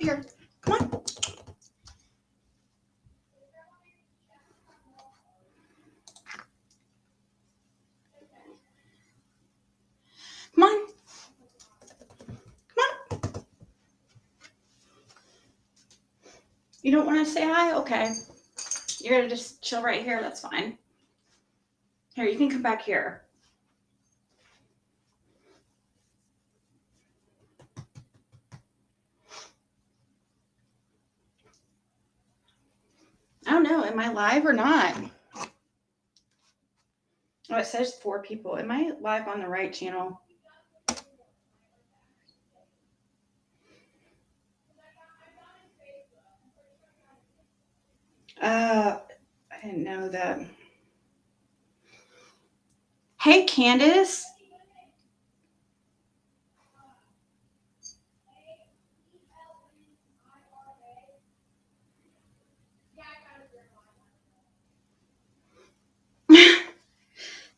up here. Come on. Come on. Come on. You don't want to say hi? Okay. You're going to just chill right here. That's fine. Here, you can come back here. I don't know. Am I live or not? Oh, it says 4 people. Am I live on the right channel? I didn't know that. Hey, Candace.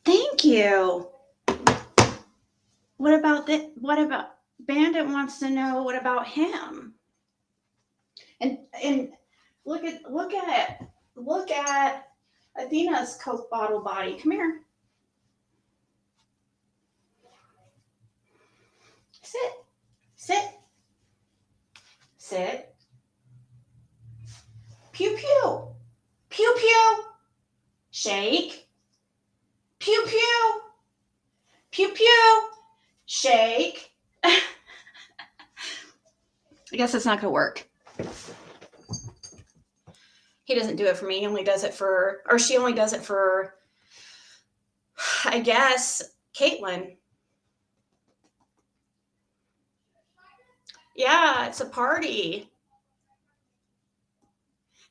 Thank you. What about Bandit wants to know what about him? And look at Athena's Coke bottle body. Come here. Sit. Pew pew. Pew pew. Shake. Pew pew. Pew pew. Shake. I guess it's not going to work. He doesn't do it for me. He only does it for, or she only does it for, I guess, Caitlin. Yeah, it's a party.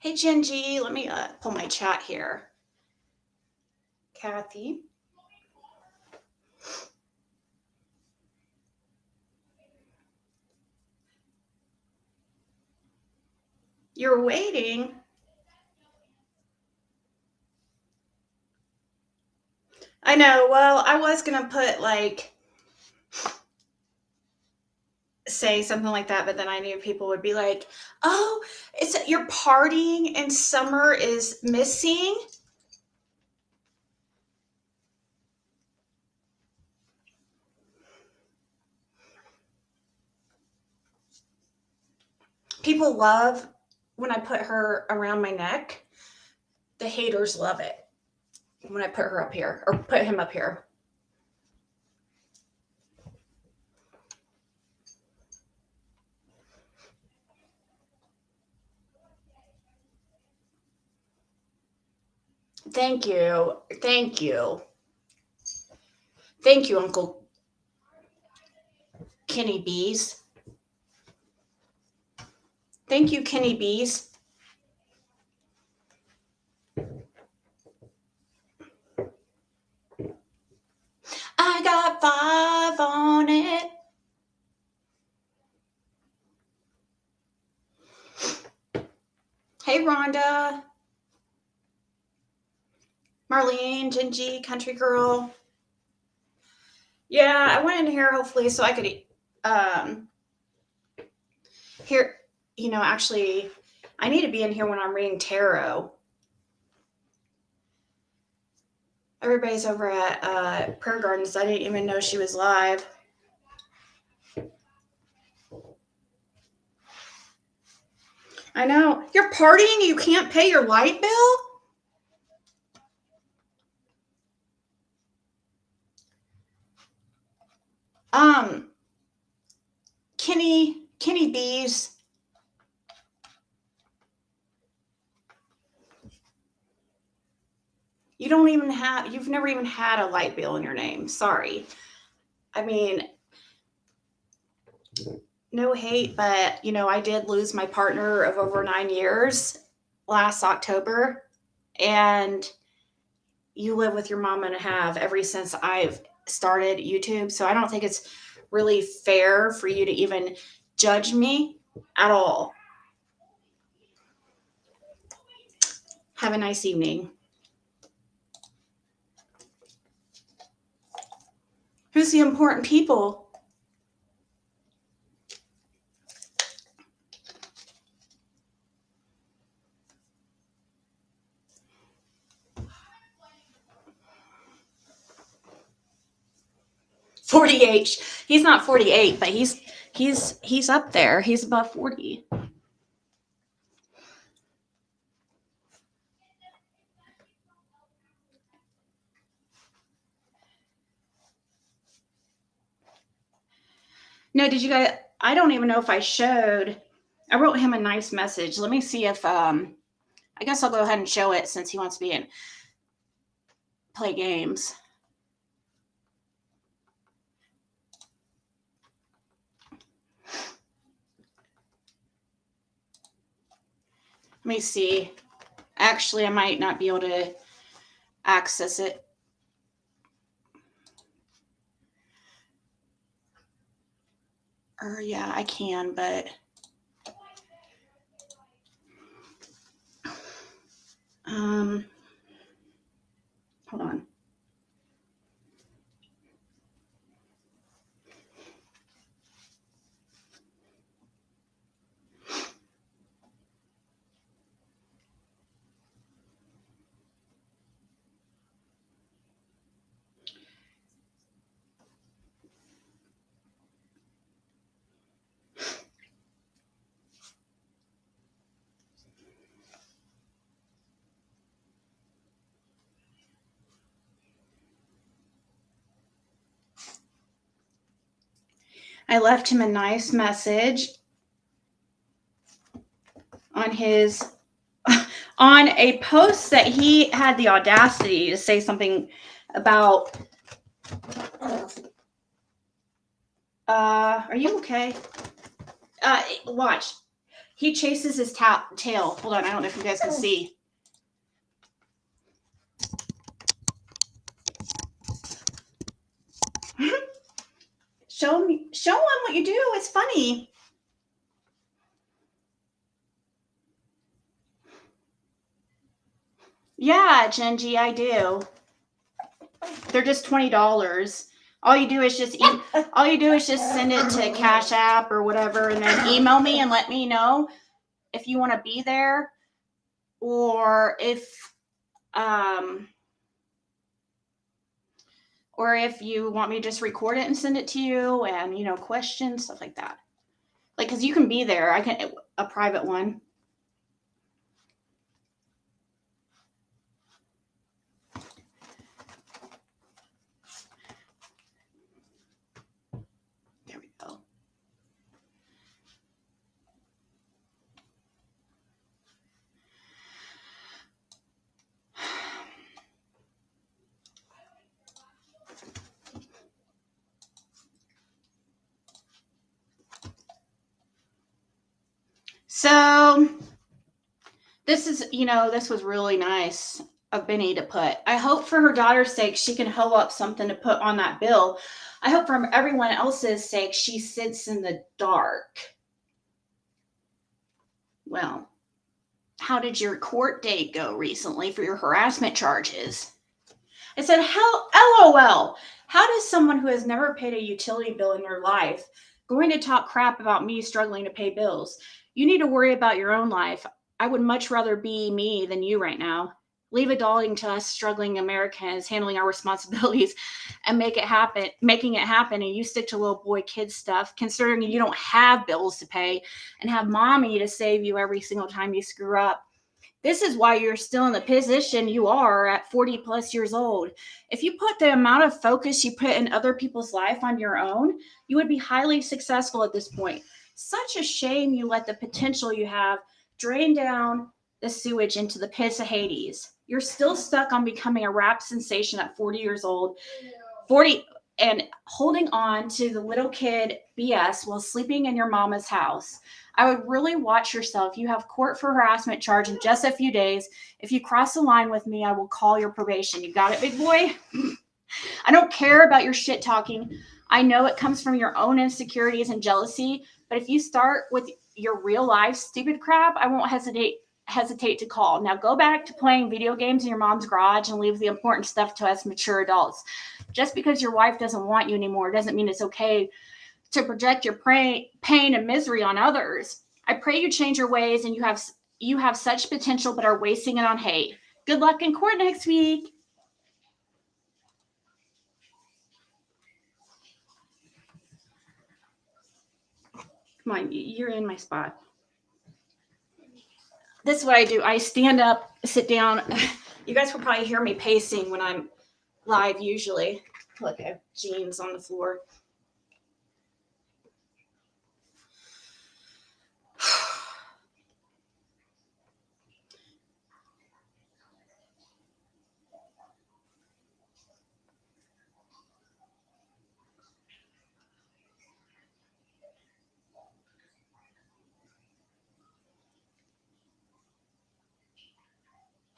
Hey, Genji, let me pull my chat here. Kathy. You're waiting. I know. Well, I was going to put say something like that, but then I knew people would be like, oh, you're partying and Summer is missing. People love when I put her around my neck. The haters love it when I put her up here or put him up here. Thank you. Thank you. Thank you, Uncle Kenny Bees. Thank you, Kenny Bees. I got 5 on it. Hey, Rhonda. Marlene, Gingy, Country Girl. Yeah, I went in here hopefully so I could hear, actually, I need to be in here when I'm reading tarot. Everybody's over at Prayer Gardens. I didn't even know she was live. I know. You're partying, you can't pay your light bill? Kenny Bees. You've never even had a light bill in your name. Sorry. I mean, no hate, but I did lose my partner of over 9 years last October, and you live with your mom and have ever since I've started YouTube. So I don't think it's really fair for you to even judge me at all. Have a nice evening. Who's the important people? 48. He's not 48, but he's up there. He's above 40. No, did you guys? I don't even know if I showed. I wrote him a nice message. Let me see if I guess I'll go ahead and show it since he wants to be in play games. Let me see. Actually, I might not be able to access it. Or yeah, I can, but hold on. I left him a nice message on his on a post that he had the audacity to say something about are you okay? Watch. He chases his tail. Hold on, I don't know if you guys can see. Show him what you do. It's funny. Yeah, Genji, I do. They're just $20. All you do is just send it to Cash App or whatever, and then email me and let me know if you want to be there, or if you want me to just record it and send it to you, and questions, stuff like that. Like, because you can be there. I can a private one. There we go. So this was really nice of Benny to put. I hope for her daughter's sake she can hoe up something to put on that bill. I hope for everyone else's sake she sits in the dark. Well, how did your court date go recently for your harassment charges? I said, LOL. How does someone who has never paid a utility bill in their life going to talk crap about me struggling to pay bills? You need to worry about your own life. I would much rather be me than you right now. Leave adulting to us struggling Americans handling our responsibilities and making it happen. And you stick to little boy kid stuff, considering you don't have bills to pay and have mommy to save you every single time you screw up. This is why you're still in the position you are at 40 plus years old. If you put the amount of focus you put in other people's life on your own, you would be highly successful at this point. Such a shame you let the potential you have drain down the sewage into the pits of Hades. You're still stuck on becoming a rap sensation at 40 years old. 40 and holding on to the little kid BS while sleeping in your mama's house. I would really watch yourself. You have court for harassment charge in just a few days. If you cross the line with me, I will call your probation. You got it, big boy? I don't care about your shit talking. I know it comes from your own insecurities and jealousy, but if you start with your real life stupid crap, I won't hesitate to call. Now go back to playing video games in your mom's garage and leave the important stuff to us mature adults. Just because your wife doesn't want you anymore doesn't mean it's okay to project your pain and misery on others. I pray you change your ways and you have such potential but are wasting it on hate. Good luck in court next week. Come on, you're in my spot. This is what I do. I stand up, sit down. You guys will probably hear me pacing when I'm live usually. Look, I have jeans on the floor.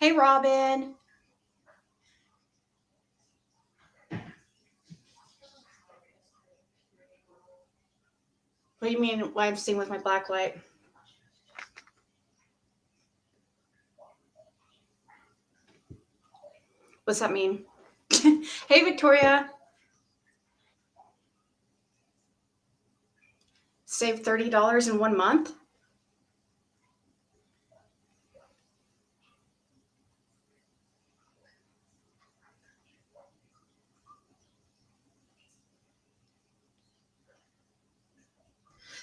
Hey, Robin. What do you mean why I'm seeing with my black light? What's that mean? Hey, Victoria. Save $30 in 1 month?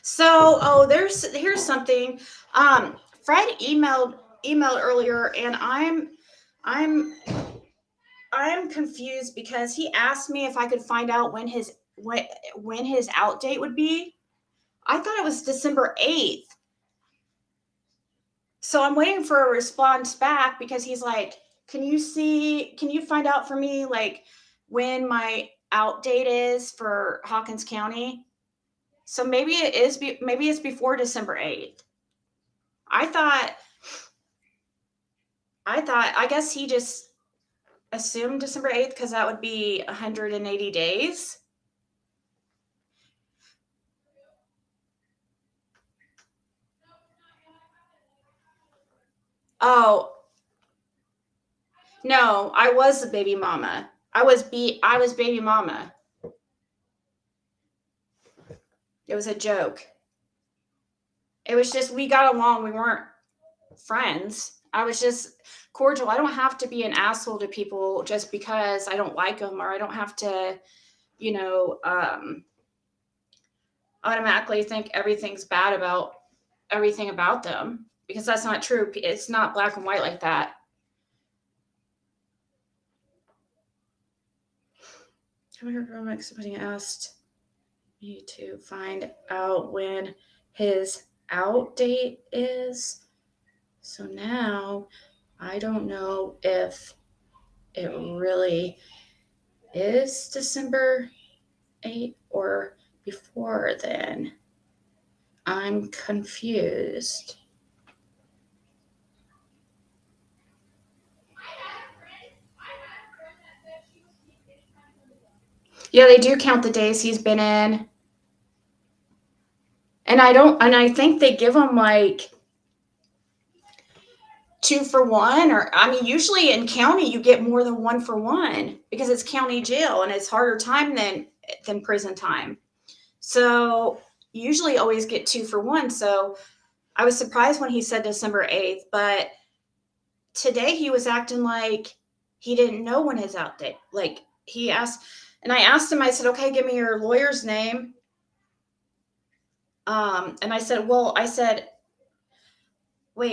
So, here's something. Fred emailed earlier, and I'm confused because he asked me if I could find out when his out date would be. I thought it was December 8th. So I'm waiting for a response back because he's like, can you find out for me like when my out date is for Hawkins County? So maybe it's before December 8th. I guess he just assumed December 8th because that would be 180 days. Oh, no, I was a baby mama. I was baby mama. It was a joke. It was just we got along. We weren't friends. I was just cordial. I don't have to be an asshole to people just because I don't like them, or I don't have to, automatically think everything's bad about everything about them, because that's not true. It's not black and white like that. Somebody asked me to find out when his out date is. So now I don't know if it really is December 8th or before then. I'm confused. Yeah, they do count the days he's been in. And I think they give him like 2 for 1, or I mean, usually in county you get more than 1 for 1 because it's county jail and it's harder time than prison time. So usually always get 2 for 1. So I was surprised when he said December 8th, but today he was acting like he didn't know when his out date. Like he asked, and I asked him, I said, okay, give me your lawyer's name. And I said, wait,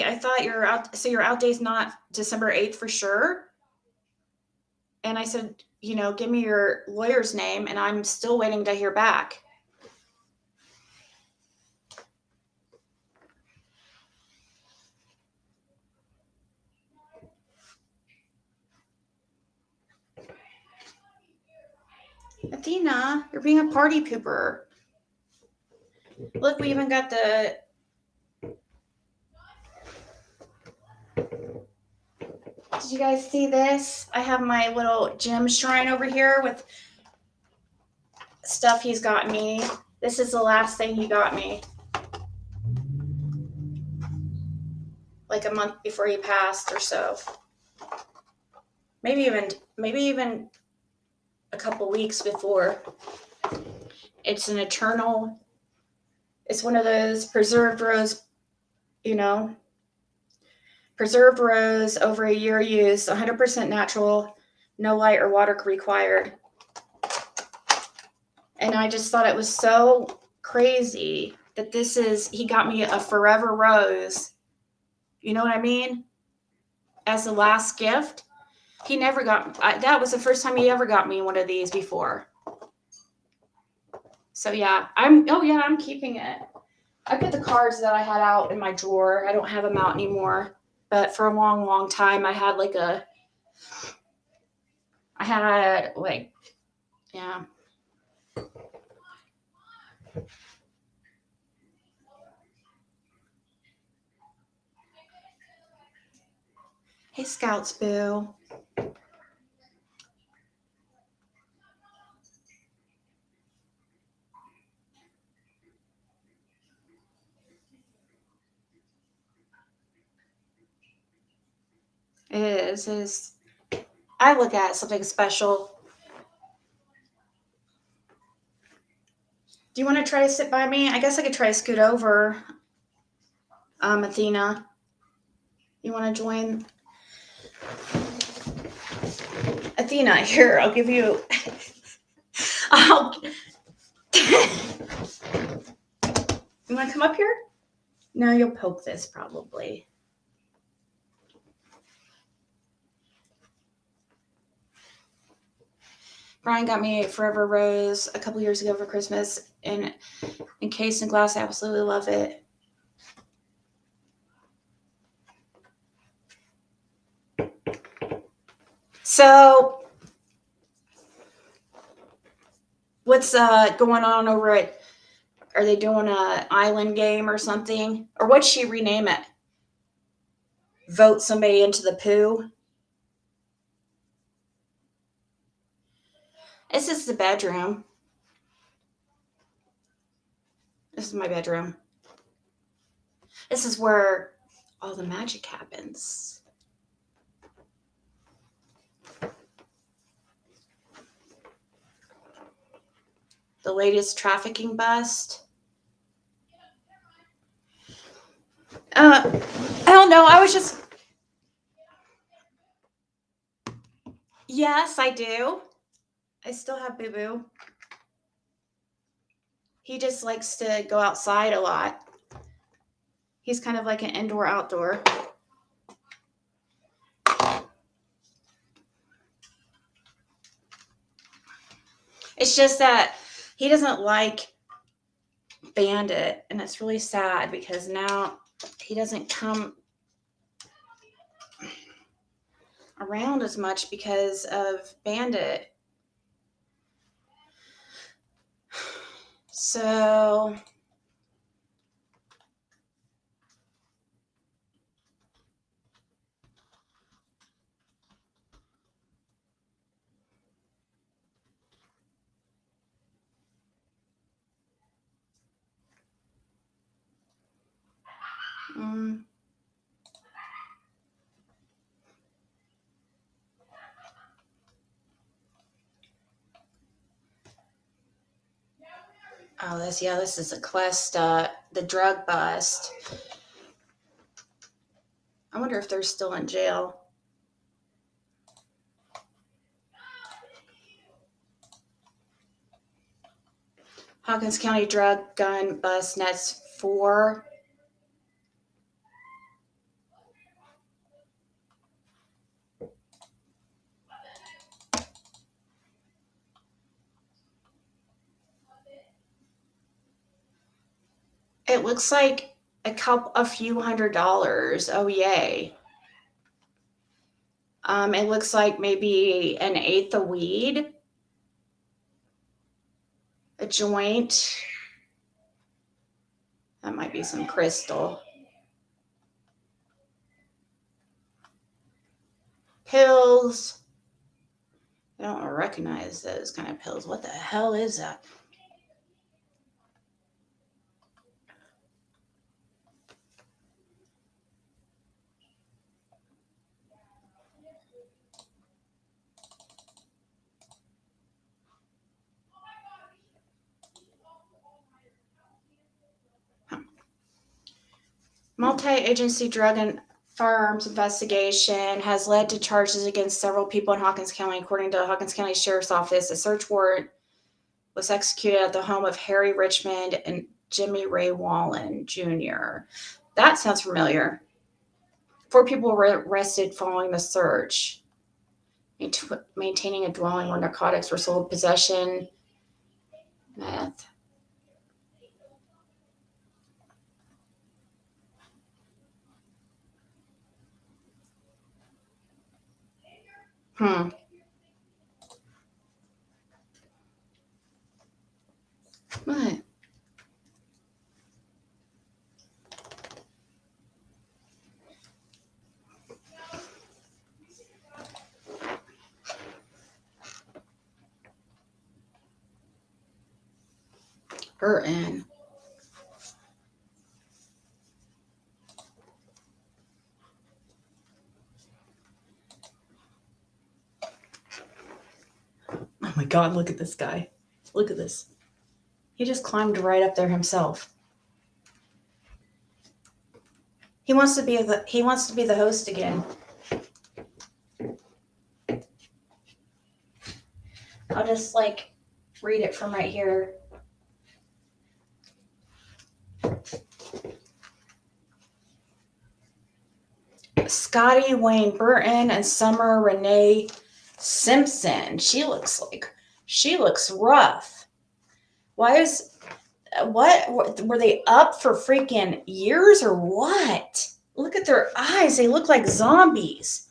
I thought your out date's not December 8th for sure. And I said, give me your lawyer's name, and I'm still waiting to hear back. Athena, you're being a party pooper. Look, we even got the... Did you guys see this? I have my little gem shrine over here with stuff he's got me. This is the last thing he got me. Like a month before he passed or so. Maybe even a couple weeks before. It's an eternal... It's one of those preserved rose, preserved rose, over a year used, 100% natural, no light or water required. And I just thought it was so crazy that he got me a forever rose. You know what I mean? As the last gift. He never that was the first time he ever got me one of these before. So yeah, I'm keeping it. I put the cards that I had out in my drawer. I don't have them out anymore. But for a long, long time, I had yeah. Hey, Scouts Boo. It is. I look at something special. Do you want to try to sit by me? I guess I could try to scoot over. Athena, you want to join? Athena, here, I'll give you. You want to come up here? No, you'll poke this probably. Brian got me a Forever Rose a couple years ago for Christmas in encased in glass. I absolutely love it. So, what's going on over at? Are they doing an island game or something? Or what'd she rename it? Vote somebody into the poo? This is the bedroom. This is my bedroom. This is where all the magic happens. The latest trafficking bust. I don't know. I was just. Yes, I do. I still have Boo Boo. He just likes to go outside a lot. He's kind of like an indoor outdoor. It's just that he doesn't like Bandit, and it's really sad because now he doesn't come around as much because of Bandit. So this is a Quest, the drug bust. I wonder if they're still in jail. Hawkins County drug gun bust nets 4. It looks like a few $100s. Oh yay. It looks like maybe an eighth of weed, a joint. That might be some crystal. Pills. I don't recognize those kind of pills. What the hell is that? Multi-agency drug and firearms investigation has led to charges against several people in Hawkins County. According to the Hawkins County Sheriff's Office, a search warrant was executed at the home of Harry Richmond and Jimmy Ray Wallen Jr. That sounds familiar. 4 people were arrested following the search. Maintaining a dwelling where narcotics were sold, possession, meth. Hmm. What? Burton. Oh my God, look at this guy. Look at this. He just climbed right up there himself. He wants to be the host again. I'll just like read it from right here. Scotty Wayne Burton and Summer Renee Simpson. She looks rough. What were they up for freaking years or what? Look at their eyes. They look like zombies.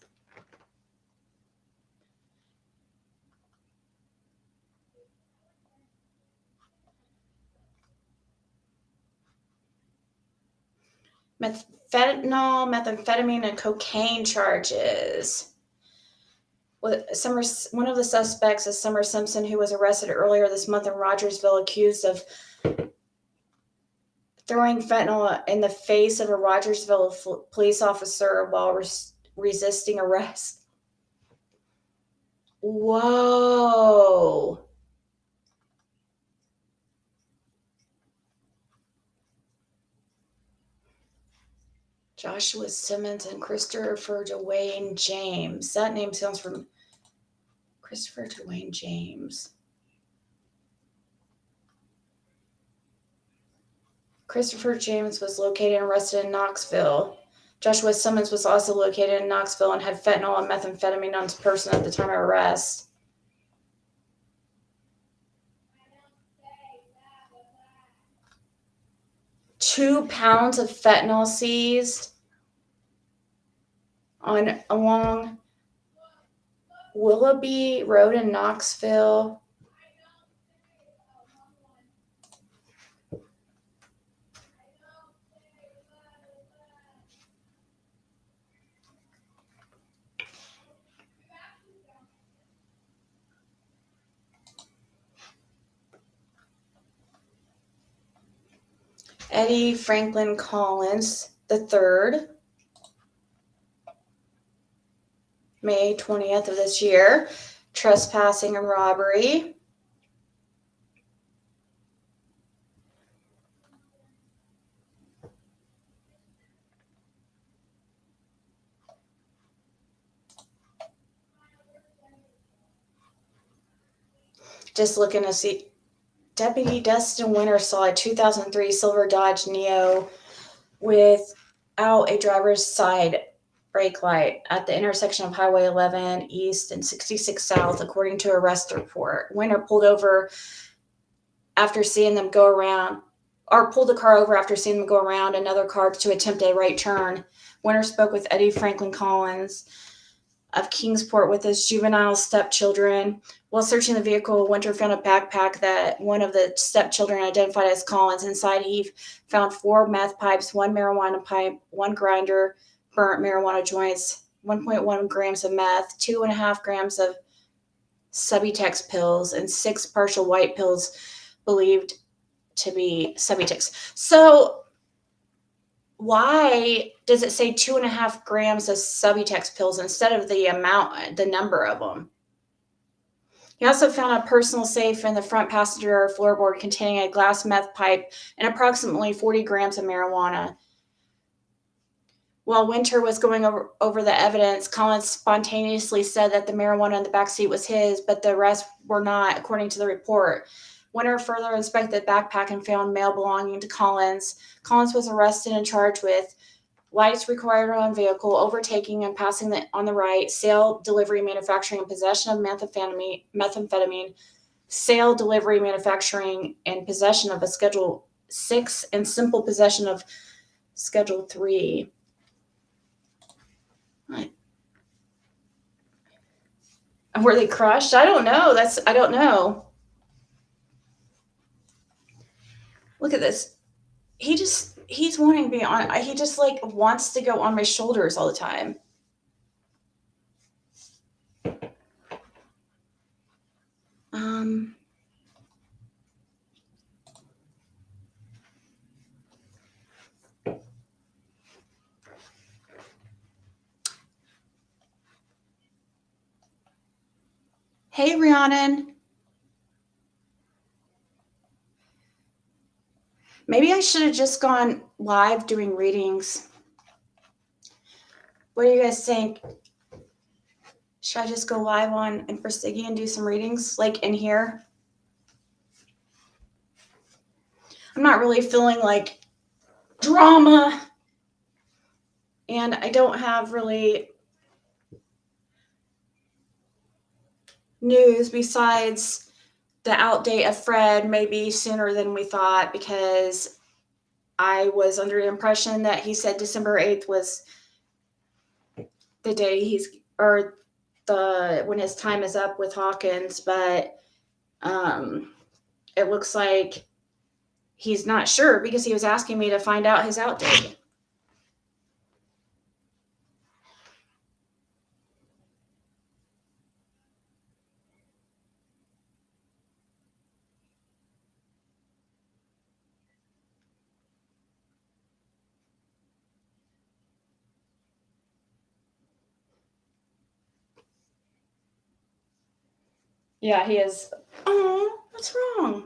Fentanyl, methamphetamine, and cocaine charges. One of the suspects is Summer Simpson, who was arrested earlier this month in Rogersville, accused of throwing fentanyl in the face of a Rogersville police officer while resisting arrest. Whoa. Joshua Simmons and Christopher Dwayne James. That name sounds from Christopher Dwayne James. Christopher James was located and arrested in Knoxville. Joshua Simmons was also located in Knoxville and had fentanyl and methamphetamine on his person at the time of arrest. £2 pounds of fentanyl seized along Willoughby Road in Knoxville. Eddie Franklin Collins III, May 20th of this year, trespassing and robbery. Just looking to see. Deputy Dustin Winter saw a 2003 silver Dodge Neo without a driver's side brake light at the intersection of Highway 11 East and 66 South, according to a arrest report. Winter pulled over after seeing them go around, or pulled the car over after seeing them go around another car to attempt a right turn. Winter spoke with Eddie Franklin Collins of Kingsport with his juvenile stepchildren. While searching the vehicle, Winter found a backpack that one of the stepchildren identified as Collins. Inside, he found 4 meth pipes, 1 marijuana pipe, 1 grinder, burnt marijuana joints, 1.1 grams of meth, 2.5 grams of Subutex pills, and 6 partial white pills believed to be Subutex. So why does it say 2.5 grams of Subutex pills instead of the number of them? He also found a personal safe in the front passenger floorboard containing a glass meth pipe and approximately 40 grams of marijuana. While Winter was going over the evidence, Collins spontaneously said that the marijuana in the backseat was his, but the rest were not, according to the report. Winter further inspected the backpack and found mail belonging to Collins. Collins was arrested and charged with lights required on vehicle, overtaking and passing on the right, sale, delivery, manufacturing, and possession of methamphetamine, sale, delivery, manufacturing, and possession of a Schedule 6, and simple possession of Schedule 3. Were they crushed? I don't know. I don't know. Look at this. He's wanting to be on. He just like wants to go on my shoulders all the time. Hey, Rhiannon. Maybe I should have just gone live doing readings. What do you guys think? Should I just go live on and for Ziggy and do some readings, like in here? I'm not really feeling like drama, and I don't have really news besides the out date of Fred maybe sooner than we thought, because I was under the impression that he said December 8th was the day when his time is up with Hawkins, but it looks like he's not sure because he was asking me to find out his out date. Yeah, he is. Oh, what's wrong?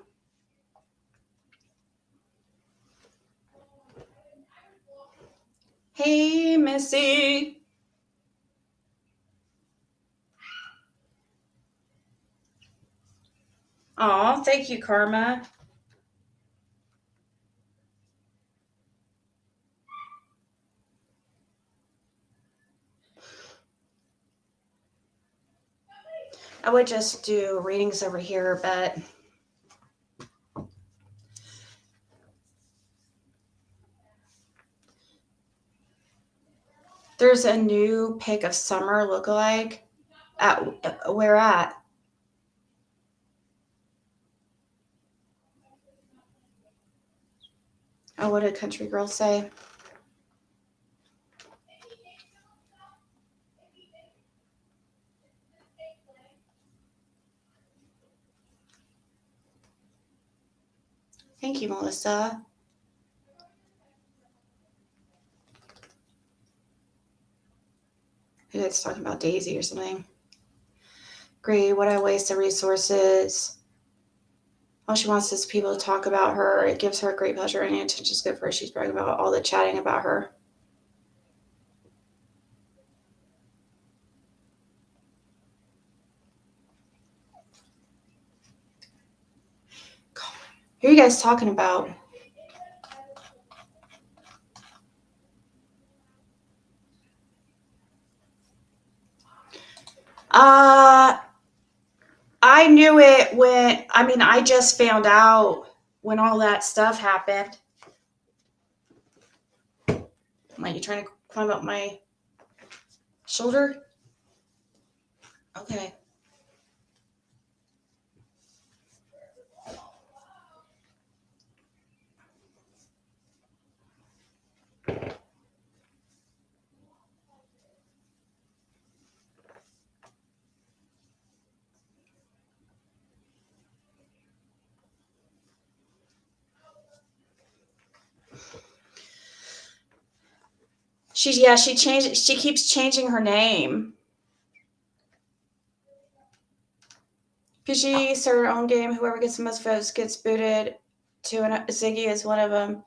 Hey, Missy. Aw, thank you, Karma. I would just do readings over here, but there's a new pic of Summer lookalike. Where at? Oh, what did Country Girl say? Thank you, Melissa. Maybe it's talking about Daisy or something. Agree. What a waste of resources. All she wants is people to talk about her. It gives her great pleasure. Any attention is good for her. She's bragging about all the chatting about her. Who are you guys talking about? I knew it when, I just found out when all that stuff happened. Like, you trying to climb up my shoulder? Okay. She keeps changing her name. PG started her own game. Whoever gets the most votes gets booted to Ziggy is one of them.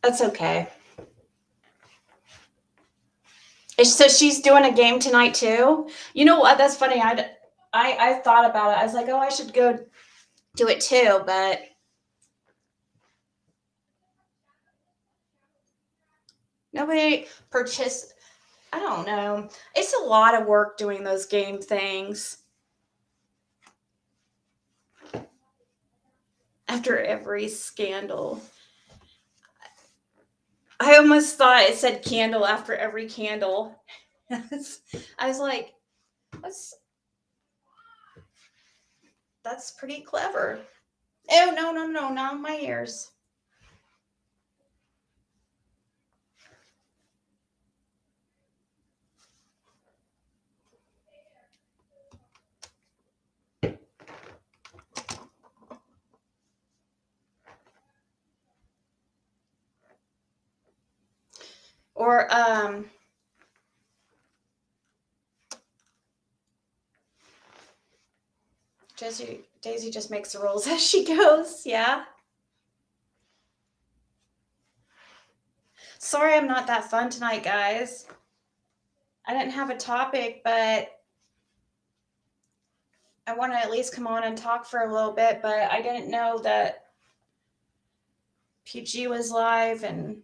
That's okay. So she's doing a game tonight too. You know what? That's funny. I thought about it. I was like, oh, I should go do it too, but nobody purchased. I don't know. It's a lot of work doing those game things. After every scandal. I almost thought it said candle after every candle. I was like, that's pretty clever. Oh, no, no, no, not my ears. Or Daisy just makes the rules as she goes. Yeah. Sorry I'm not that fun tonight, guys. I didn't have a topic, but I want to at least come on and talk for a little bit, but I didn't know that PG was live and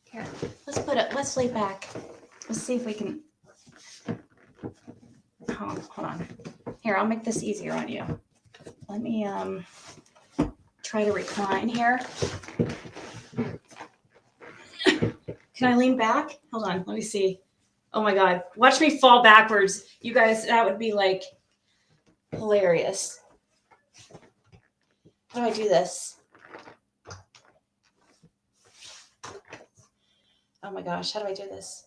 here, let's lay back. Let's see if we can hold on. Here, I'll make this easier on you. Let me try to recline here. Can I lean back? Hold on, let me see. Oh my God, watch me fall backwards. You guys, that would be like hilarious. How do I do this? Oh my gosh, how do I do this?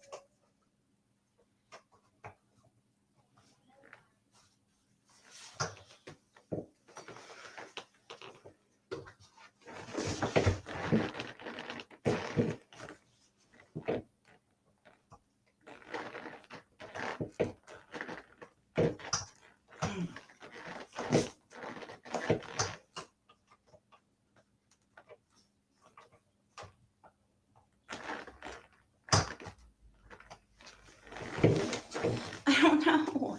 I don't know.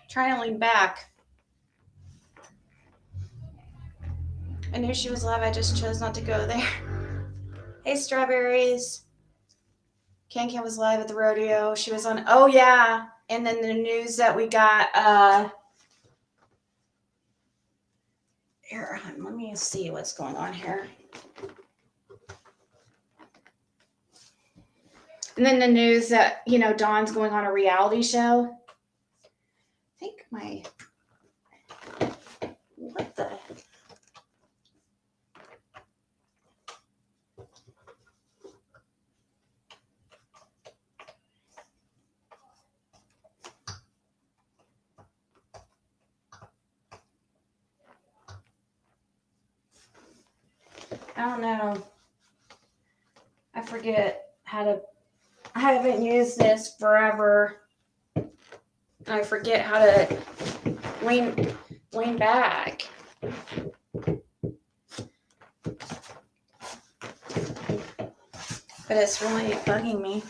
Trying to lean back. I knew she was live. I just chose not to go there. Hey, Strawberries. Can was live at the rodeo. She was on. Oh yeah. And then the news that we got. Here, let me see what's going on here. And then the news that Dawn's going on a reality show. I think what the. I don't know. I forget how to. I haven't used this forever. I forget how to lean back. But it's really bugging me.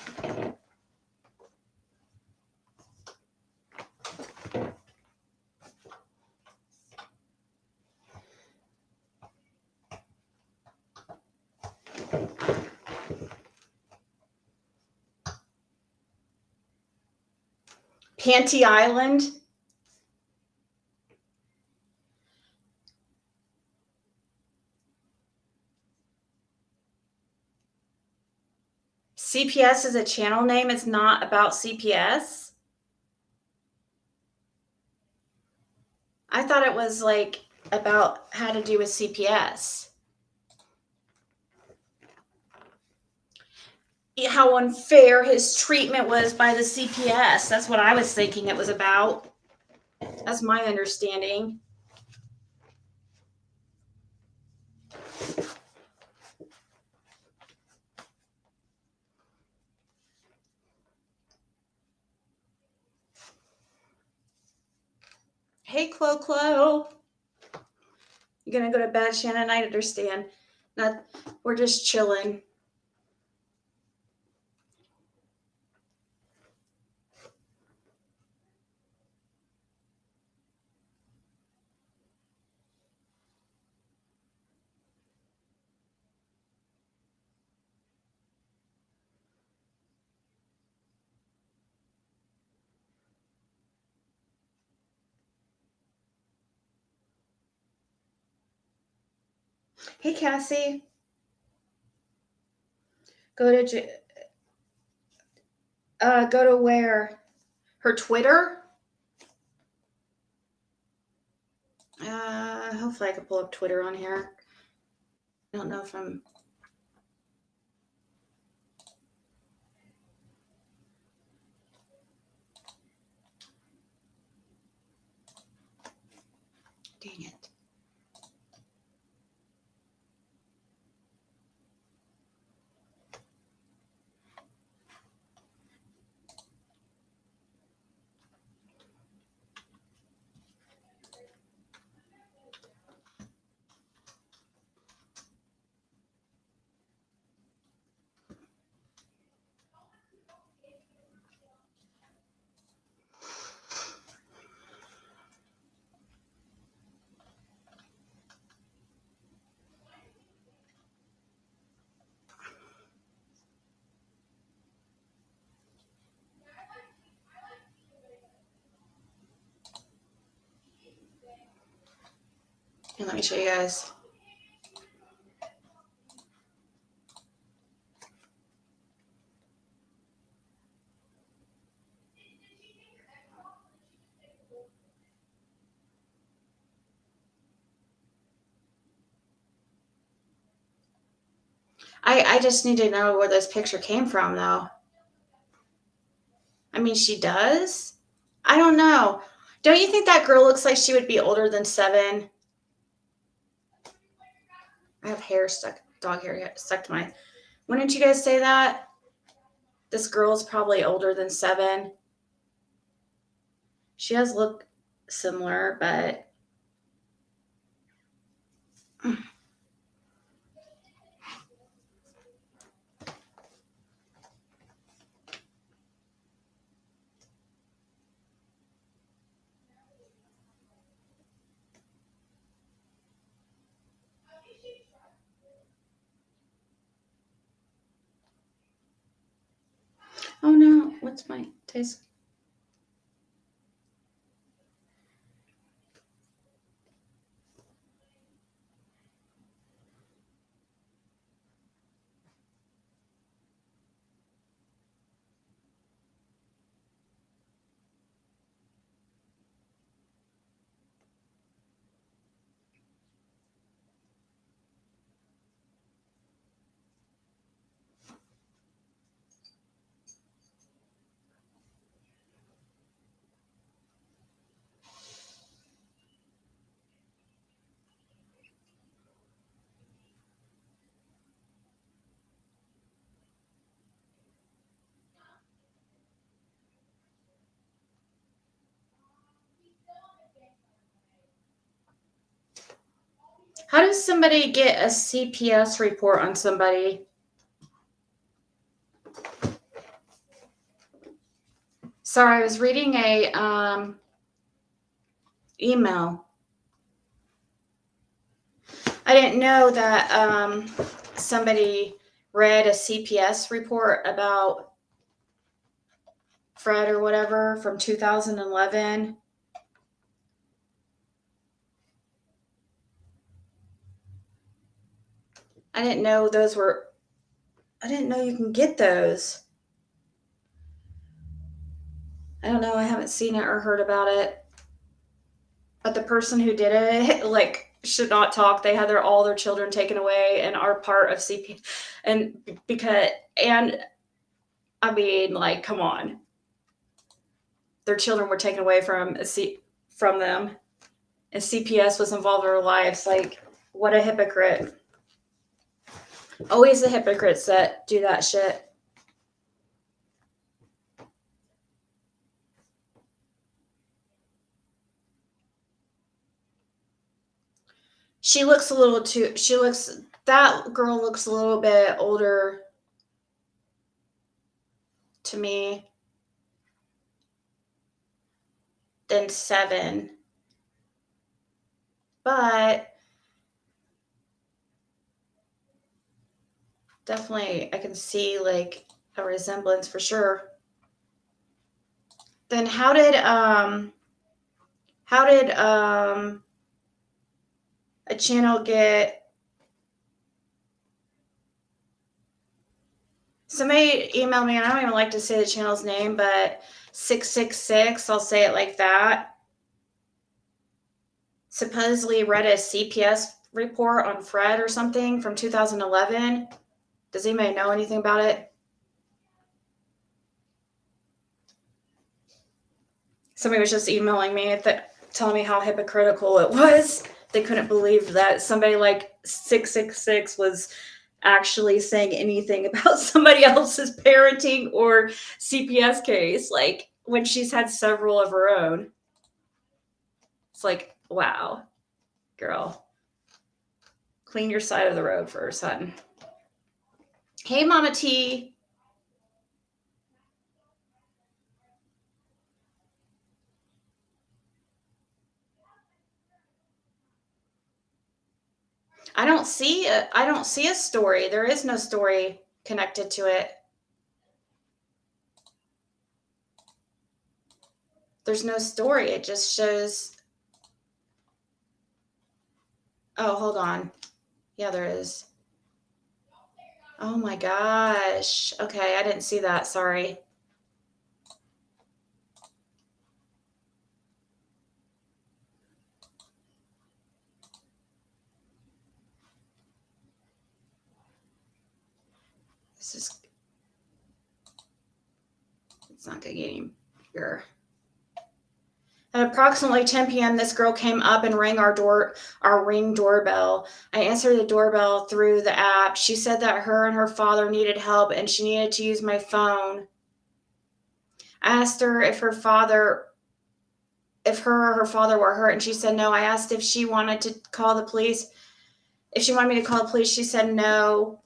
Panty Island. CPS is a channel name. It's not about CPS. I thought it was like about how to do with CPS. How unfair his treatment was by the CPS. That's what I was thinking it was about. That's my understanding. Hey, Clo. You gonna go to bed, Shannon? I understand. Not, we're just chilling. Hey, Cassie. Go to go to where? Her Twitter? Hopefully I can pull up Twitter on here. I don't know if I'm. Dang it. Here, let me show you guys. I just need to know where this picture came from, though. I mean, she does. I don't know. Don't you think that girl looks like she would be older than 7? I have hair stuck, dog hair stuck to my. Wouldn't you guys say that? This girl's probably older than 7. She does look similar, but. Oh no, what's my taste? How does somebody get a CPS report on somebody? Sorry, I was reading a email. I didn't know that somebody read a CPS report about Fred or whatever from 2011. I didn't know those were. I didn't know you can get those. I don't know. I haven't seen it or heard about it. But the person who did it, like, should not talk. They had all their children taken away and are part of CP, and I mean, like, come on, their children were taken away from them, and CPS was involved in their lives. Like, what a hypocrite! Always the hypocrites that do that shit. She looks a little too. That girl looks a little bit older to me than 7, but definitely I can see like a resemblance for sure. Then how did a channel get somebody emailed me, and I don't even like to say the channel's name, but 666, I'll say it like that, supposedly read a CPS report on Fred or something from 2011. Does anybody know anything about it? Somebody was just emailing me telling me how hypocritical it was. They couldn't believe that somebody like 666 was actually saying anything about somebody else's parenting or CPS case, like when she's had several of her own. It's like, wow, girl, clean your side of the road first, hun. Hey, Mama T. I don't see a story. There is no story connected to it. There's no story. It just shows. Oh, hold on. Yeah, there is. Oh my gosh. Okay, I didn't see that. Sorry. It's not gonna get any bigger. At approximately 10 p.m., this girl came up and rang our Ring doorbell. I answered the doorbell through the app. She said that her and her father needed help and she needed to use my phone. I asked her if her or her father were hurt, and she said no. I asked if she wanted to call the police. If she wanted me to call the police, she said no.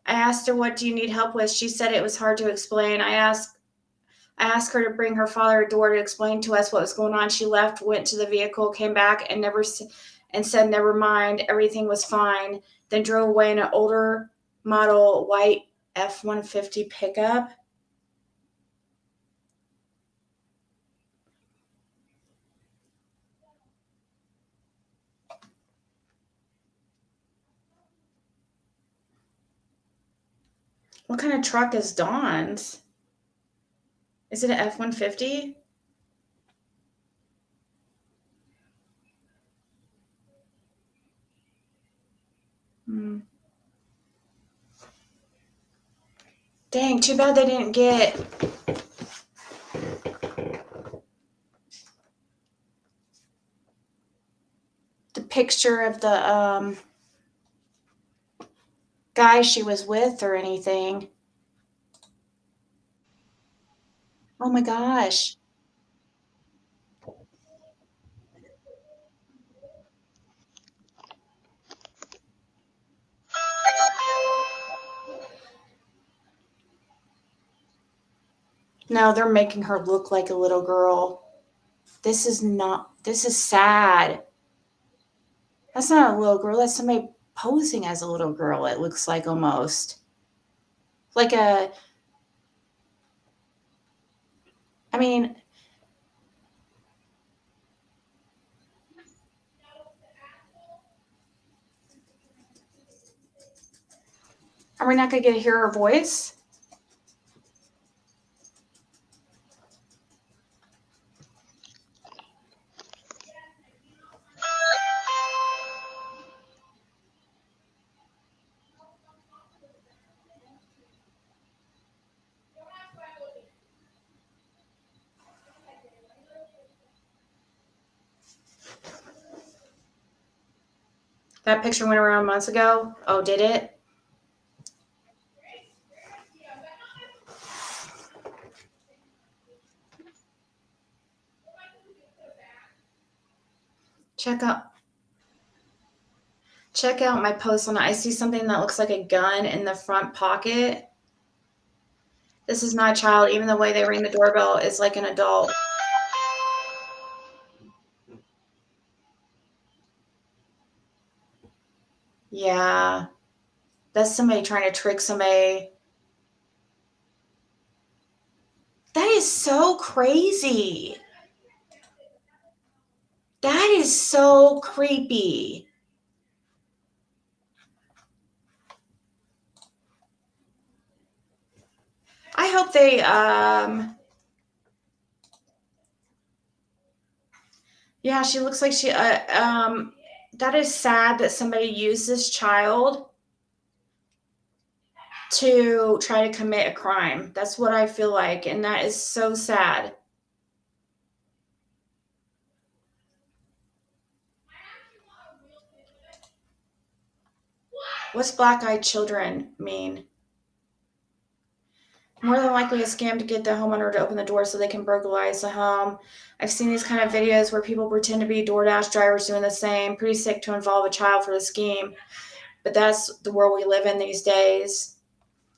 I asked her, what do you need help with? She said it was hard to explain. I asked her to bring her father a door to explain to us what was going on. She left, went to the vehicle, came back, and said, never mind, everything was fine. Then drove away in an older model white F-150 pickup. What kind of truck is Dawn's? Is it an F-150? Dang, too bad they didn't get the picture of the guy she was with or anything. Oh my gosh. No, they're making her look like a little girl. This is sad. That's not a little girl. That's somebody posing as a little girl, it looks like almost. Like I mean, are we not going to get to hear her voice? That picture went around months ago. Oh, did it? Check out. Check out my post on it. I see something that looks like a gun in the front pocket. This is not a child. Even the way they ring the doorbell is like an adult. Yeah. That's somebody trying to trick somebody. That is so crazy. That is so creepy. I hope they yeah, she looks like she that is sad that somebody used this child to try to commit a crime. That's what I feel like, and that is so sad. What's black-eyed children mean? More than likely a scam to get the homeowner to open the door so they can burglarize the home. I've seen these kind of videos where people pretend to be DoorDash drivers doing the same. Pretty sick to involve a child for the scheme, but that's the world we live in these days.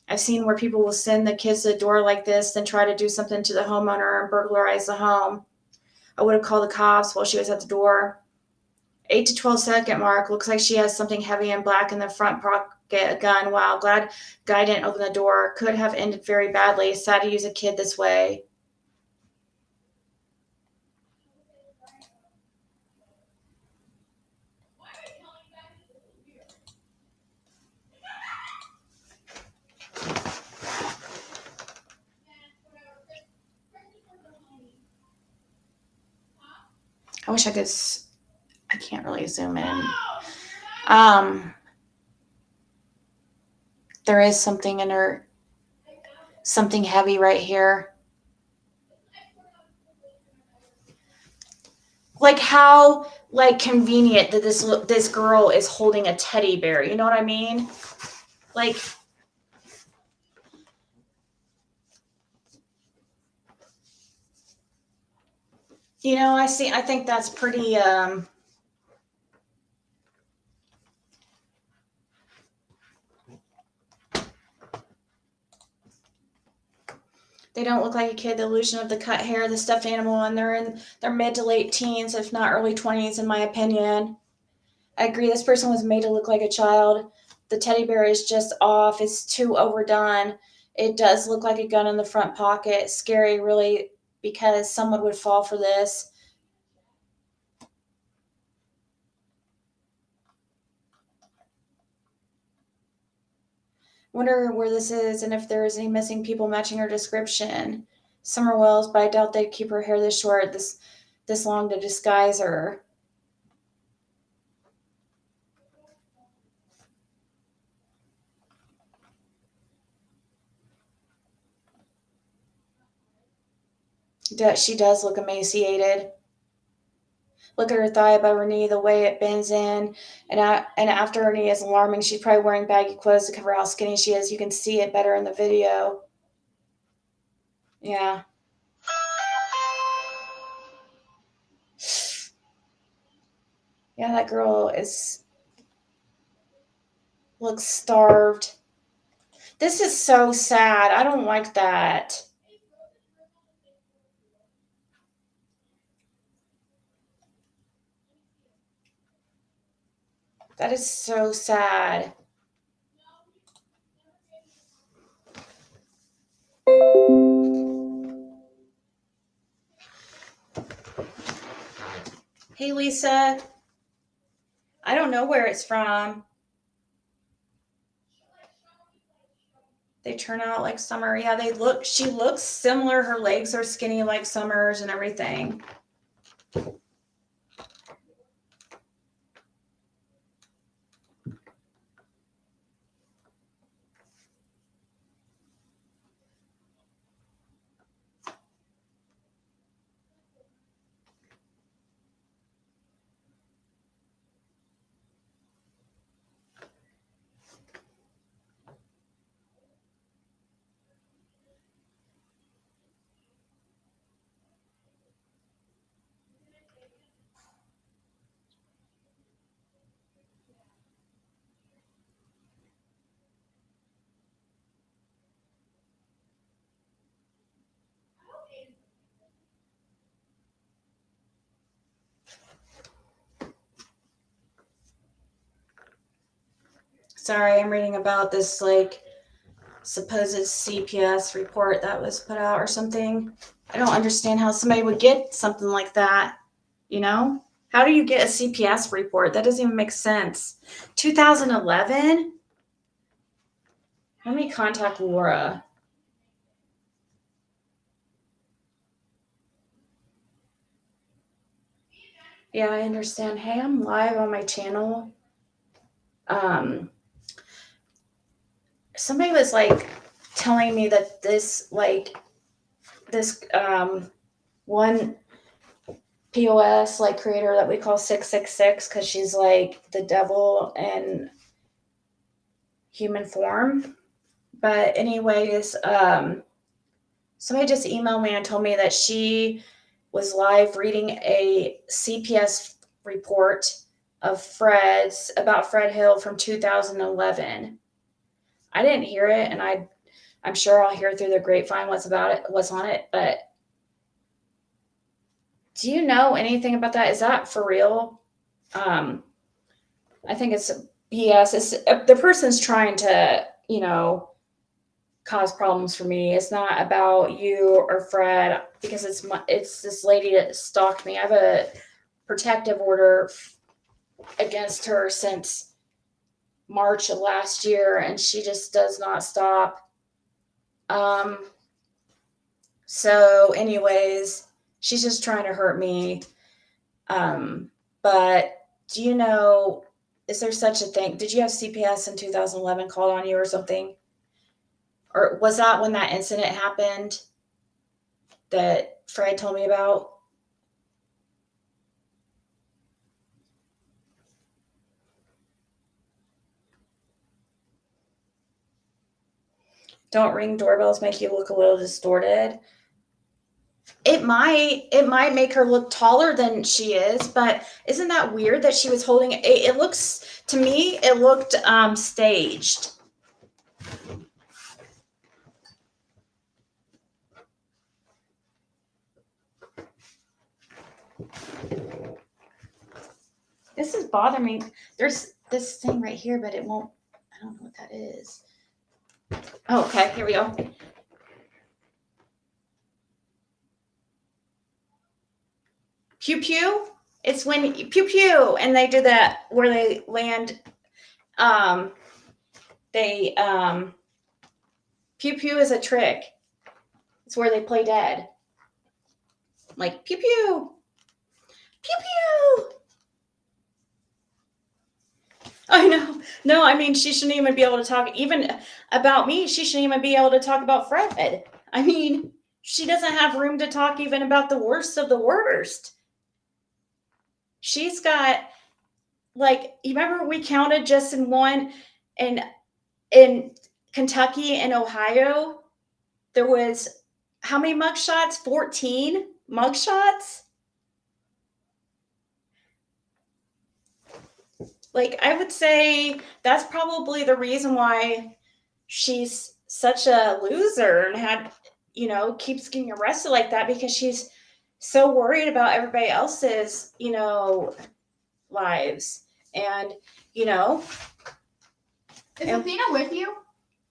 I've seen where people will send the kids to the door like this, then try to do something to the homeowner and burglarize the home. I would have called the cops while she was at the door. 8 to 12-second mark. Looks like she has something heavy and black in the front pocket, a gun. Wow, glad guy didn't open the door. Could have ended very badly. Sad to use a kid this way. I wish I could. I can't really zoom in. Um, there is something in her, something heavy right here. Like how like convenient that this girl is holding a teddy bear. You know what I mean? Like, you know, I see. I think that's pretty. They don't look like a kid. The illusion of the cut hair, the stuffed animal, and they're in their mid to late teens, if not early 20s, in my opinion. I agree. This person was made to look like a child. The teddy bear is just off. It's too overdone. It does look like a gun in the front pocket. Scary, really, because someone would fall for this. Wonder where this is and if there is any missing people matching her description. Summer Wells, but I doubt they'd keep her hair this short, this long to disguise her. She does look emaciated. Look at her thigh above her knee, the way it bends in, and after her knee is alarming. She's probably wearing baggy clothes to cover how skinny she is. You can see it better in the video. Yeah. Yeah, that girl is looks starved. This is so sad. I don't like that. That is so sad. Hey Lisa, I don't know where it's from. They turn out like Summer. Yeah, she looks similar. Her legs are skinny like Summer's and everything. Sorry, I'm reading about this like supposed CPS report that was put out or something. I don't understand how somebody would get something like that, you know? How do you get a CPS report? That doesn't even make sense. 2011? Let me contact Laura. Yeah, I understand. Hey, I'm live on my channel. Somebody was like telling me that this one POS like creator that we call 666 because she's like the devil in human form. But anyways, somebody just emailed me and told me that she was live reading a CPS report of Fred's about Fred Hill from 2011. I didn't hear it, and I'm sure I'll hear through the grapevine what's on it. But do you know anything about that? Is that for real? I think it's BS. It's the person's trying to, cause problems for me. It's not about you or Fred because it's this lady that stalked me. I have a protective order against her since March of last year, and she just does not stop. So anyways, she's just trying to hurt me. But do you know, is there such a thing? Did you have CPS in 2011 called on you or something? Or was that when that incident happened that Fred told me about? Don't ring doorbells make you look a little distorted? It might make her look taller than she is, but isn't that weird that she was holding it? It looks to me, it looked staged. This is bothering me. There's this thing right here, but it won't. I don't know what that is. Oh, okay, here we go. Pew pew. It's when pew pew, and they do that where they land. They pew pew is a trick. It's where they play dead. Like pew pew, pew pew. I know. No, I mean she shouldn't even be able to talk even about me. She shouldn't even be able to talk about Fred. I mean, she doesn't have room to talk even about the worst of the worst. She's got like, you remember we counted just in one in Kentucky and Ohio, there was how many mugshots? 14 mugshots? Like, I would say that's probably the reason why she's such a loser and keeps getting arrested like that, because she's so worried about everybody else's, lives. And, Is Athena with you?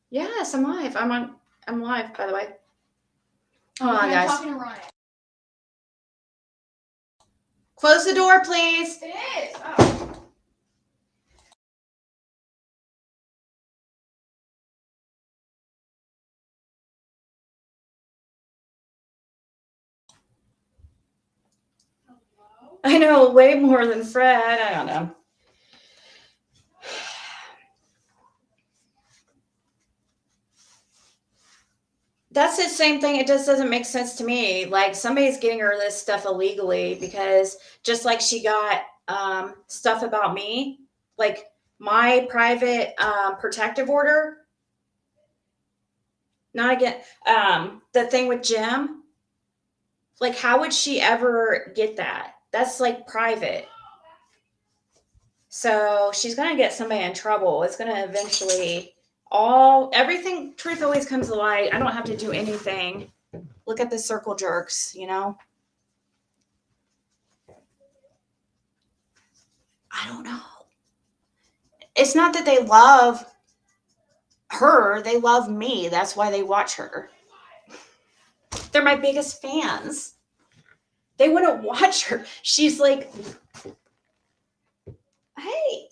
Yes, I'm live. I'm live, by the way. Hold on, I'm guys. talking to Ryan. Close the door, please. It is. Oh. Hello? I know way more than Fred. I don't know. That's the same thing. It just doesn't make sense to me. Like, somebody's getting her this stuff illegally, because just like she got stuff about me, like my private protective order, not again, the thing with Jim, like, how would she ever get that? That's like private. So she's going to get somebody in trouble. It's going to eventually everything, truth always comes to light. I don't have to do anything. Look at the circle jerks, I don't know. It's not that they love her, they love me. That's why they watch her. They're my biggest fans. They want to watch her. She's like, hey,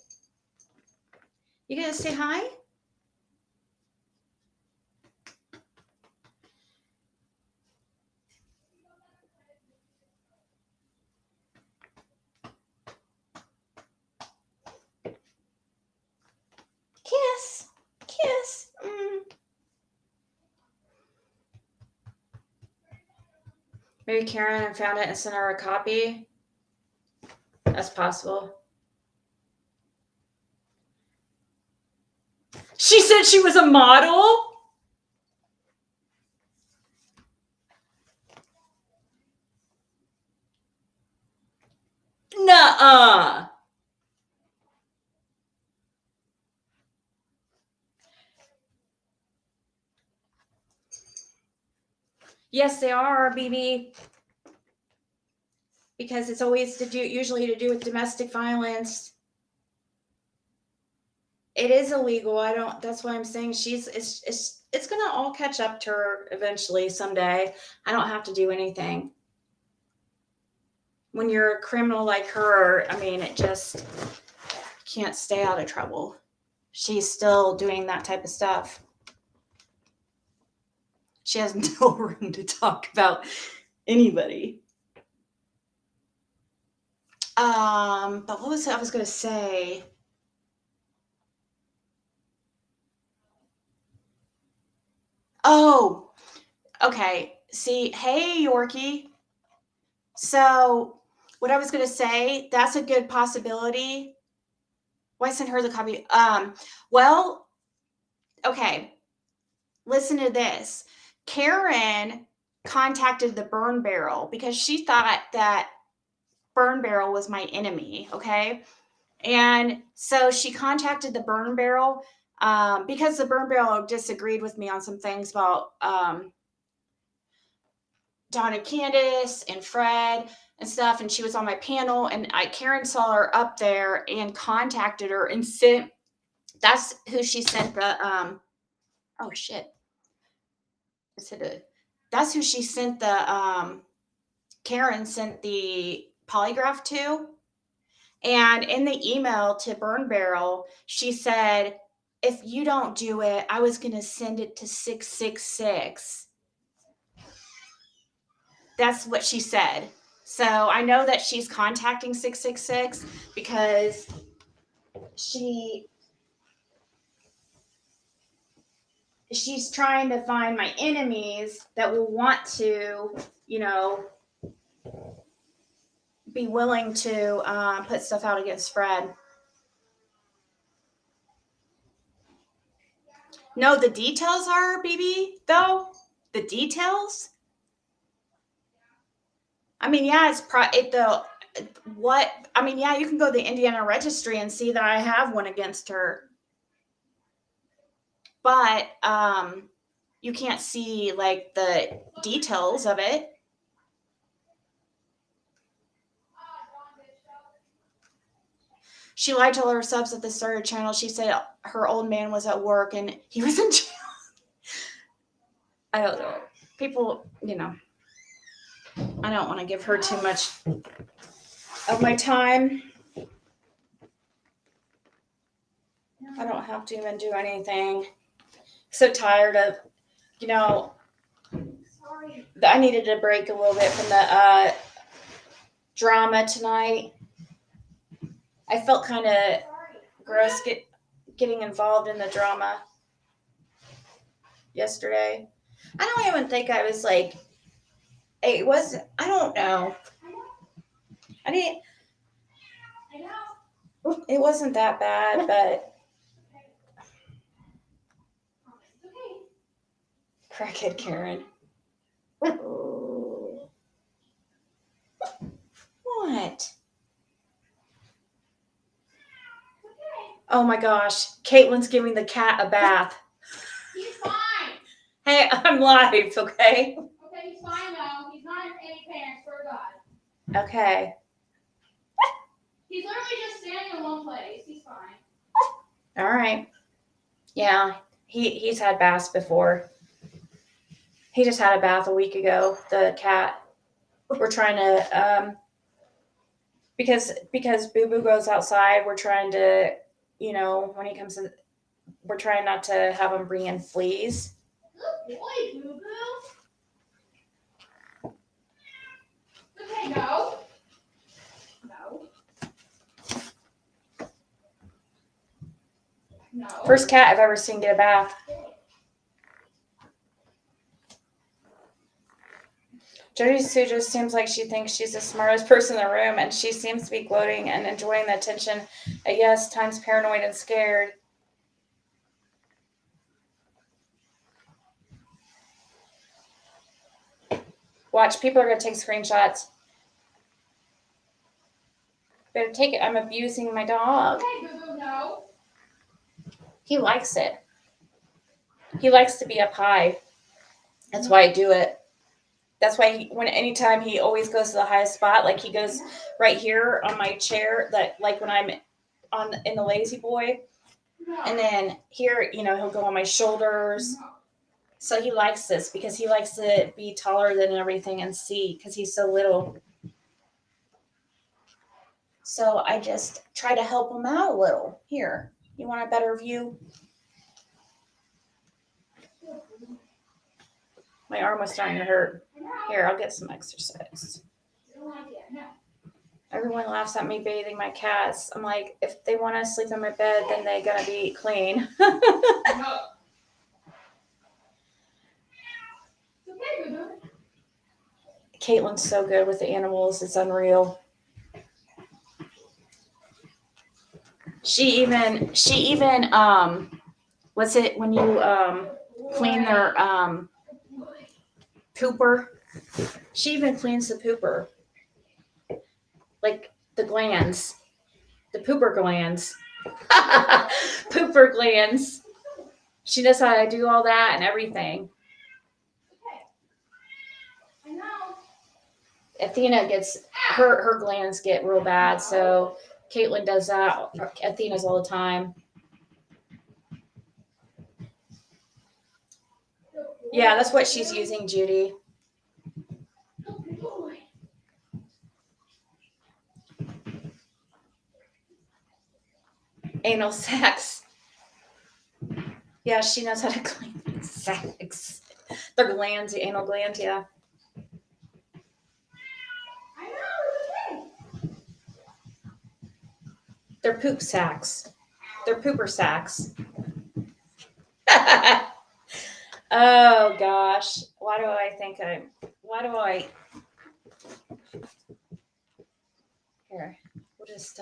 you gonna say hi? Kiss. Kiss. Maybe Karen found it and sent her a copy. That's possible. She said she was a model? Nuh-uh. Yes, they are, BB. Because it's always usually to do with domestic violence. It is illegal. That's why I'm saying it's gonna all catch up to her eventually someday. I don't have to do anything. When you're a criminal like her, I mean, it just can't stay out of trouble. She's still doing that type of stuff. She has no room to talk about anybody. But what was it I was gonna say? Oh, okay. See, hey Yorkie. So what I was gonna say, that's a good possibility. Why send her the copy? Well, okay. Listen to this. Karen contacted the Burn Barrel because she thought that Burn Barrel was my enemy, okay? And so she contacted the Burn Barrel because the Burn Barrel disagreed with me on some things about Dawn and Candace and Fred and stuff. And she was on my panel, and Karen saw her up there and contacted her and sent. That's who she sent the. Oh shit! I said it. That's who she sent the. Karen sent the polygraph to. And in the email to Burn Barrel, she said, if you don't do it, I was going to send it to 666. That's what she said. So I know that she's contacting 666 because she's trying to find my enemies that will want to, be willing to put stuff out against Fred. No, the details are, BB, though. The details? I mean, yeah, you can go to the Indiana registry and see that I have one against her. But you can't see like the details of it. She lied to all her subs at the Starter channel. She said her old man was at work and he was in jail. I don't know. People, I don't want to give her too much of my time. I don't have to even do anything. So tired of, I needed a break a little bit from the drama tonight. I felt kind of gross getting involved in the drama yesterday. I don't even think I was like, I don't know. It wasn't that bad, but crackhead Karen. What? Oh my gosh. Caitlin's giving the cat a bath. He's fine. Hey, I'm live, okay? Okay, he's fine though. He's not in any pain, I swear to God. Okay. He's literally just standing in one place. He's fine. All right. Yeah, he's had baths before. He just had a bath a week ago. The cat. We're trying to because Boo Boo goes outside. We're trying to, when he comes in, we're trying not to have him bring in fleas. Good boy, Boo Boo. Okay, no. No. No. First cat I've ever seen get a bath. Jody Sue just seems like she thinks she's the smartest person in the room, and she seems to be gloating and enjoying the attention. Yes, times paranoid and scared. Watch, people are going to take screenshots. Better take it. I'm abusing my dog. Okay, Boo Boo, no. He likes it. He likes to be up high. That's why I do it. That's why anytime he always goes to the highest spot, like he goes right here on my chair, that like when I'm in the lazy boy, No. and then here, he'll go on my shoulders. No. So he likes this because he likes to be taller than everything and see because he's so little. So I just try to help him out a little. Here, you want a better view? My arm was starting to hurt. Here, I'll get some exercise. No idea, no. Everyone laughs at me bathing my cats. I'm like, if they want to sleep in my bed, then they gotta be clean. No. Okay, Boo Boo. Caitlin's so good with the animals. It's unreal. She even what's it when you clean their pooper? She even cleans the pooper. Like the glands. The pooper glands. Pooper glands. She knows how to do all that and everything. I know. Athena gets her glands get real bad, so Caitlin does that. Athena's all the time. Yeah, that's what she's using, Judy. Good boy. Anal sacs. Yeah, she knows how to clean sacs. They're glands, the anal glands, yeah. I know. Okay. They're poop sacks. They're pooper sacks. Oh gosh. Why do I here, we'll just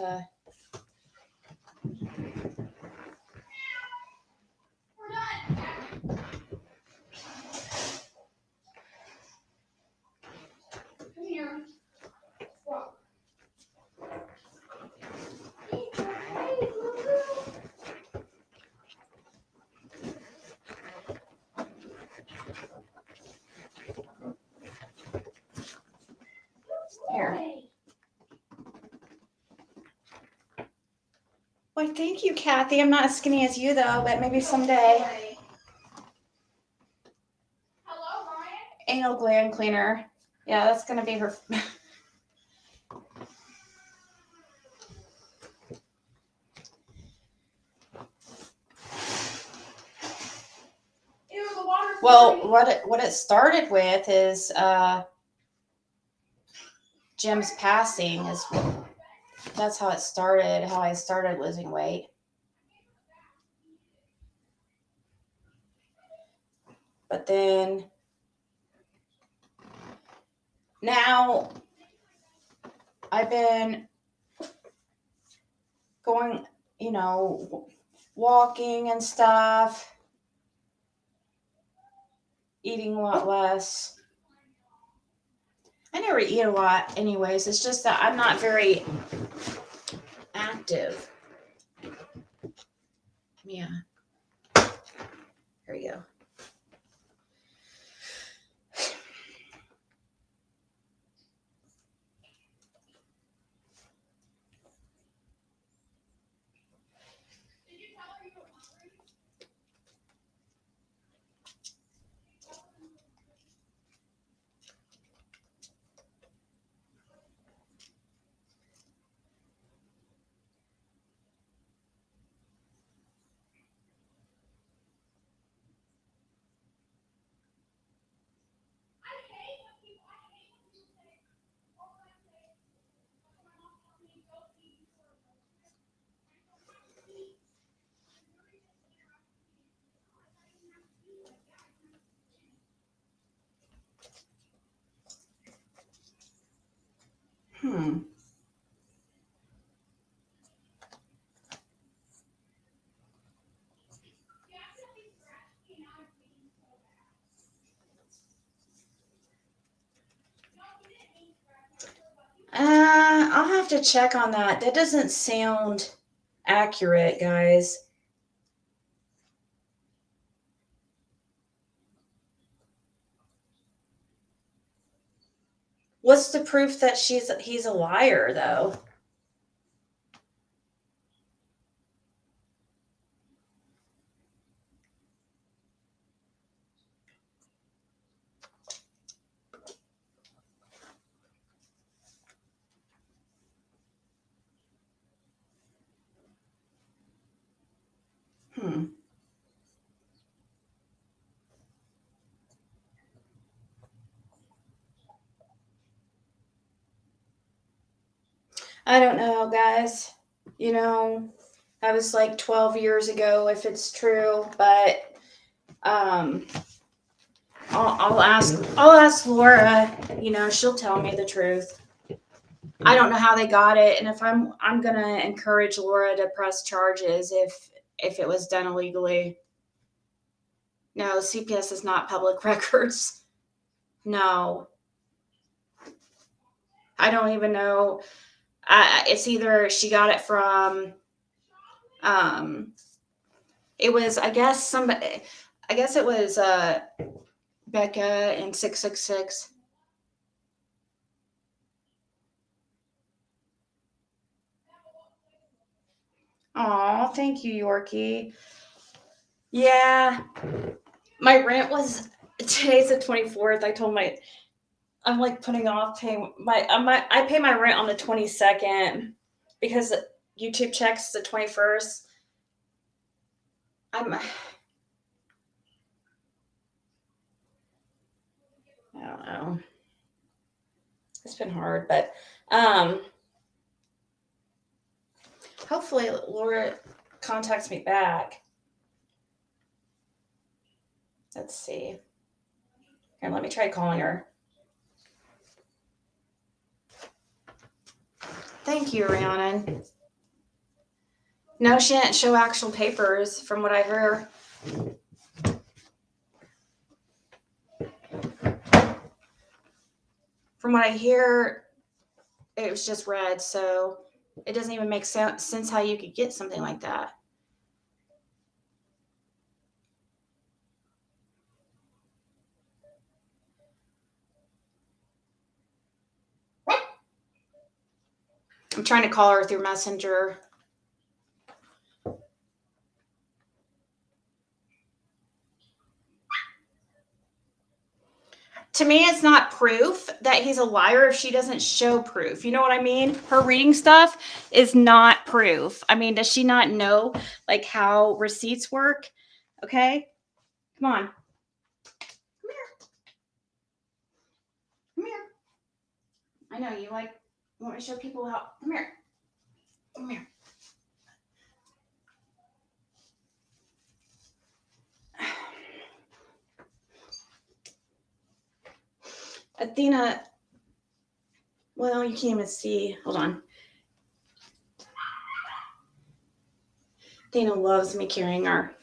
We're done. Come here. Walk. here. Why, thank you, Kathy. I'm not as skinny as you though, but maybe someday. Hello, Ryan. Anal gland cleaner. Yeah, that's gonna be her. Ew, the water's Well, dirty. what it started with is Jim's passing is that's how it started, how I started losing weight. But then now I've been going, walking and stuff, eating a lot less. I never eat a lot anyways. It's just that I'm not very active. Yeah. Here you go. Did you tell her you Hmm. I'll have to check on that. That doesn't sound accurate, guys. What's the proof that he's a liar, though? Hmm. I don't know, guys. You know, that was like 12 years ago, if it's true. But I'll ask Laura. You know, she'll tell me the truth. I don't know how they got it, and if I'm gonna encourage Laura to press charges if it was done illegally. No, CPS is not public records. No, I don't even know. It's either she got it from. It was, I guess, somebody. I guess it was Becca in 666. Oh, thank you, Yorkie. Yeah, my rent was today's the 24th. I told I'm like putting off paying I pay my rent on the 22nd because YouTube checks the 21st. I don't know. It's been hard, but hopefully Laura contacts me back. Let's see. Here, let me try calling her. Thank you, Rhiannon. No, she didn't show actual papers from what I heard. From what I hear, it was just red, so it doesn't even make sense how you could get something like that. I'm trying to call her through Messenger. To me, it's not proof that he's a liar if she doesn't show proof. You know what I mean? Her reading stuff is not proof. I mean, does she not know like how receipts work? Okay, come on. Come here. Come here. I know you want me to show people how. Come here. Come here. Athena, well, you can't even see. Hold on. Athena loves me carrying her.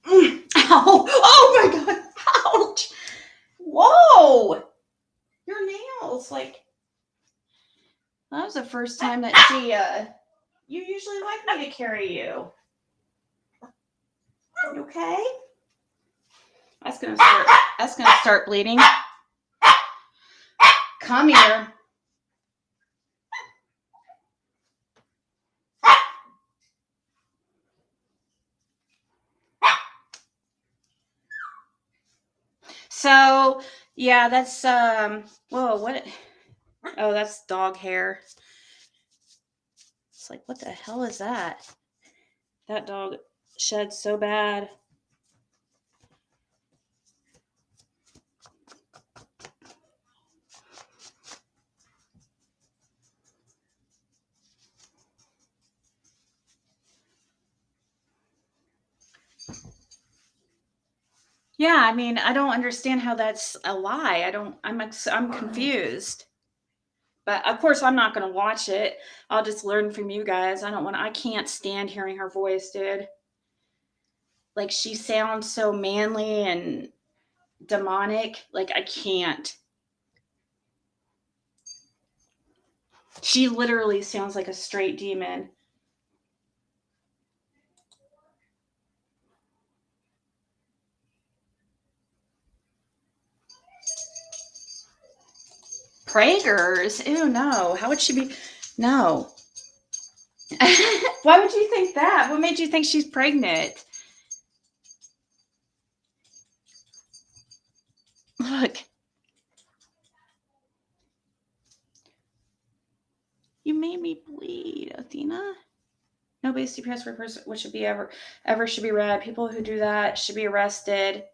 Ow! Oh my god! Ouch! Whoa! Your nails, like, that was the first time that she, you usually like me to carry you. You okay? That's gonna start bleeding. Come here. So, yeah, that's, whoa, what? Oh, that's dog hair. It's like, what the hell is that? That dog shed so bad. Yeah, I mean, I don't understand how that's a lie. I'm confused. But of course, I'm not going to watch it. I'll just learn from you guys. I can't stand hearing her voice, dude. Like, she sounds so manly and demonic. Like, I can't. She literally sounds like a straight demon. Prager's? Ew, no. How would she be? No. Why would you think that? What made you think she's pregnant? Look, you made me bleed, Athena. Nobody's depressed for a person what should be ever should be read. People who do that should be arrested.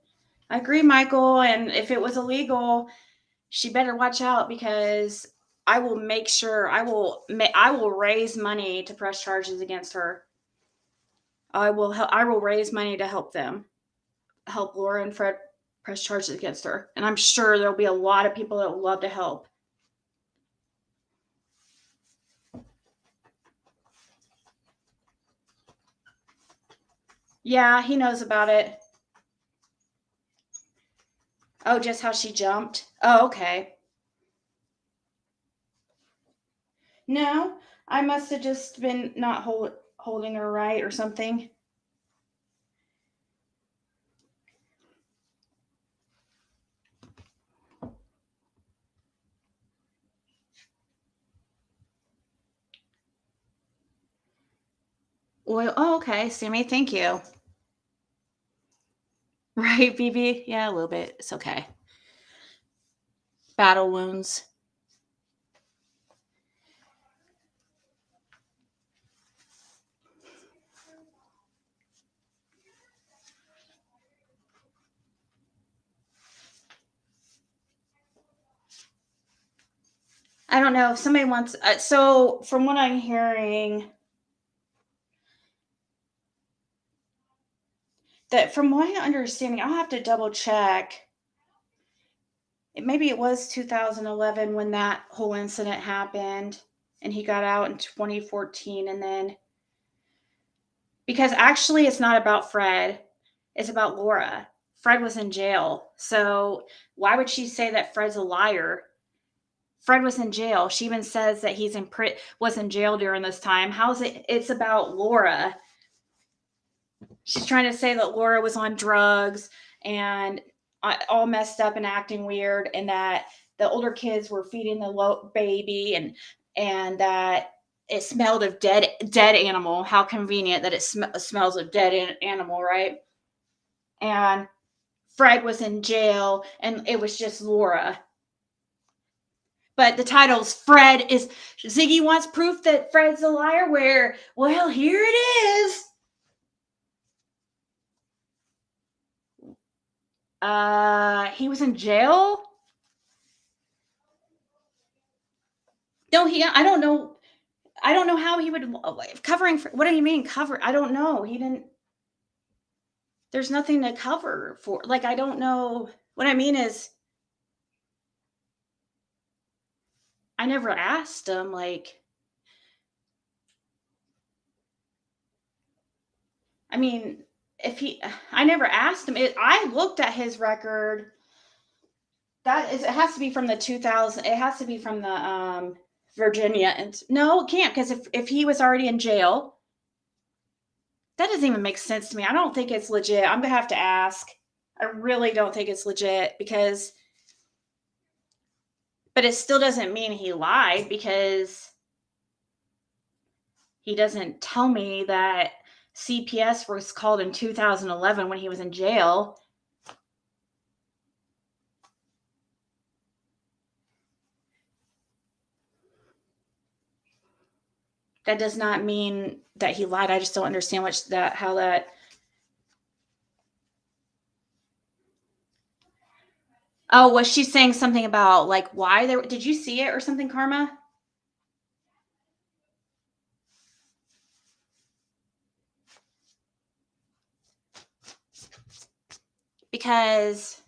I agree, Michael. And if it was illegal, she better watch out because I will make sure I will raise money to press charges against her. I will raise money to help Laura and Fred press charges against her. And I'm sure there'll be a lot of people that will love to help. Yeah, he knows about it. Oh, just how she jumped. Oh, okay. No, I must have just been not holding her right or something. Well, oh, okay, Sammy, thank you. Right, BB? Yeah, a little bit. It's okay. Battle wounds. I don't know if somebody wants. So, from what I'm hearing, that from my understanding, I'll have to double check. Maybe it was 2011 when that whole incident happened, and he got out in 2014, and then because actually it's not about Fred, it's about Laura. Fred was in jail, so why would she say that Fred's a liar? Fred was in jail. She even says that was in jail during this time. How's it? It's about Laura. She's trying to say that Laura was on drugs and all messed up and acting weird, and that the older kids were feeding the baby, and that it smelled of dead animal. How convenient that it smells of dead animal, right? And Fred was in jail, and it was just Laura. But the title's Fred is Ziggy wants proof that Fred's a liar. Where, well, here it is. He was in jail. No, he. I don't know. I don't know how he would covering. What do you mean cover? I don't know. He didn't. There's nothing to cover for. Like, I don't know. What I mean is, I never asked him. Like, I mean, if he, I never asked him. I looked at his record. That is, it has to be from the 2000. It has to be from the Virginia. And no, it can't because if he was already in jail, that doesn't even make sense to me. I don't think it's legit. I'm gonna have to ask. I really don't think it's legit because, but it still doesn't mean he lied because he doesn't tell me that CPS was called in 2011 when he was in jail. That does not mean that he lied. I just don't understand how that. Oh, was she saying something about like why there? Did you see it or something, Karma? because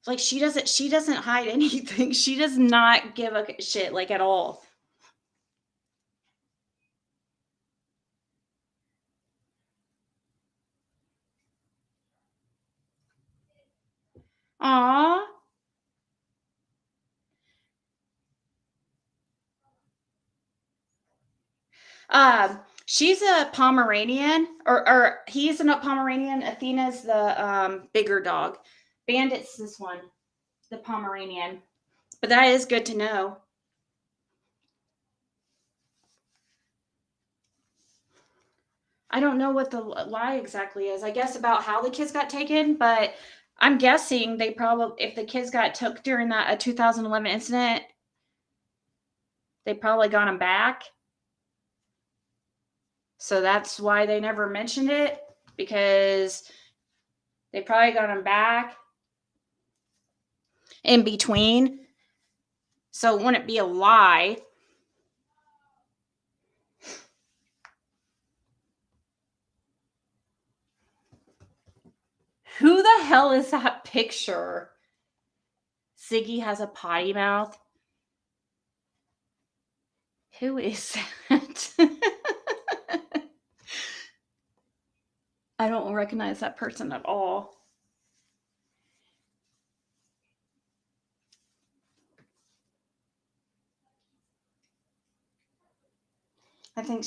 like she doesn't hide anything. She does not give a shit like at all. Aw. She's a Pomeranian, or he's a Pomeranian. Athena's the bigger dog. Bandit's this one, the Pomeranian. But that is good to know. I don't know what the lie exactly is. I guess about how the kids got taken, but I'm guessing they probably, if the kids got took during that 2011 incident, they probably got them back. So that's why they never mentioned it, because they probably got them back in between. So it wouldn't be a lie. Who the hell is that picture? Ziggy has a potty mouth. Who is that? I don't recognize that person at all. I think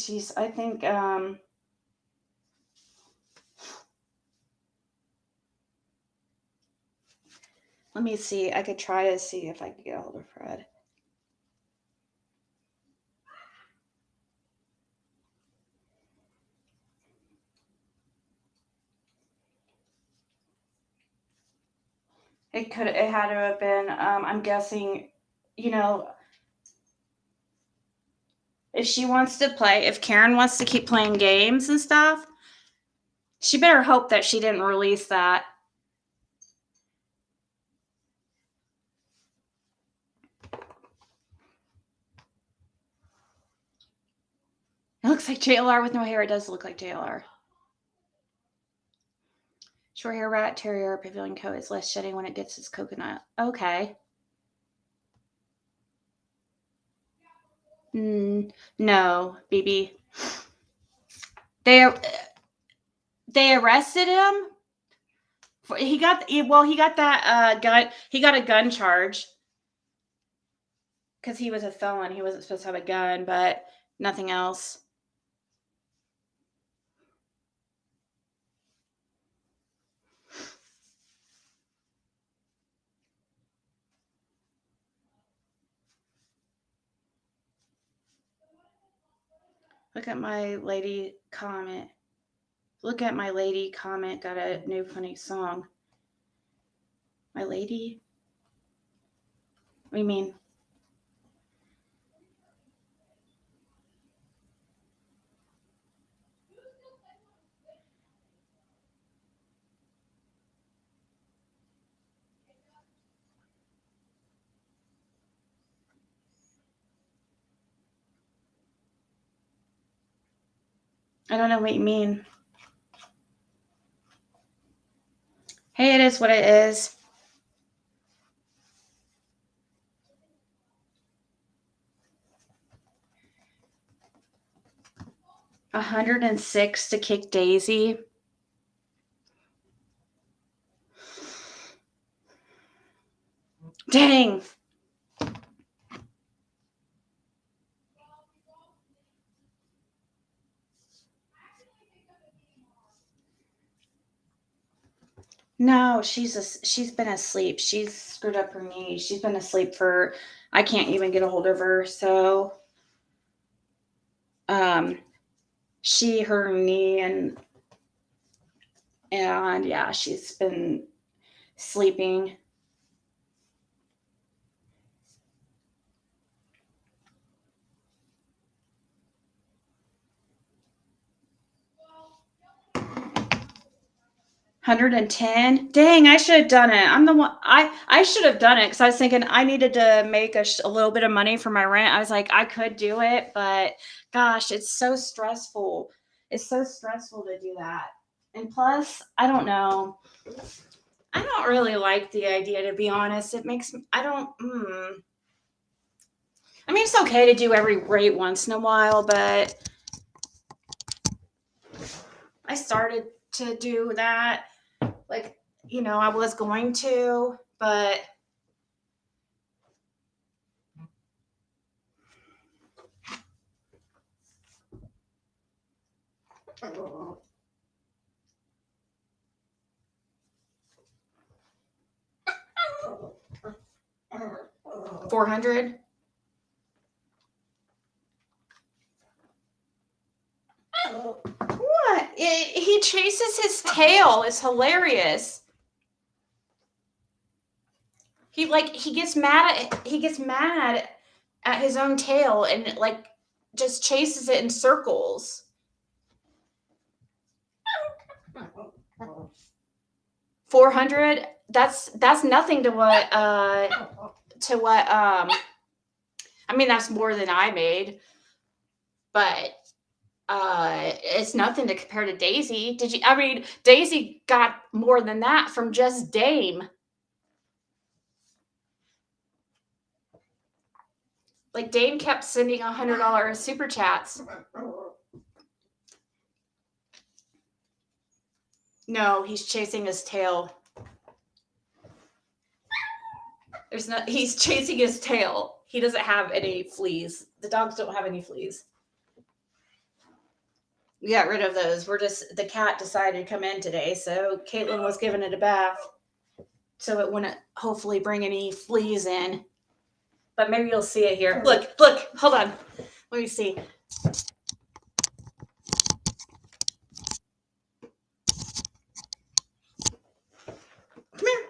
let me see. I could try to see if I could get a hold of Fred. It had to have been, I'm guessing, if she wants to play, if Karen wants to keep playing games and stuff, she better hope that she didn't release that. It looks like JLR with no hair. It does look like JLR. Short hair rat terrier pavilion coat is less shedding when it gets its coconut. Okay. No, BB. They arrested him. He got that gun. He got a gun charge because he was a felon. He wasn't supposed to have a gun, but nothing else. Look at my lady comment. Got a new funny song. My lady? What do you mean? I don't know what you mean. Hey, it is what it is. $106 to kick Daisy. Dang. No, she's been asleep. She's screwed up her knee. She's been asleep for, I can't even get a hold of her. So, she hurt her knee and yeah, she's been sleeping. $110. Dang, I should have done it. I'm the one. I should have done it because I was thinking I needed to make a little bit of money for my rent. I was like, I could do it, but gosh, it's so stressful. It's so stressful to do that. And plus, I don't know. I don't really like the idea, to be honest. It makes me, I don't, I mean, it's okay to do every rate once in a while, but I started to do that. Like, I was going to, but 400. What? He chases his tail. It's hilarious. He gets mad at his own tail and just chases it in circles. 400. That's nothing to what I mean, that's more than I made, but it's nothing to compare to Daisy. Daisy got more than that from just Dame. Like, Dame kept sending $100 super chats. No, he's chasing his tail. He's chasing his tail. He doesn't have any fleas. The dogs don't have any fleas. We got rid of those. The cat decided to come in today, so Caitlin was giving it a bath so it wouldn't hopefully bring any fleas in. But maybe you'll see it here. Look, hold on. Let me see. Come here.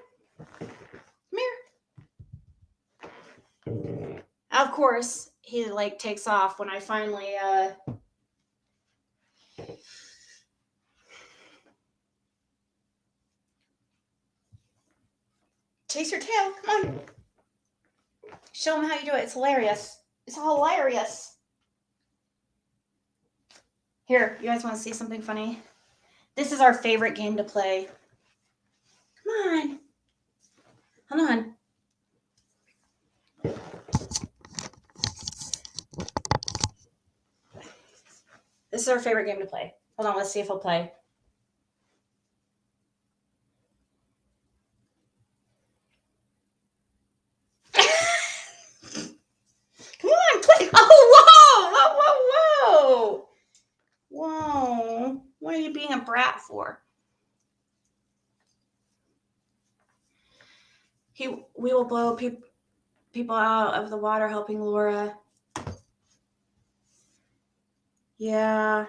Of course, he takes off when I finally chase your tail. Come on. Show him how you do it. It's hilarious. It's hilarious. Here, you guys want to see something funny? This is our favorite game to play. Come on. Hold on. This is our favorite game to play. Hold on, let's see if he'll play. Come on, play. Oh, whoa. What are you being a brat for? We will blow people out of the water helping Laura. Yeah.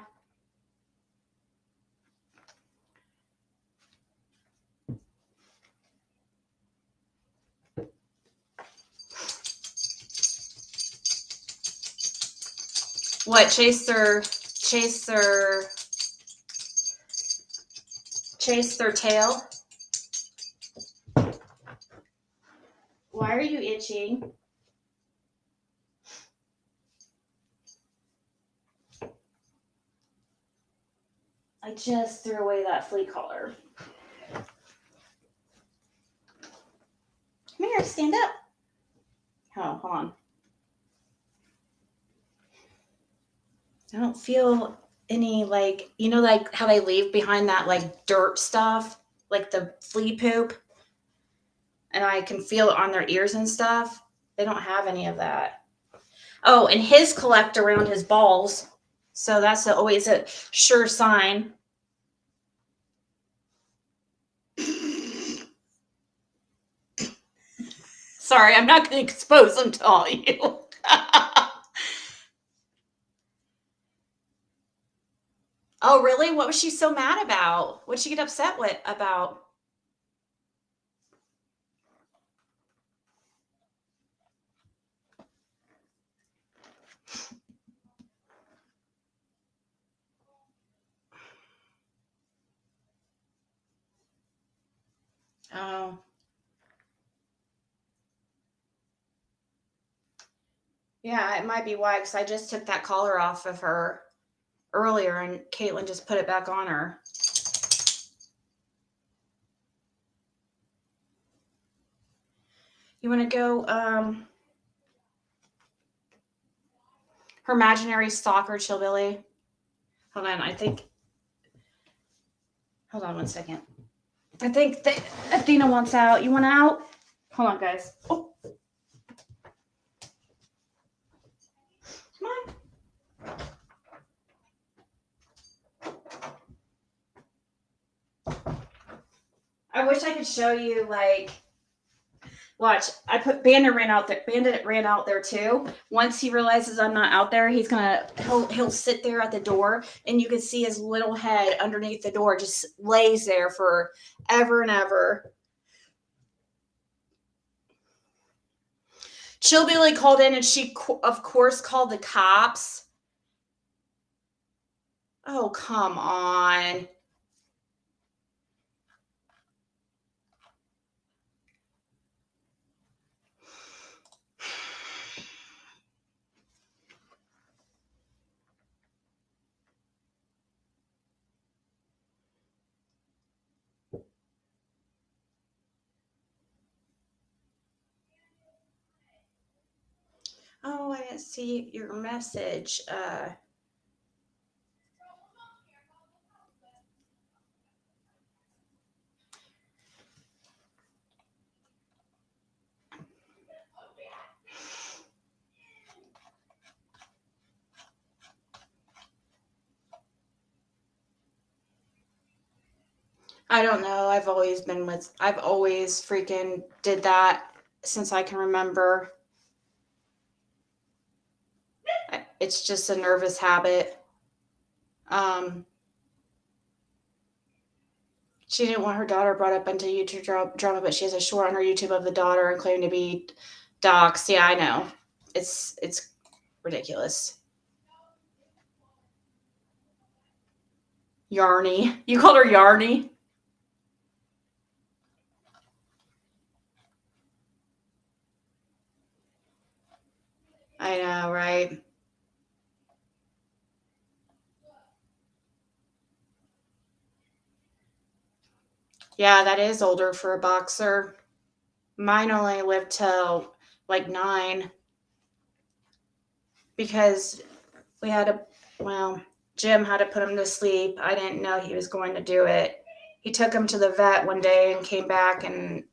What? Chase their tail? Why are you itching? I just threw away that flea collar. Come here, stand up. Oh, hold on. I don't feel any how they leave behind that dirt stuff, like the flea poop. And I can feel it on their ears and stuff. They don't have any of that. Oh, and his collect around his balls. So that's always a sure sign. Sorry, I'm not going to expose them to all you. Oh, really? What was she so mad about? What'd she get upset about? Oh. Yeah, it might be why, because I just took that collar off of her earlier, and Caitlin just put it back on her. You want to go, her imaginary stalker, Chillbilly? Hold on, hold on one second. I think that Athena wants out. You want out? Hold on, guys. Oh. Come on. I wish I could show you, like, watch. I put Bandit ran out there. Bandit ran out there too. Once he realizes I'm not out there, he'll sit there at the door, and you can see his little head underneath the door, just lays there for ever and ever. Chillbilly called in, and she of course called the cops. Oh, come on. Oh, I didn't see your message. I don't know. I've always freaking did that since I can remember. It's just a nervous habit. She didn't want her daughter brought up into YouTube drama, but she has a short on her YouTube of the daughter and claimed to be doxxed. Yeah, I know. It's ridiculous. Yarny. You called her Yarny? I know, right? Yeah, that is older for a boxer. Mine only lived till like 9 because Jim had to put him to sleep. I didn't know he was going to do it. He took him to the vet one day and came back and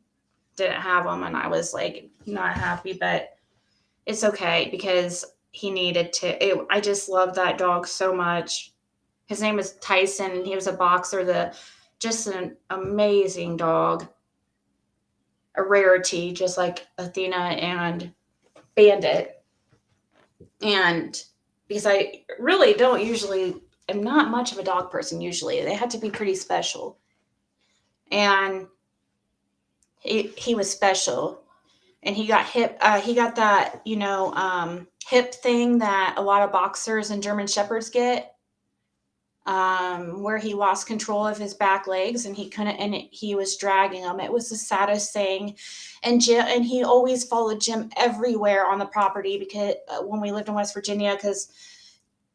didn't have him, and I was like not happy, but it's okay because he needed to. I just love that dog so much. His name was Tyson, and he was a boxer. Just an amazing dog, a rarity, just like Athena and Bandit. And because I really don't usually, I'm not much of a dog person usually. They had to be pretty special. And he was special. And he got he got that, hip thing that a lot of boxers and German Shepherds get. Where he lost control of his back legs and he couldn't, and he was dragging them. It was the saddest thing. And he always followed Jim everywhere on the property because when we lived in West Virginia, because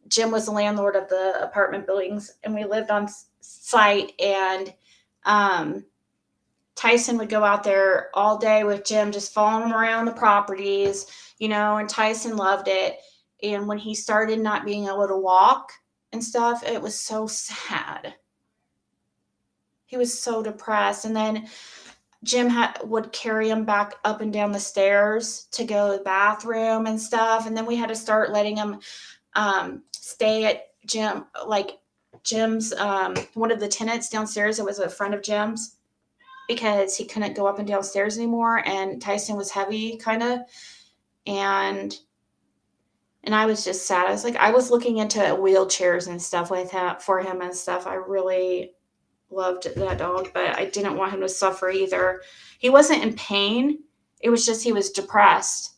Jim was the landlord of the apartment buildings and we lived on site, and Tyson would go out there all day with Jim, just following him around the properties, and Tyson loved it. And when he started not being able to walk and stuff, it was so sad. He was so depressed. And then Jim would carry him back up and down the stairs to go to the bathroom and stuff. And then we had to start letting him stay at Jim's, one of the tenants downstairs. It was a friend of Jim's, because he couldn't go up and downstairs anymore. And Tyson was heavy, kind of. And I was just sad. I was looking into wheelchairs and stuff for him and stuff. I really loved that dog, but I didn't want him to suffer either. He wasn't in pain. It was just he was depressed.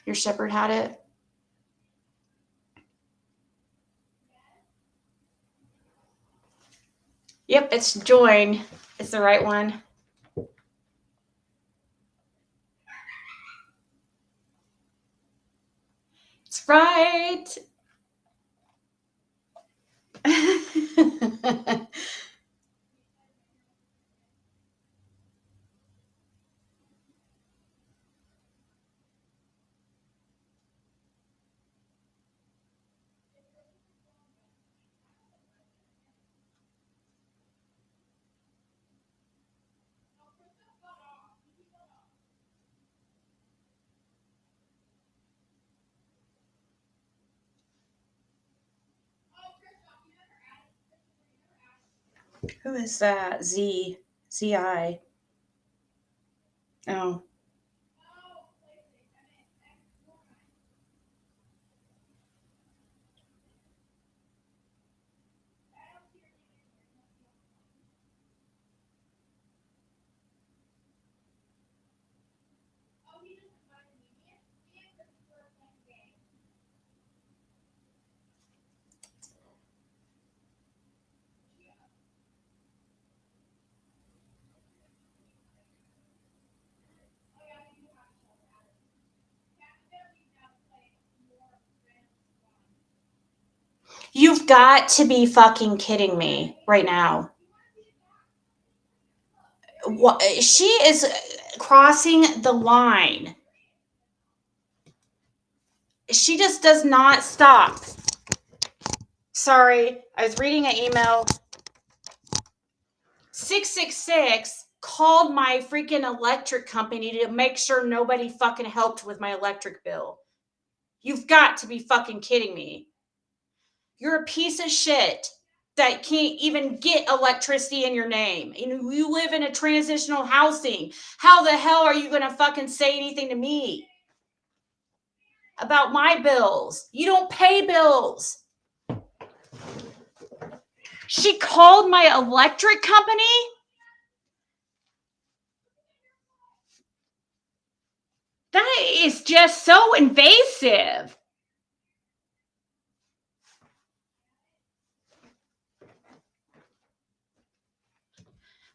Your shepherd had it? Yep, it's Join. It's the right one. Right. Who is that? Z-I. Oh. You've got to be fucking kidding me right now. What? She is crossing the line. She just does not stop. Sorry, I was reading an email. 666 called my freaking electric company to make sure nobody fucking helped with my electric bill. You've got to be fucking kidding me. You're a piece of shit that can't even get electricity in your name. You live in a transitional housing. How the hell are you going to fucking say anything to me about my bills? You don't pay bills. She called my electric company? That is just so invasive.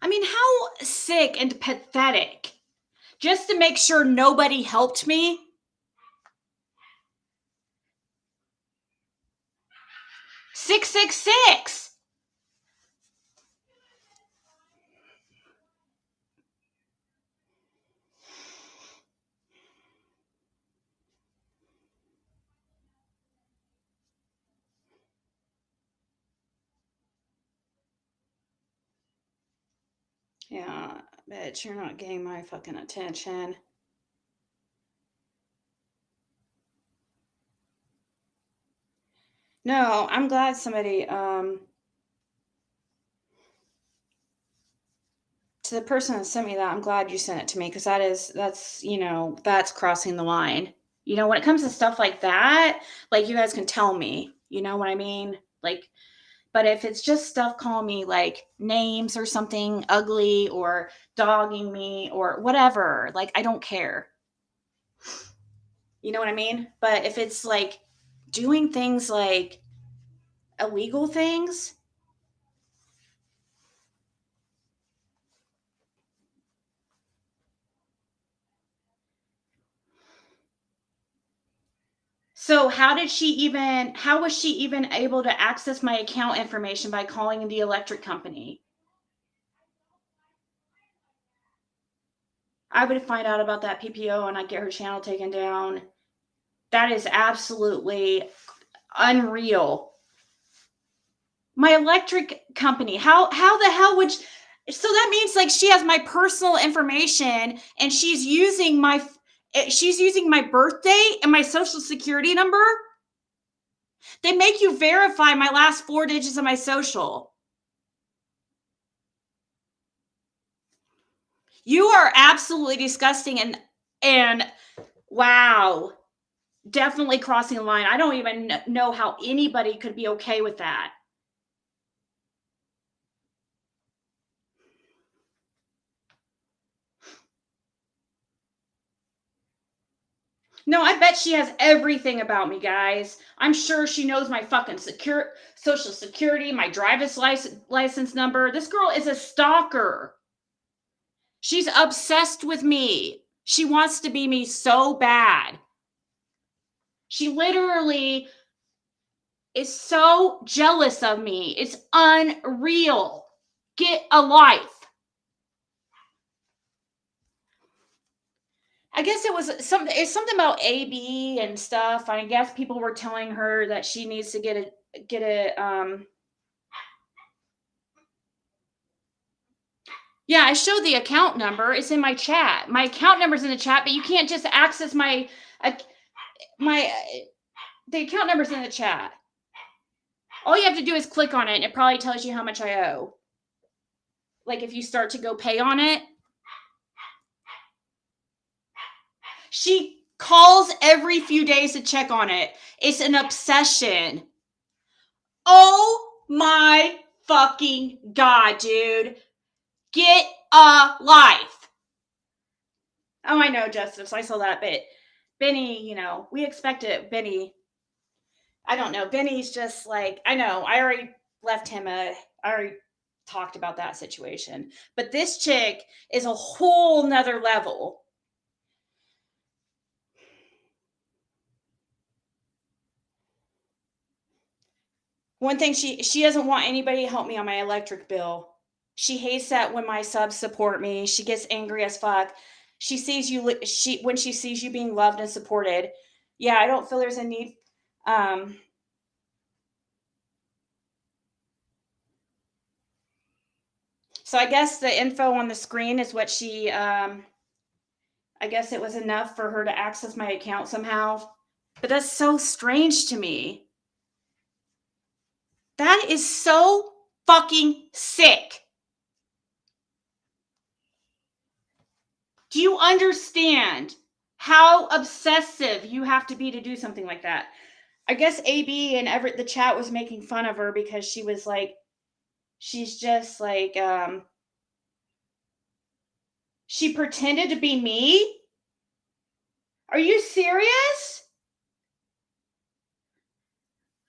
I mean, how sick and pathetic. Just to make sure nobody helped me. $666. Yeah, bitch, you're not getting my fucking attention. No, I'm glad somebody, to the person that sent me that, I'm glad you sent it to me because that's crossing the line. When it comes to stuff like that, like you guys can tell me, you know what I mean? Like, but if it's just stuff calling me like names or something ugly or dogging me or whatever, like I don't care. You know what I mean? But if it's like doing things like illegal things, so how was she even able to access my account information by calling the electric company? I would find out about that PPO and I'd get her channel taken down. That is absolutely unreal. My electric company, how the hell would so that means like she has my personal information and she's using my birthday and my social security number. They make you verify my last 4 digits of my social. You are absolutely disgusting and wow, definitely crossing the line. I don't even know how anybody could be okay with that. No, I bet she has everything about me, guys. I'm sure she knows my fucking social security, my driver's license number. This girl is a stalker. She's obsessed with me. She wants to be me so bad. She literally is so jealous of me. It's unreal. Get a life. I guess it's something about AB and stuff. I guess people were telling her that she needs to get a yeah, I showed the account number. It's in my chat. My account number's in the chat, but you can't just access the account number's in the chat. All you have to do is click on it, and it probably tells you how much I owe. Like if you start to go pay on it. She calls every few days to check on it. It's an obsession. Oh my fucking God, dude. Get a life. Oh, I know, Justice. I saw that bit. Benny, we expect it. Benny, I don't know. Benny's just like, I know. I already left him I already talked about that situation. But this chick is a whole nother level. One thing, she doesn't want anybody to help me on my electric bill. She hates that when my subs support me. She gets angry as fuck. She sees you when she sees you being loved and supported. Yeah, I don't feel there's a need. So I guess the info on the screen is what she. I guess it was enough for her to access my account somehow. But that's so strange to me. That is so fucking sick. Do you understand how obsessive you have to be to do something like that? I guess AB and Everett, the chat was making fun of her because she was like, she's just like, she pretended to be me? Are you serious?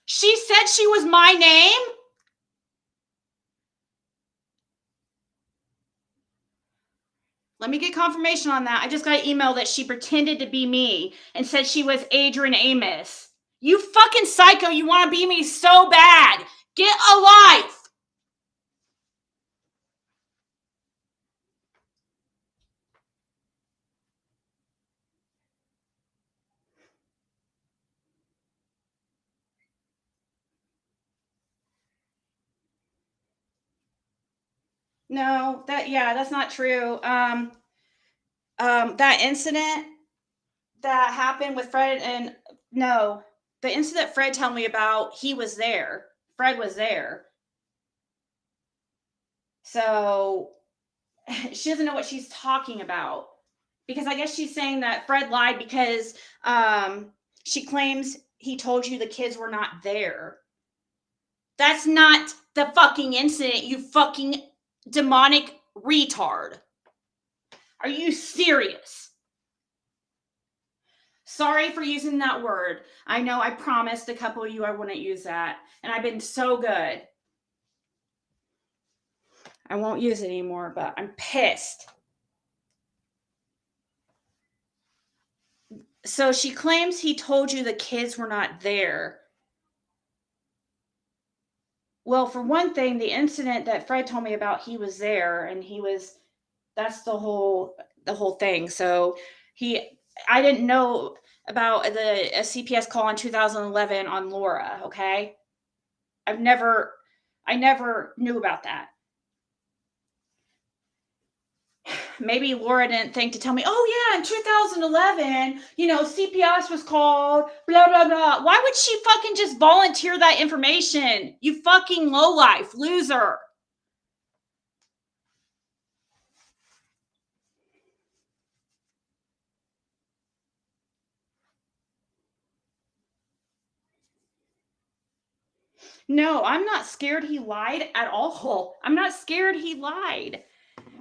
She said she was my name? Let me get confirmation on that. I just got an email that she pretended to be me and said she was Adrian Amos. You fucking psycho, you want to be me so bad. Get a life. No, that's not true. That incident that happened with Fred and no, the incident Fred told me about, he was there. Fred was there. So she doesn't know what she's talking about. Because I guess she's saying that Fred lied because she claims he told you the kids were not there. That's not the fucking incident, you fucking demonic retard. Are you serious? Sorry for using that word. I know I promised a couple of you I wouldn't use that. And I've been so good. I won't use it anymore, but I'm pissed. So she claims he told you the kids were not there. Well, for one thing, the incident that Fred told me about, he was there and that's the whole thing. So I didn't know about a CPS call in 2011 on Laura, okay? I never knew about that. Maybe Laura didn't think to tell me, oh yeah, in 2011, CPS was called, blah, blah, blah. Why would she fucking just volunteer that information? You fucking lowlife loser. No, I'm not scared he lied at all. I'm not scared he lied.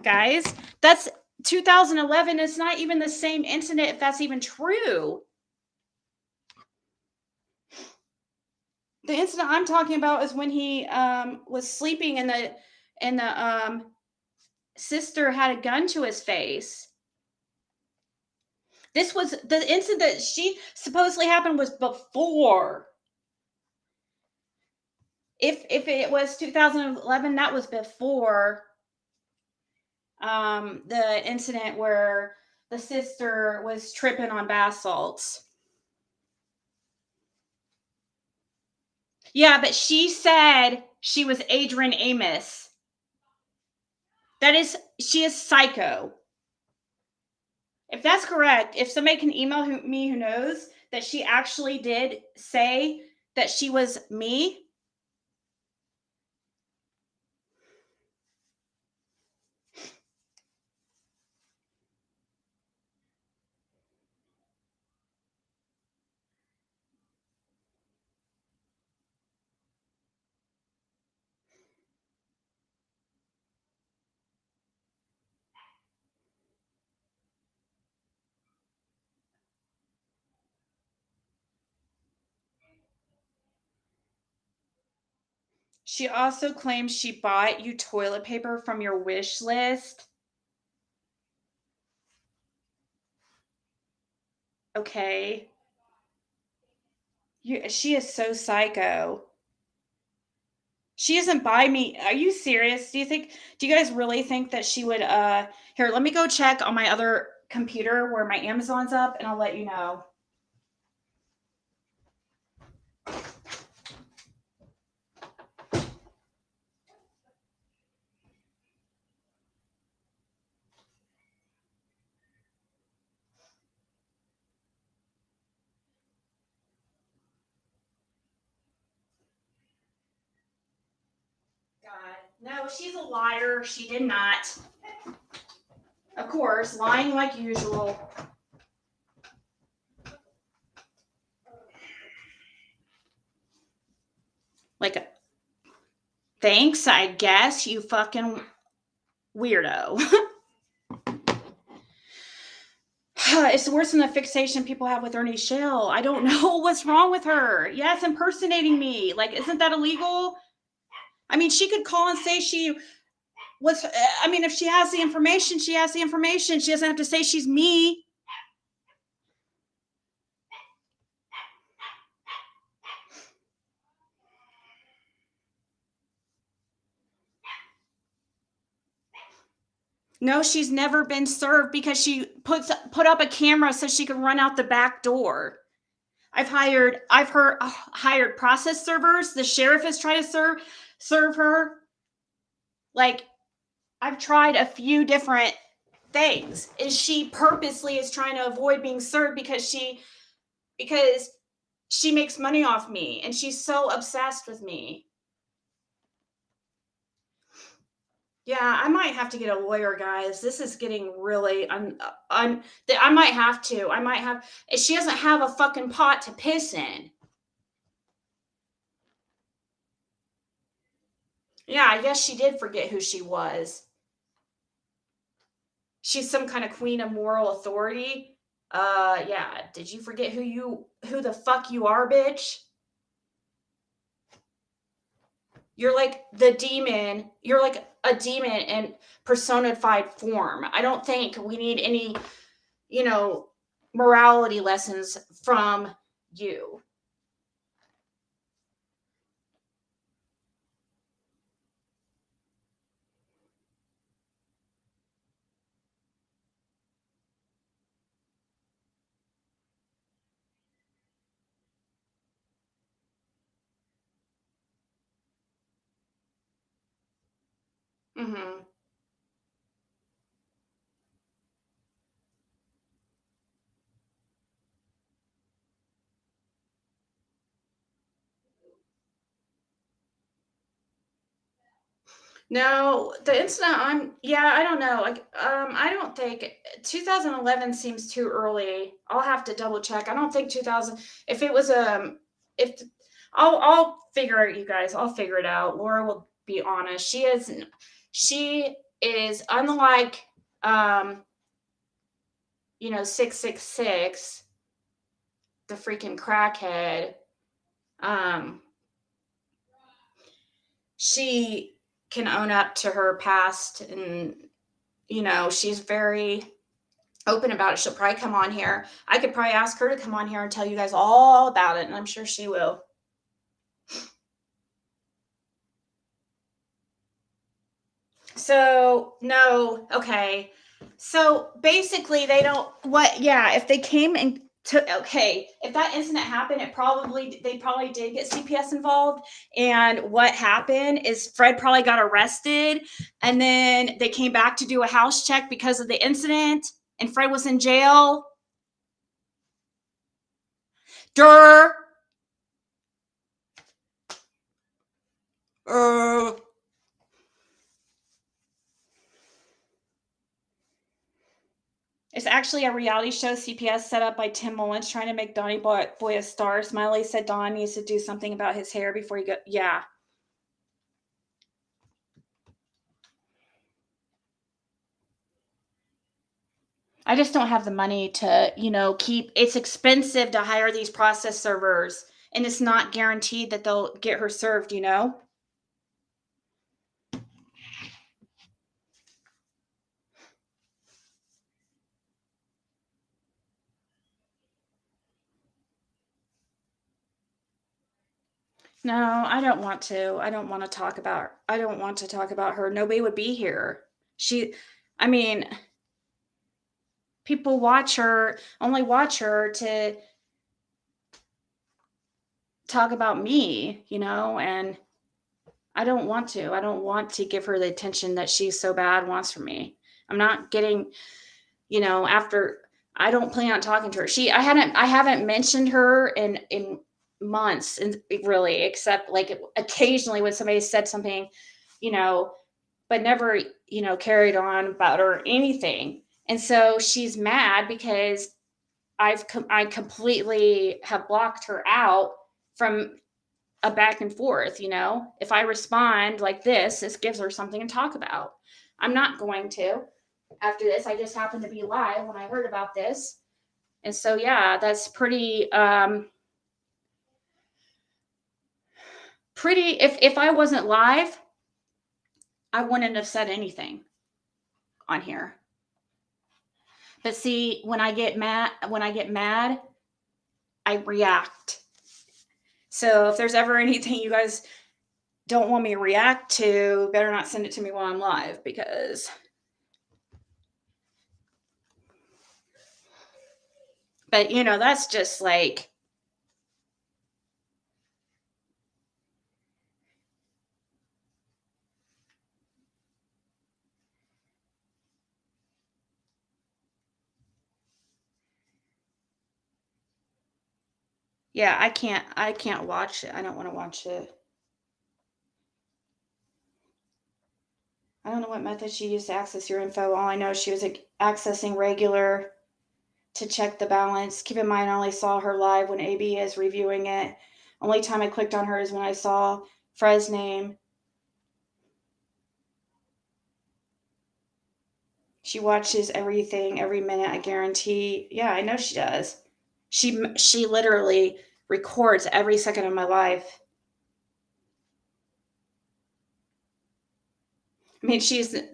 Guys, that's 2011. It's not even the same incident if that's even true. The incident I'm talking about is when he was sleeping and the sister had a gun to his face. This was the incident that she supposedly happened was before. If it was 2011, that was before the incident where the sister was tripping on bath salts. Yeah, but she said she was Adrian Amos. That is, she is psycho. If that's correct, if somebody can email me who knows that she actually did say that she was me, she also claims she bought you toilet paper from your wish list. Okay. She is so psycho. She doesn't buy me. Are you serious? Do you guys really think that she would here, let me go check on my other computer where my Amazon's up and I'll let you know. God. No, she's a liar. She did not. Of course, lying like usual. Like, thanks, I guess, you fucking weirdo. It's worse than the fixation people have with Ernie Shell. I don't know what's wrong with her. Yes, impersonating me. Like, isn't that illegal? I mean, she could call and say she was, I mean, if she has the information, she has the information. She doesn't have to say she's me. No, she's never been served because she put up a camera so she could run out the back door. I've hired process servers. The sheriff has tried to serve her. Like, I've tried a few different things, and she purposely is trying to avoid being served because she makes money off me, and she's so obsessed with me. Yeah, I might have to get a lawyer, guys. This is getting really I might have to. I might have. She doesn't have a fucking pot to piss in. Yeah, I guess she did forget who she was. She's some kind of queen of moral authority. Yeah. Did you forget who the fuck you are, bitch? You're like the demon. You're like a demon in personified form. I don't think we need any, you know, morality lessons from you. Hmm. No, the incident I don't know. Like, I don't think 2011 seems too early. I'll have to double check. I don't think 2000, if it was, if, I'll figure it, you guys. I'll figure it out. Laura will be honest. She is unlike, um, 666, the freaking crackhead. Um, she can own up to her past, and she's very open about it. She'll probably come on here. I could probably ask her to come on here and tell you guys all about it, and I'm sure she will. So, no, okay. So basically, they don't, if they came and okay, if that incident happened, they probably did get CPS involved. And what happened is Fred probably got arrested, and then they came back to do a house check because of the incident, and Fred was in jail. Durr. It's actually a reality show CPS set up by Tim Mullins trying to make Donnie Boy a star. Smiley said Don needs to do something about his hair before he go. Yeah. I just don't have the money to, keep. It's expensive to hire these process servers, and it's not guaranteed that they'll get her served. No, I don't want to. I don't want to talk about. I don't want to talk about her. Nobody would be here. I mean, people only watch her to talk about me, and I don't want to. I don't want to give her the attention that she so bad wants from me. I'm not getting, after I don't plan on talking to her. I haven't mentioned her in months, and really, except like occasionally when somebody said something, but never, carried on about her or anything. And so she's mad because I completely have blocked her out from a back and forth. If I respond like this gives her something to talk about. I'm not going to after this. I just happened to be live when I heard about this. And so yeah, that's pretty if I wasn't live, I wouldn't have said anything on here. But see, when I get mad, I react. So if there's ever anything you guys don't want me to react to, better not send it to me while I'm live, because but that's just like yeah, I can't watch it. I don't want to watch it. I don't know what method she used to access your info. All I know is she was accessing regular to check the balance. Keep in mind, I only saw her live when AB is reviewing it. Only time I clicked on her is when I saw Fred's name. She watches everything every minute, I guarantee. Yeah, I know she does. She literally records every second of my life. I mean,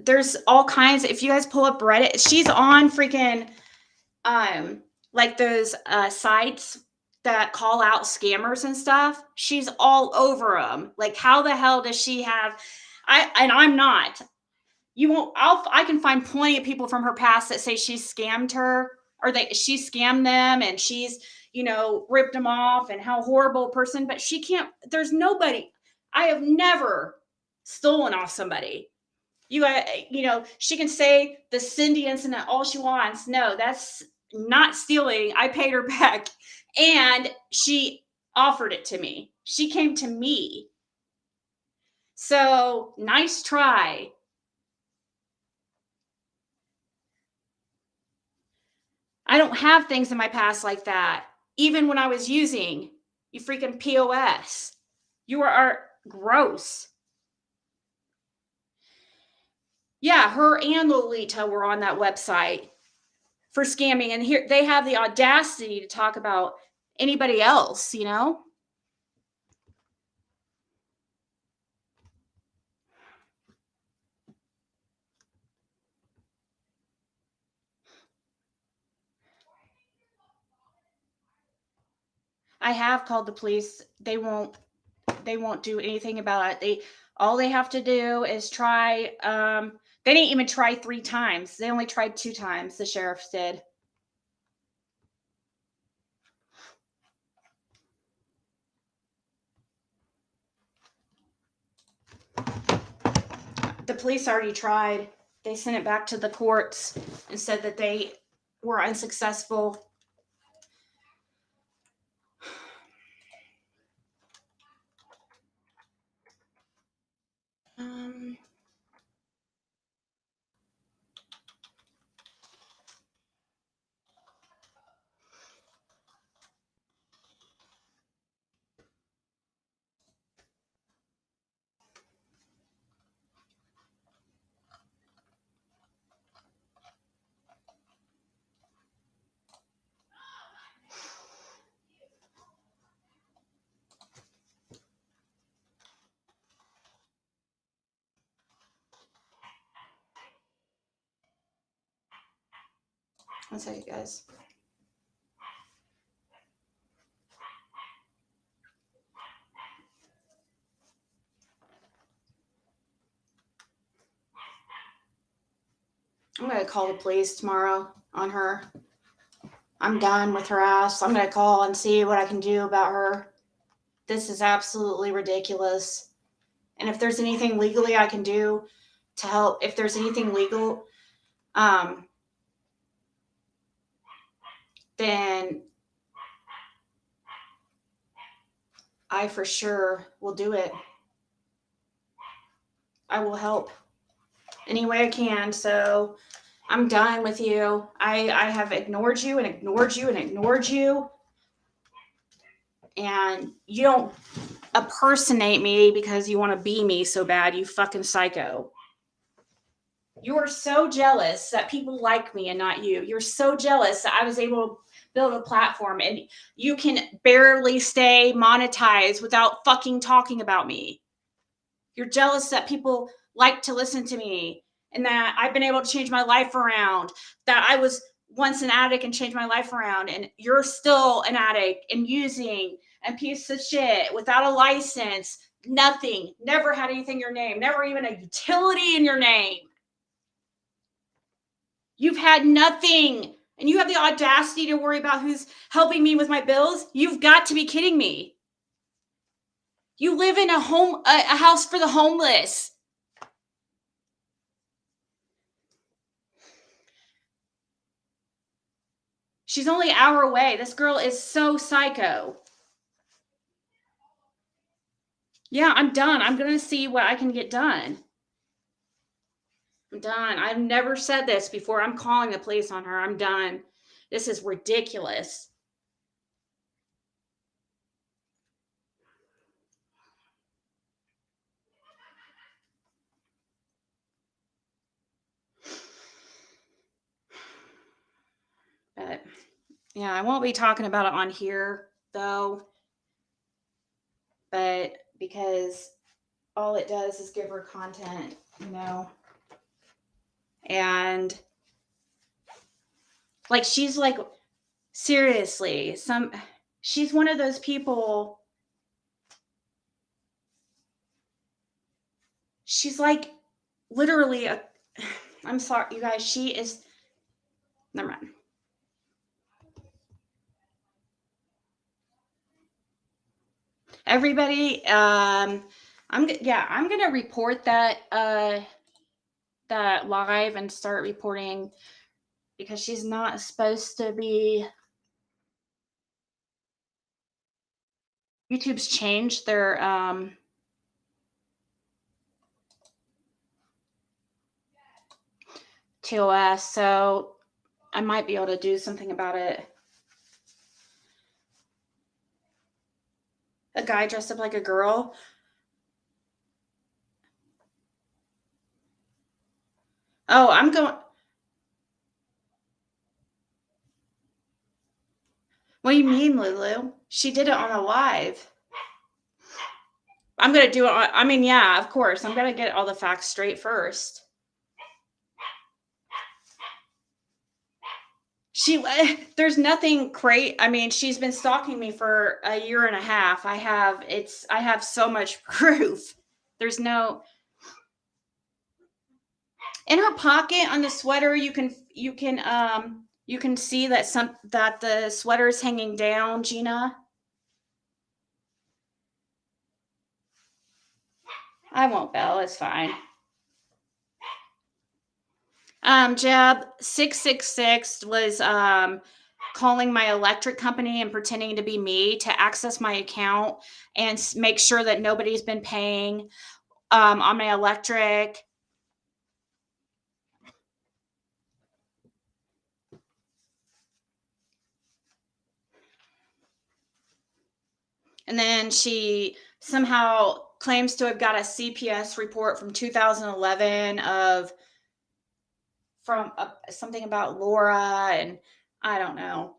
there's all kinds. If you guys pull up Reddit, she's on freaking like those sites that call out scammers and stuff. She's all over them. Like, how the hell does she have? I'm not. You won't. I can find plenty of people from her past that say she scammed her, or that she scammed them, and she's ripped them off, and how horrible a person. But she can't. There's nobody. I have never stolen off somebody. She can say the Cindy incident all she wants. No, that's not stealing. I paid her back, and she offered it to me. She came to me. So nice try. I don't have things in my past like that. Even when I was using you freaking POS, you are gross. Yeah, her and Lolita were on that website for scamming, and here they have the audacity to talk about anybody else. I have called the police. They won't do anything about it. All they have to do is try. They didn't even try 3 times. They only tried 2 times. The sheriffs did. The police already tried. They sent it back to the courts and said that they were unsuccessful. Um, one second, guys. I'm going to call the police tomorrow on her. I'm done with her ass. I'm going to call and see what I can do about her. This is absolutely ridiculous. And if there's anything legally I can do to help, if there's anything legal, then I for sure will do it. I will help any way I can. So I'm done with you. I have ignored you and ignored you and ignored you. And you don't impersonate me because you want to be me so bad, you fucking psycho. You are so jealous that people like me and not you. You're so jealous that I was able to build a platform and you can barely stay monetized without fucking talking about me. You're jealous that people like to listen to me and that I've been able to change my life around, that I was once an addict and changed my life around, and you're still an addict and using and piece of shit without a license, nothing, never had anything in your name, never even a utility in your name. You've had nothing, and you have the audacity to worry about who's helping me with my bills? You've got to be kidding me. You live in a house for the homeless. She's only an hour away. This girl is so psycho. Yeah, I'm done. I'm going to see what I can get done. I'm done. I've never said this before. I'm calling the police on her. I'm done. This is ridiculous. But yeah, I won't be talking about it on here though. But because all it does is give her content, you know. And like she's like seriously, she's one of those people. She's like literally I'm sorry, you guys, she is never mind. Everybody, I'm gonna report that that live and start reporting because she's not supposed to be. YouTube's changed their TOS, so I might be able to do something about it. A guy dressed up like a girl. Oh, I'm going. What do you mean, Lulu? She did it on a live. I'm going to do it on, I mean, yeah, of course. I'm going to get all the facts straight first. There's nothing great. I mean, she's been stalking me for a year and a half. I have so much proof. There's no, in her pocket on the sweater, you can see that the sweater is hanging down, Gina. I won't, Belle. It's fine. Jeb 666 was calling my electric company and pretending to be me to access my account and make sure that nobody's been paying on my electric. And then she somehow claims to have got a CPS report from 2011 from something about Laura, and I don't know.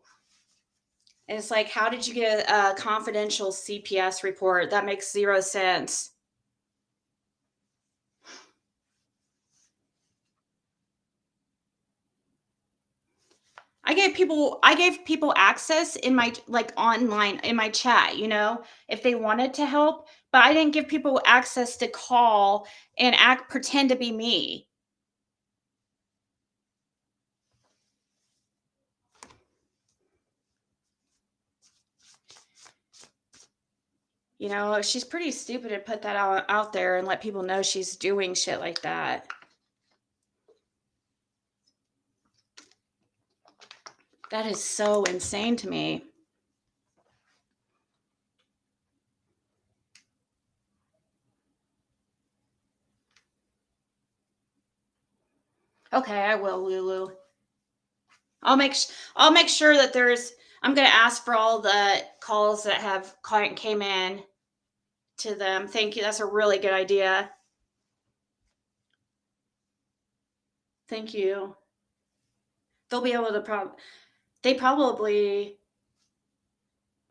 And it's like, how did you get a confidential CPS report? That makes zero sense. I gave people access in my, like, online in my chat, if they wanted to help, but I didn't give people access to call and pretend to be me. She's pretty stupid to put that out there and let people know she's doing shit like that. That is so insane to me. Okay, I will, Lulu. I'll make sure that I'm going to ask for all the calls that have came in to them. Thank you. That's a really good idea. Thank you. They'll be able to they probably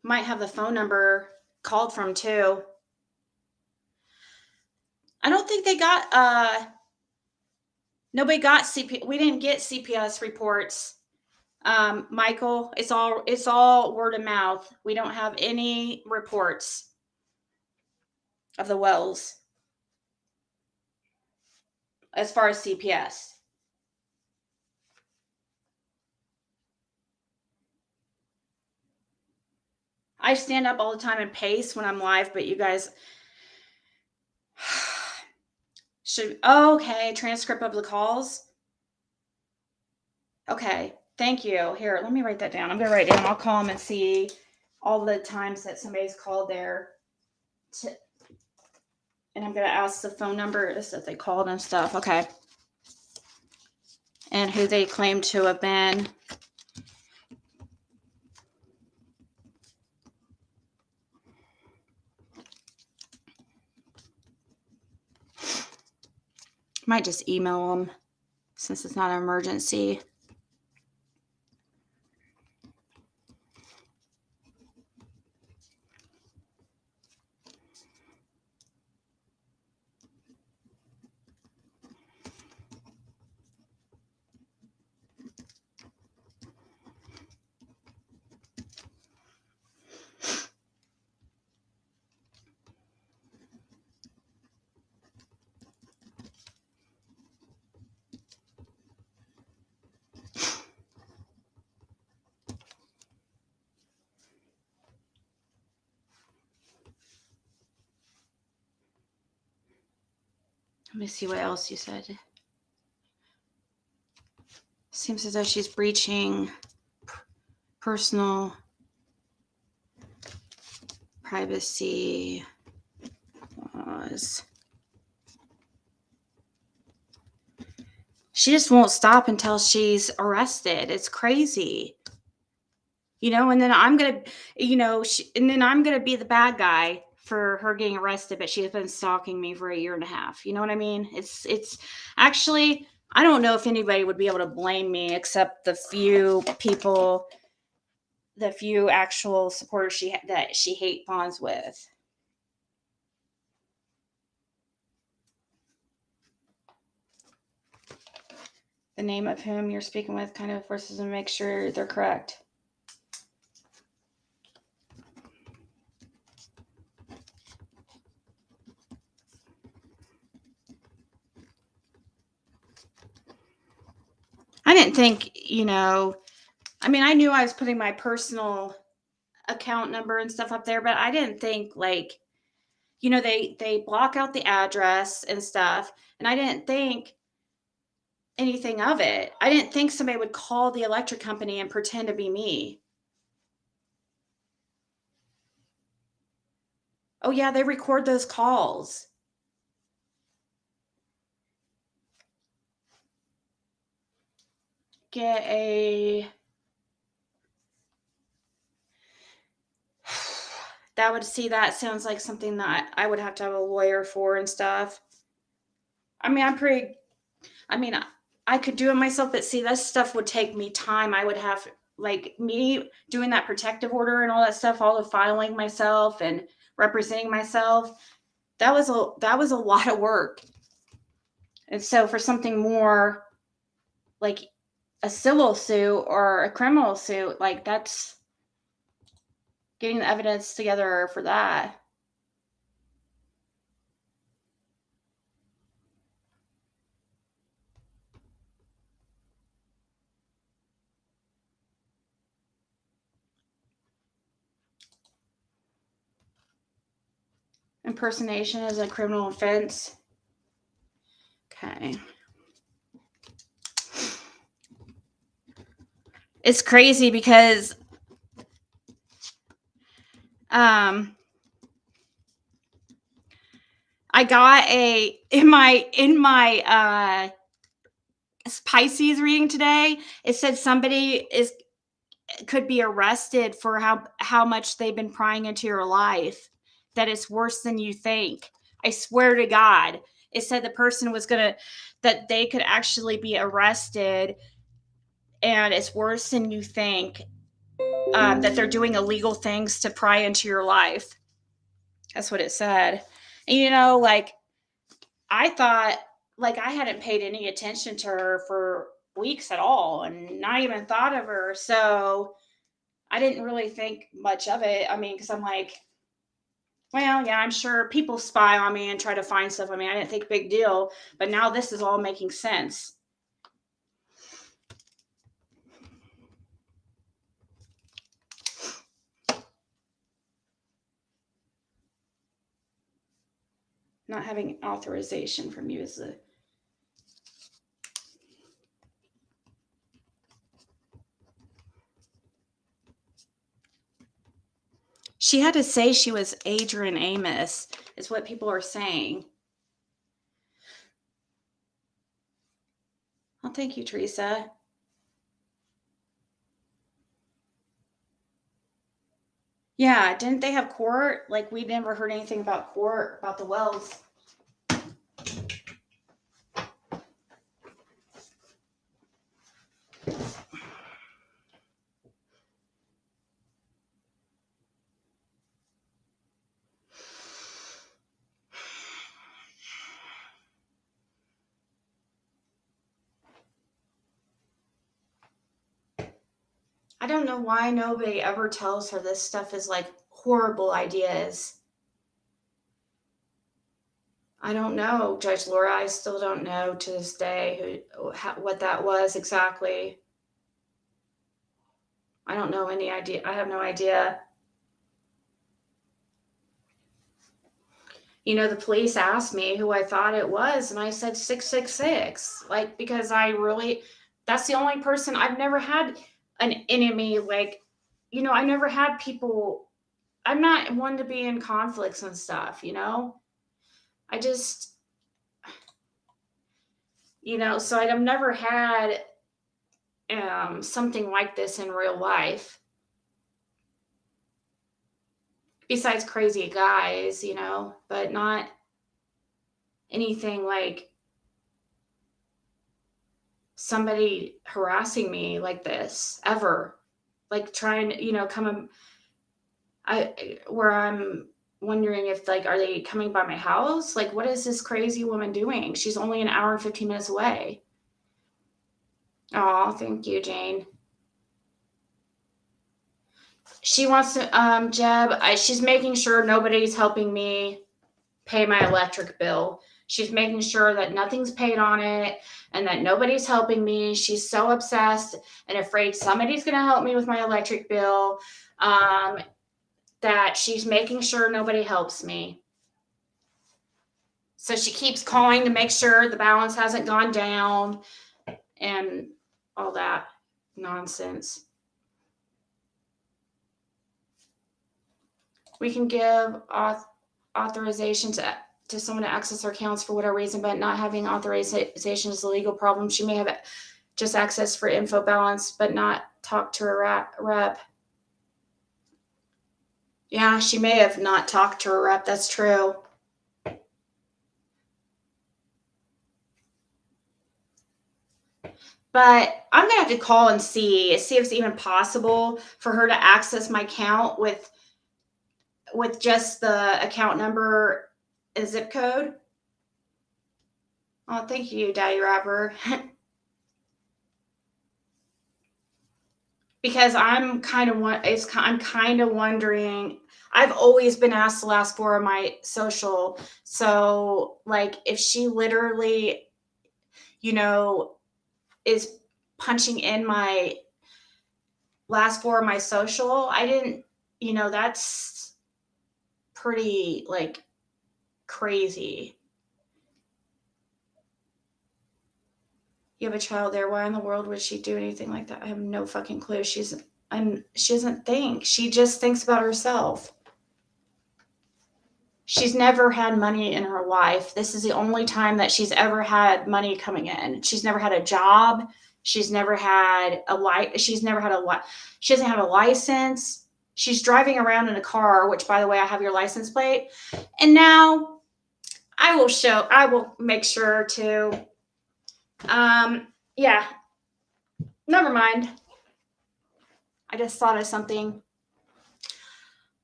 might have the phone number called from too. I don't think they got nobody got we didn't get CPS reports. Michael, it's all word of mouth. We don't have any reports of the wells as far as CPS. I stand up all the time and pace when I'm live, but you guys okay, transcript of the calls. Okay, thank you. Here, let me write that down. I'm going to write it down. I'll call them and see all the times that somebody's called there. And I'm going to ask the phone numbers that they called and stuff. Okay. And who they claim to have been. Might just email them since it's not an emergency. Let me see what else you said. Seems as though she's breaching personal privacy laws. She just won't stop until she's arrested. It's crazy. And then I'm going to, and then I'm going to be the bad guy for her getting arrested, but she's been stalking me for a year and a half. You know what I mean? It's actually, I don't know if anybody would be able to blame me except the few people, the few actual supporters that she hate bonds with. the name of whom you're speaking with kind of forces them to make sure they're correct. I didn't think, I mean, I knew I was putting my personal account number and stuff up there, but I didn't think like, they block out the address and stuff, and I didn't think anything of it. I didn't think somebody would call the electric company and pretend to be me. Oh yeah, they record those calls. Get a that sounds like something that I would have to have a lawyer for and stuff. I mean, I could do it myself, but see, this stuff would take me time. I would have like me doing that protective order and all that stuff, all the filing myself and representing myself. That was a lot of work. And so for something more like a civil suit or a criminal suit, like that's getting the evidence together for that. Impersonation is a criminal offense. Okay. It's crazy because I got in my Pisces reading today, it said somebody could be arrested for how much they've been prying into your life, that it's worse than you think. I swear to God. It said the person that they could actually be arrested, and it's worse than you think, that they're doing illegal things to pry into your life. That's what it said. And like, I thought, like, I hadn't paid any attention to her for weeks at all and not even thought of her. So I didn't really think much of it. I mean, because I'm like, well, yeah, I'm sure people spy on me and try to find stuff. I mean, I didn't think big deal, but now this is all making sense. Not having authorization from you is the She had to say she was Adrian Amos, is what people are saying. Oh, thank you, Teresa. Yeah, didn't they have court? Like, we never heard anything about court, about the Wells. I don't know why nobody ever tells her this stuff is like horrible ideas. I don't know, Judge Laura. I still don't know to this day what that was exactly. I don't know any idea. I have no idea. The police asked me who I thought it was, and I said 666. Like, because that's the only person. I've never had an enemy. Like, I never had people. I'm not one to be in conflicts and stuff, I just, so I've never had something like this in real life. Besides crazy guys, but not anything like somebody harassing me like this ever. Like trying, come, where I'm wondering if, like, are they coming by my house? Like, what is this crazy woman doing? She's only an hour and 15 minutes away. Oh, thank you, Jane. She wants to, Jeb, she's making sure nobody's helping me pay my electric bill. She's making sure that nothing's paid on it and that nobody's helping me. She's so obsessed and afraid somebody's going to help me with my electric bill, that she's making sure nobody helps me. So she keeps calling to make sure the balance hasn't gone down and all that nonsense. We can give authorization to someone to access our accounts for whatever reason, but not having authorization is a legal problem. She may have just access for info balance, but not talk to a rep. Yeah, she may have not talked to her rep. That's true. But I'm gonna have to call and see if it's even possible for her to access my account with just the account number and zip code. Oh, thank you, Daddy Rapper. Because I'm kind of wondering. I've always been asked the last four of my social. So, like, if she literally, is punching in my last four of my social, I didn't, that's pretty, like, crazy. You have a child there. Why in the world would she do anything like that? I have no fucking clue. She doesn't think. She just thinks about herself. She's never had money in her life. This is the only time that she's ever had money coming in. She's never had a job. She's never had she doesn't have a license. She's driving around in a car, which, by the way, I have your license plate. And now I will make sure to, yeah, never mind. I just thought of something.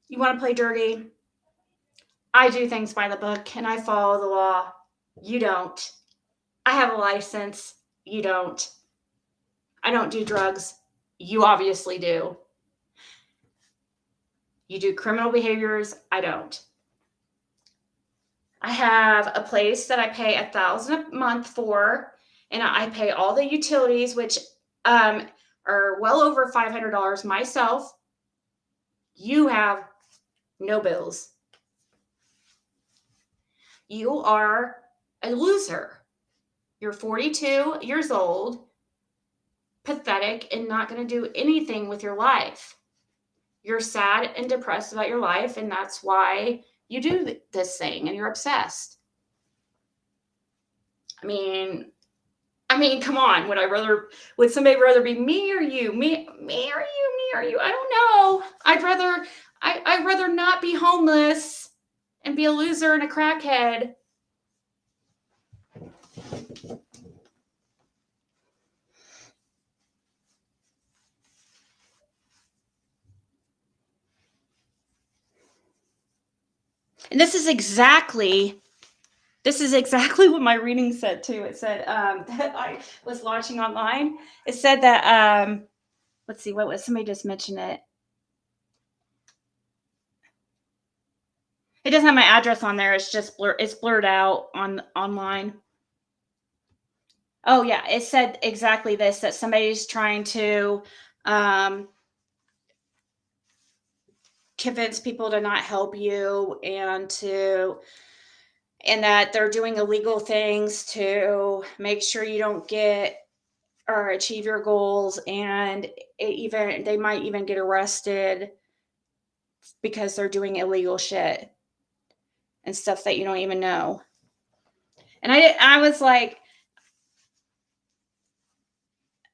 You want to play dirty? I do things by the book and I follow the law. You don't. I have a license. You don't. I don't do drugs. You obviously do. You do criminal behaviors. I don't. I have a place that I pay $1,000 a month for, and I pay all the utilities, which are well over $500 myself. You have no bills. You are a loser. You're 42 years old, pathetic, and not going to do anything with your life. You're sad and depressed about your life, and that's why you do this thing, and you're obsessed. I mean, come on. Would somebody rather be me or you? Me or you? Me or you? I don't know. I'd rather not be homeless and be a loser and a crackhead. And this is exactly what my reading said too. It said that I was watching online. It said that let's see, what was somebody just mentioned it. It doesn't have my address on there. It's just it's blurred out online. Oh yeah, it said exactly this, that somebody's trying to convince people to not help you and that they're doing illegal things to make sure you don't get or achieve your goals, and they might even get arrested because they're doing illegal shit and stuff that you don't even know. And I was like,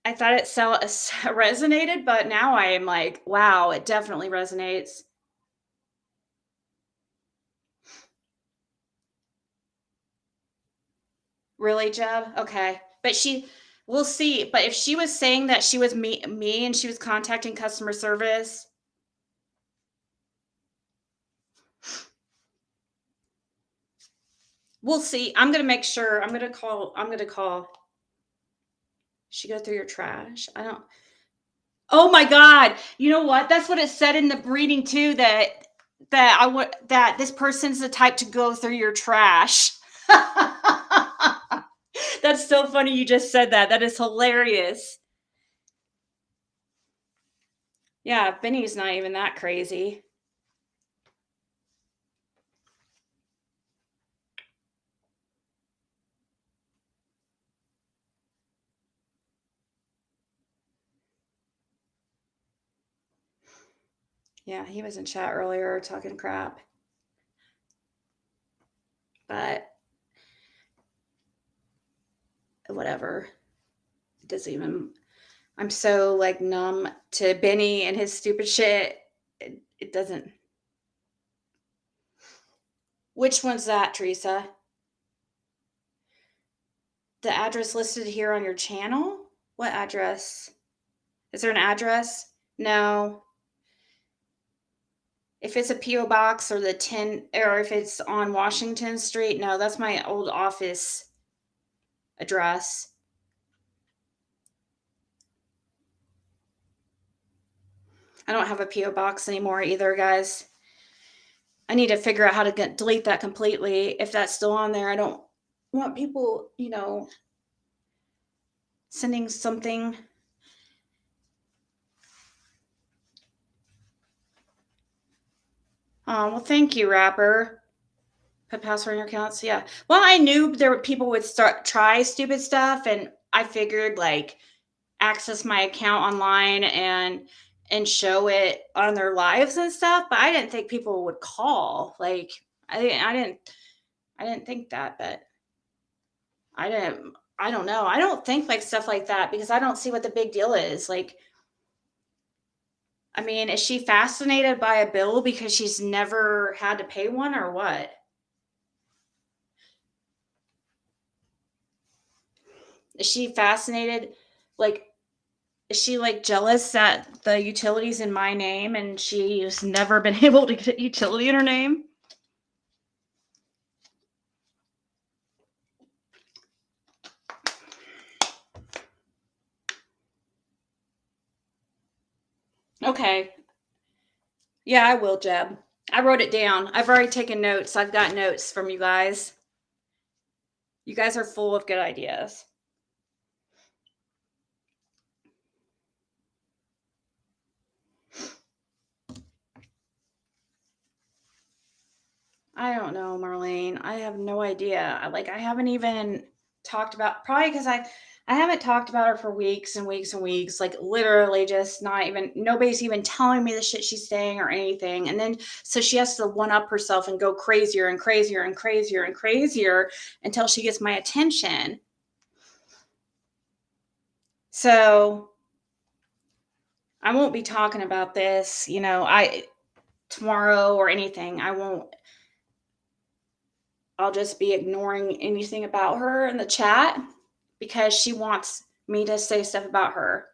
I thought it resonated, but now I am like, wow, it definitely resonates. Really, Jeb? Okay. But we'll see. But if she was saying that she was me and she was contacting customer service, we'll see. I'm going to make sure. I'm going to call. She go through your trash. I don't. Oh my God! You know what? That's what it said in the reading too. That this person's the type to go through your trash. That's so funny. You just said that. That is hilarious. Yeah, Benny's not even that crazy. Yeah, he was in chat earlier talking crap. But whatever. It doesn't even. I'm so like numb to Benny and his stupid shit. It doesn't. Which one's that, Teresa? The address listed here on your channel? What address? Is there an address? No. If it's a P.O. box or the 10, or if it's on Washington Street, no, that's my old office address. I don't have a P.O. box anymore either, guys. I need to figure out how to delete that completely. If that's still on there, I don't want people, sending something. Oh, well, thank you, Rapper. Put password in your accounts. Yeah. Well, I knew there were people would try stupid stuff, and I figured like access my account online and show it on their lives and stuff. But I didn't think people would call. Like I didn't think that, but I didn't. I don't know. I don't think like stuff like that because I don't see what the big deal is. Like, I mean, is she fascinated by a bill because she's never had to pay one or what? Is she fascinated? Like, is she like jealous that the utility's in my name and she's never been able to get a utility in her name? Okay. Yeah, I will, Jeb. I wrote it down. I've already taken notes. I've got notes from you guys. You guys are full of good ideas. I don't know, Marlene. I have no idea. I haven't even talked about probably because I haven't talked about her for weeks and weeks and weeks. Like literally just not even nobody's even telling me the shit she's saying or anything. And then so she has to one up herself and go crazier and crazier and crazier and crazier until she gets my attention. So I won't be talking about this, tomorrow or anything. I'll just be ignoring anything about her in the chat because she wants me to say stuff about her.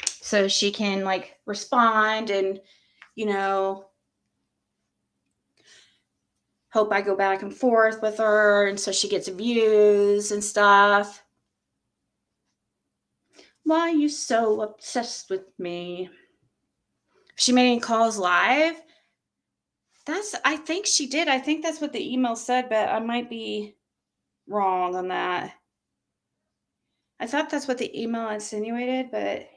So she can like respond and, hope I go back and forth with her. And so she gets views and stuff. Why are you so obsessed with me? She made any calls live? I think she did. I think that's what the email said, but I might be wrong on that. I thought that's what the email insinuated, but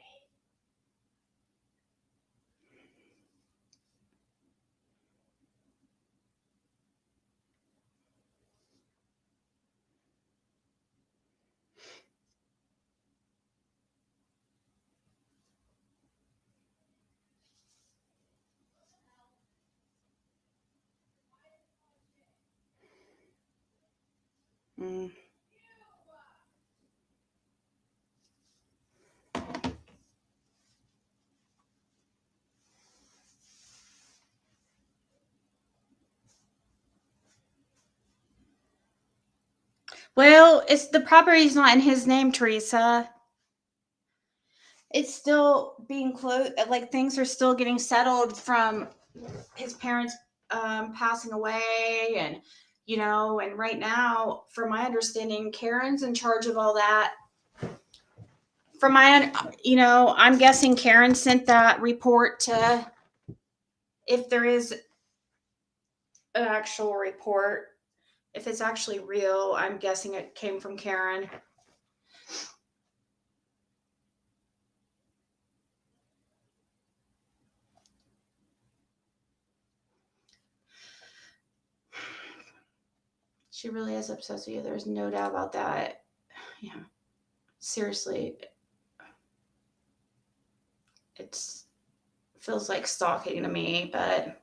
mm. Well, it's the property's not in his name, Teresa. It's still being closed. Like things are still getting settled from his parents passing away, and right now, from my understanding, Karen's in charge of all that. From I'm guessing Karen sent that report to, if there is an actual report, if it's actually real, I'm guessing it came from Karen. She really is obsessed with you. There's no doubt about that. Yeah. Seriously, it's feels like stalking to me, but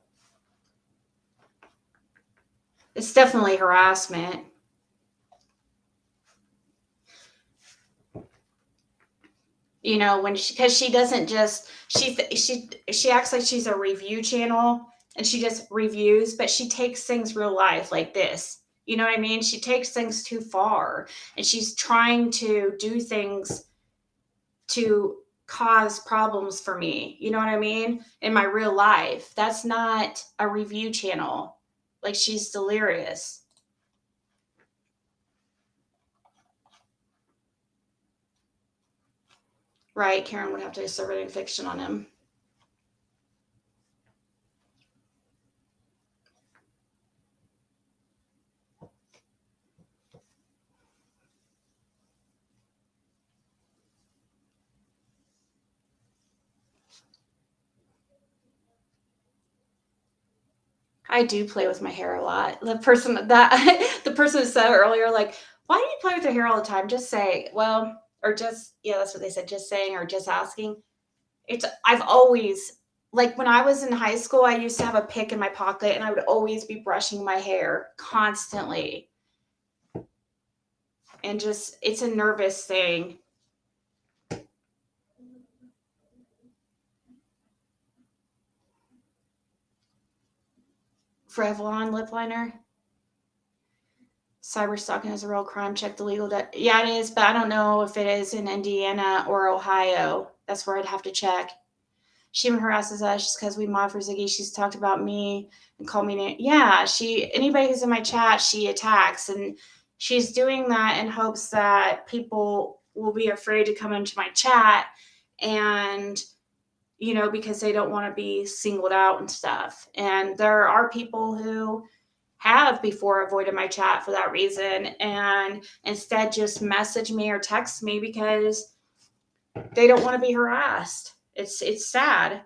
it's definitely harassment. When because she doesn't just she acts like she's a review channel and she just reviews, but she takes things real life like this. You know what I mean? She takes things too far, and she's trying to do things to cause problems for me. You know what I mean? In my real life, that's not a review channel. Like, she's delirious. Right? Karen would have to serve an eviction on him. I do play with my hair a lot. The person who said earlier, like, why do you play with your hair all the time? Just say, well, or just, yeah, that's what they said, just saying or just asking. I've always, like, when I was in high school, I used to have a pick in my pocket and I would always be brushing my hair constantly. And just, it's a nervous thing. Revlon lip liner. Cyber stalking is a real crime. Check the legal. Yeah, it is, but I don't know if it is in Indiana or Ohio. That's where I'd have to check. She even harasses us just because we mod for Ziggy. She's talked about me and called me. Yeah, anybody who's in my chat, she attacks, and she's doing that in hopes that people will be afraid to come into my chat, and because they don't want to be singled out and stuff. And there are people who have before avoided my chat for that reason, and instead just message me or text me because they don't want to be harassed. It's sad.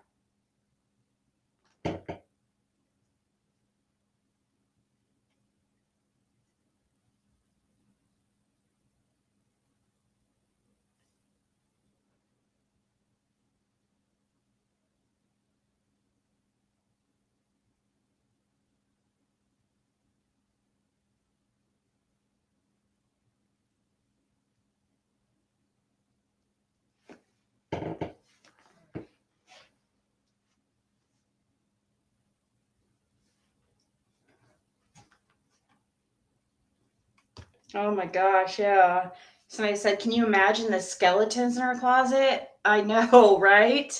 Oh my gosh, yeah. Somebody said, "Can you imagine the skeletons in our closet?" I know, right?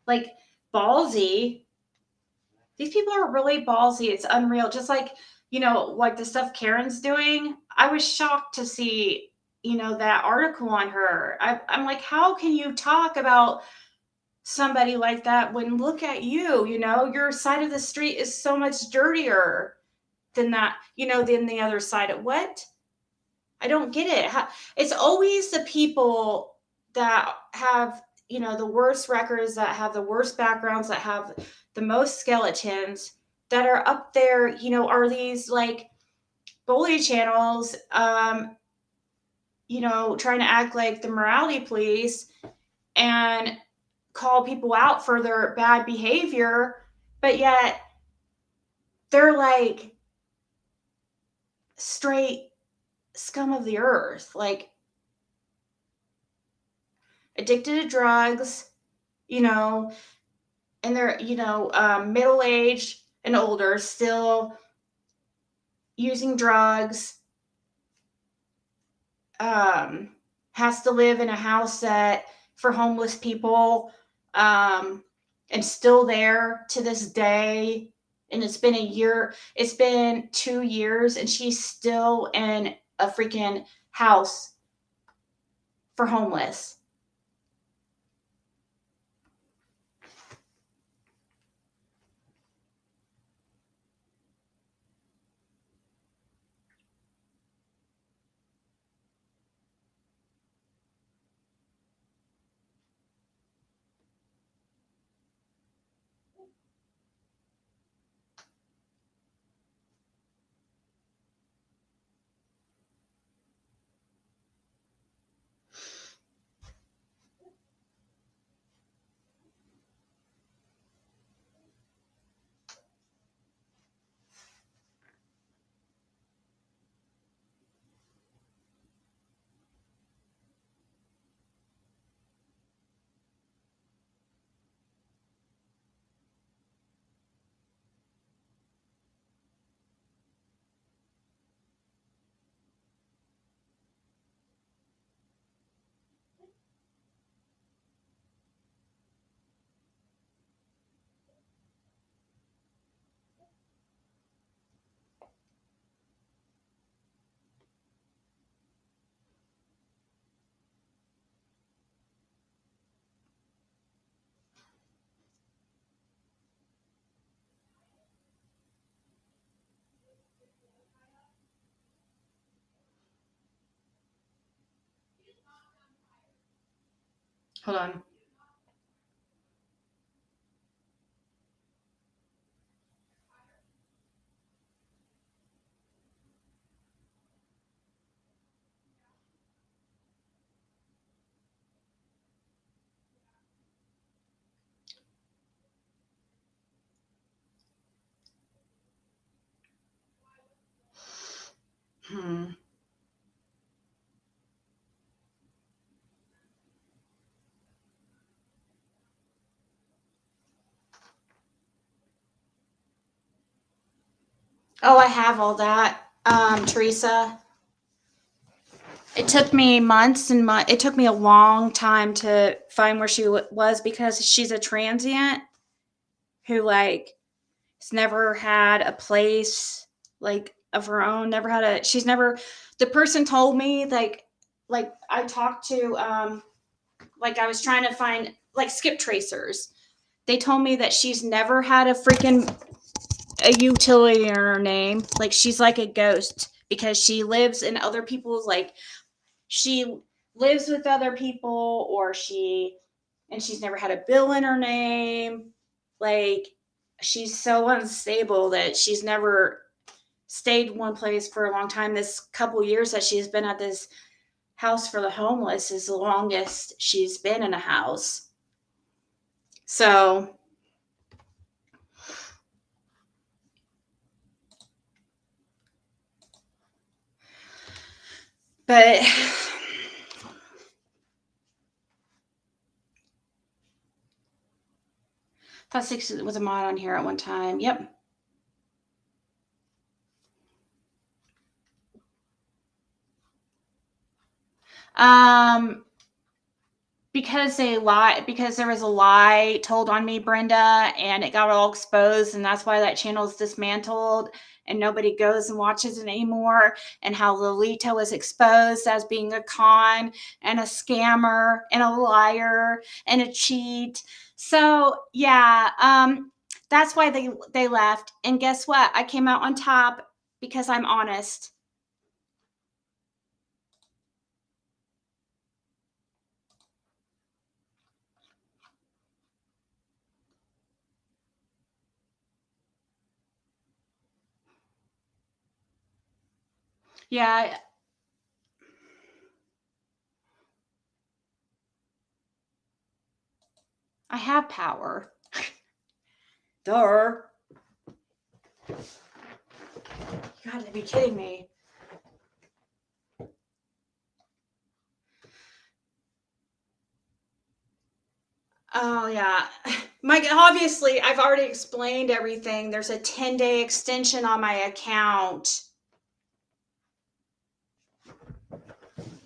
Like, ballsy. These people are really ballsy. It's unreal. Just like the stuff Karen's doing. I was shocked to see, that article on her. I'm like, how can you talk about somebody like that when look at you? Your side of the street is so much dirtier than that, than the other side of what? I don't get it. It's always the people that have, the worst records, that have the worst backgrounds, that have the most skeletons that are up there, are these like bully channels, trying to act like the morality police and call people out for their bad behavior, but yet they're like straight scum of the earth, like addicted to drugs, and they're, middle aged and older, still using drugs, has to live in a house that for homeless people, and still there to this day. And it's been 2 years, and she's still in a freaking house for homeless. Hold on. Hmm. Oh, I have all that, Teresa. It took me months and months. It took me a long time to find where she was because she's a transient who like has never had a place like of her own. Never had a. She's never. The person told me like I talked to like I was trying to find like skip tracers. They told me that she's never had a utility in her name. Like she's like a ghost because she lives in other people's like she lives with other people or she's never had a bill in her name. Like she's so unstable that she's never stayed one place for a long time. This couple years that she's been at this house for the homeless is the longest she's been in a house. So, but Plus Six was a mod on here at one time. Yep. Um, because there was a lie told on me, Brenda, and it got all exposed, and that's why that channel is dismantled and nobody goes and watches it anymore. And how Lolita was exposed as being a con and a scammer and a liar and a cheat. So yeah, that's why they left. And guess what? I came out on top because I'm honest. Yeah, I have power. Duh. You gotta be kidding me. Oh yeah. Mike, obviously I've already explained everything. There's a 10-day extension on my account.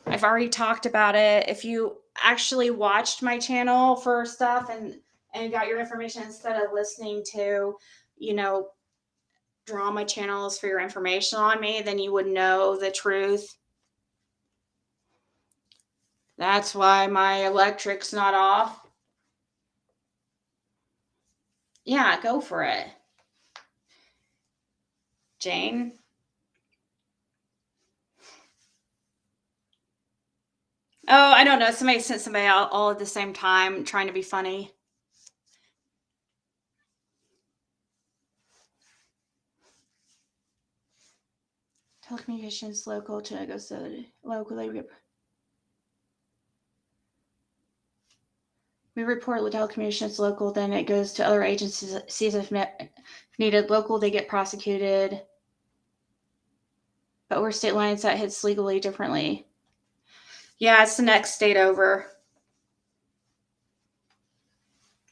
I've already talked about it. If you actually watched my channel for stuff and got your information instead of listening to, you know, drama channels for your information on me, then you would know the truth. That's why my electric's not off. Yeah, go for it. Jane. Oh, I don't know. Somebody sent somebody out all at the same time trying to be funny. Telecommunications local to go so local. We report telecommunications local, then it goes to other agencies. Sees if needed local, they get prosecuted. But we're state lines that hits legally differently. Yeah, it's the next state over.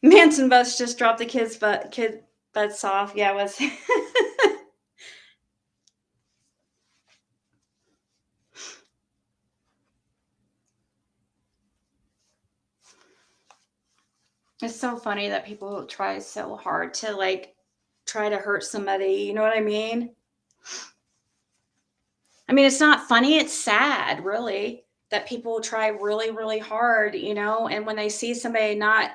Manson bus just dropped the kid butts off. Yeah, it was. It's so funny that people try so hard to like try to hurt somebody. You know what I mean? I mean, it's not funny. It's sad, really, that people try really, really hard, and when they see somebody not,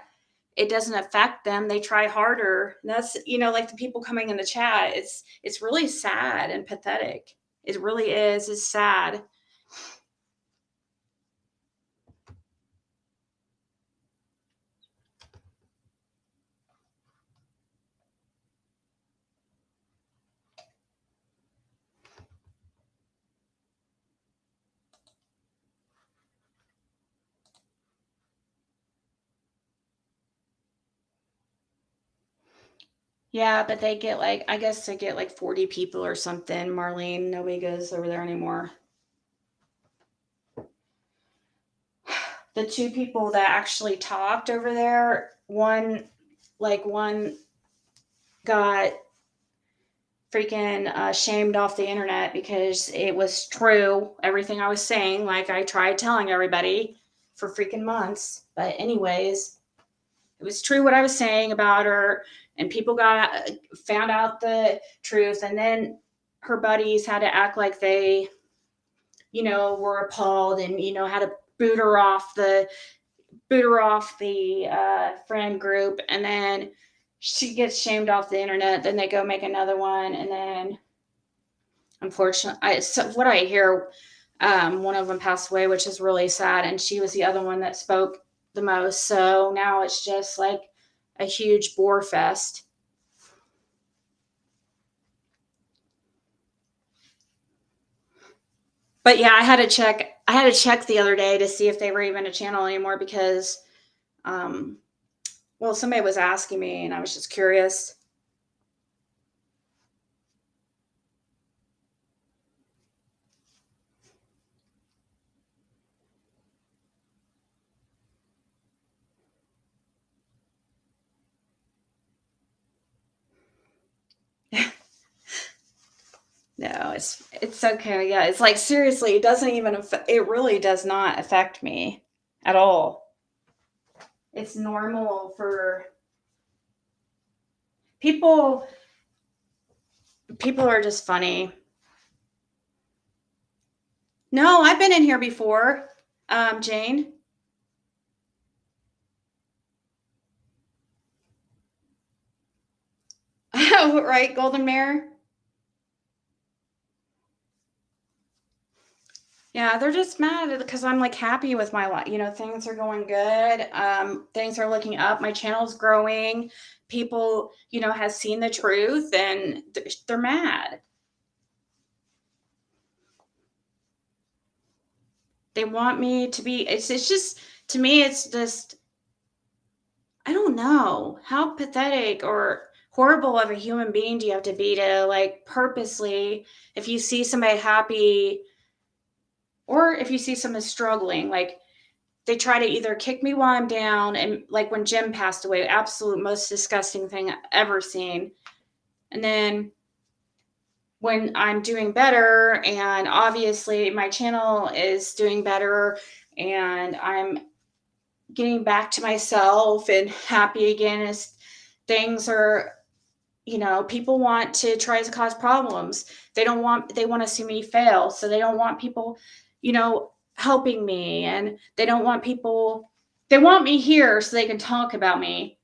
it doesn't affect them, they try harder. And that's, like the people coming in the chat. It's really sad and pathetic. It really is. It's sad. Yeah, but they get like, I guess they get like 40 people or something. Marlene, nobody goes over there anymore. The two people that actually talked over there, one got freaking shamed off the internet because it was true, everything I was saying. Like I tried telling everybody for freaking months. But, anyways, it was true what I was saying about her, and people found out the truth. And then her buddies had to act like they, were appalled, and had to boot her off the friend group, and then she gets shamed off the internet. Then they go make another one, and then unfortunately, so what I hear, one of them passed away, which is really sad, and she was the other one that spoke the most. So now it's just like a huge bore fest. But yeah, I had to check. I had to check the other day to see if they were even a channel anymore because, um, well, somebody was asking me, and I was just curious. No, it's okay. Yeah, it's like seriously, it doesn't even it really does not affect me at all. It's normal for people. People are just funny. No, I've been in here before, Jane. Right, Golden Mare. Yeah, they're just mad because I'm like happy with my life. Things are going good. Things are looking up. My channel's growing. People, has seen the truth, and they're mad. They want me to be. It's just, to me. It's just, I don't know how pathetic or horrible of a human being do you have to be to like purposely, if you see somebody happy or if you see someone struggling, like they try to either kick me while I'm down, and like when Jim passed away, absolute most disgusting thing I've ever seen. And then when I'm doing better, and obviously my channel is doing better, and I'm getting back to myself and happy again, as things are, people want to try to cause problems. They want to see me fail, so they don't want people, helping me, and they want me here so they can talk about me,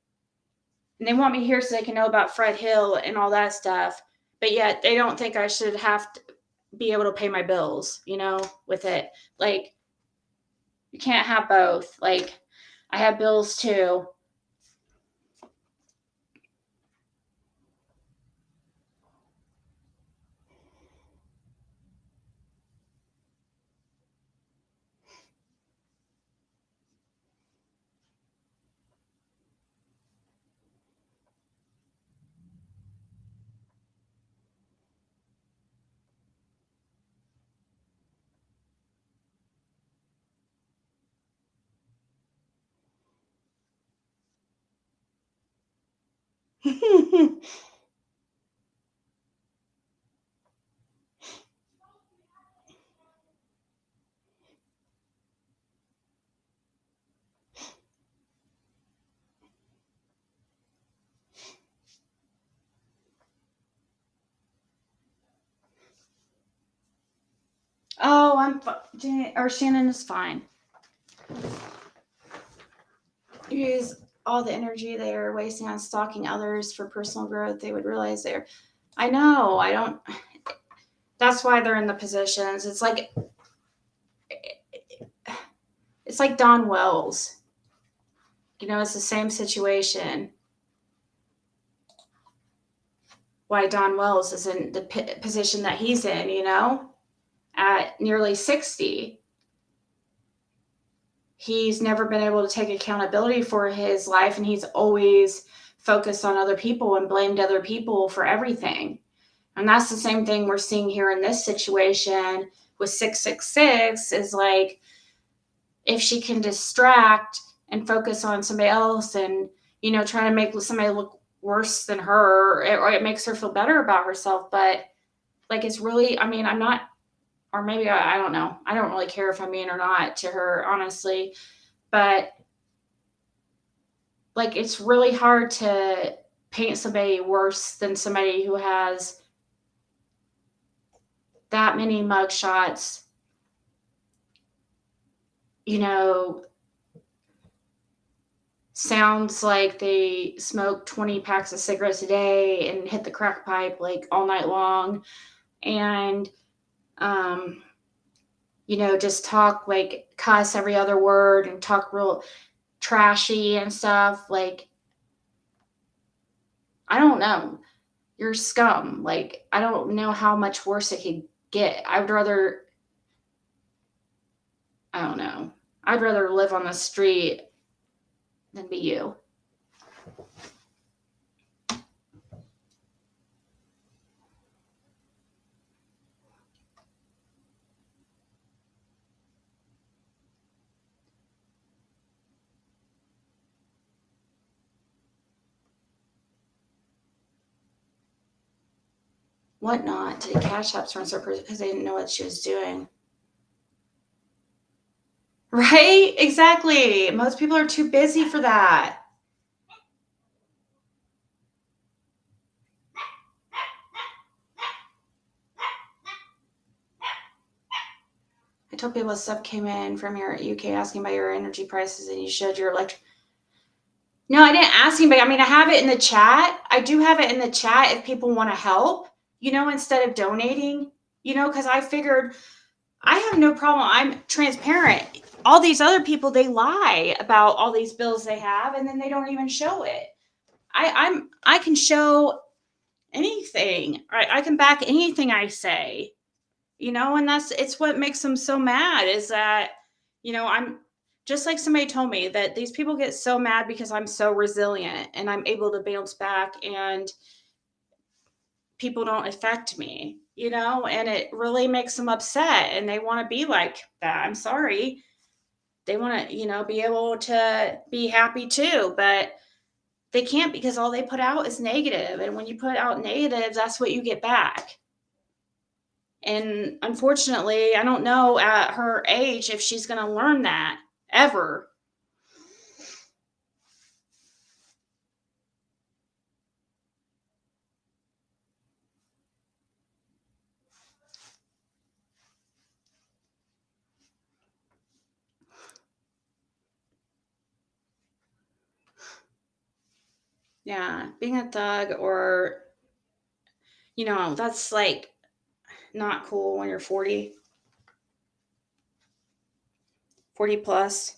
and they want me here so they can know about Fred Hill and all that stuff. But yet they don't think I should have to be able to pay my bills, with it. Like, you can't have both. Like, I have bills too. Oh, or Shannon is fine. Use all the energy they are wasting on stalking others for personal growth. They would realize they're. I know. I don't. That's why they're in the positions. It's like Don Wells. It's the same situation. Why Don Wells is in the position that he's in. At nearly 60, he's never been able to take accountability for his life, and he's always focused on other people and blamed other people for everything. And that's the same thing we're seeing here in this situation with 666 is like, if she can distract and focus on somebody else and, try to make somebody look worse than her, or it makes her feel better about herself. But like, it's really, I'm not, or maybe I don't know. I don't really care if I'm mean or not to her, honestly. But like, it's really hard to paint somebody worse than somebody who has that many mugshots, you know, sounds like they smoke 20 packs of cigarettes a day and hit the crack pipe like all night long. And, just talk like cuss every other word and talk real trashy and stuff. Like, I don't know. You're scum. Like, I don't know how much worse it could get. I don't know. I'd rather live on the street than be you. What not? Did Cash App turn her because they didn't know what she was doing? Right? Exactly. Most people are too busy for that. I told people stuff came in from your UK asking about your energy prices and you showed your electric. No, I didn't ask anybody. I have it in the chat. I do have it in the chat if people want to help, instead of donating, because I figured I have no problem. I'm transparent. All these other people, they lie about all these bills they have and then they don't even show it. I can show anything. I can back anything I say, and it's what makes them so mad is that, I'm just like somebody told me that these people get so mad because I'm so resilient and I'm able to bounce back and people don't affect me, and it really makes them upset and they want to be like that. I'm sorry. They want to, be able to be happy too, but they can't because all they put out is negative. And when you put out negatives, that's what you get back. And unfortunately, I don't know at her age if she's going to learn that ever. Yeah, being a thug or, that's like not cool when you're 40 plus.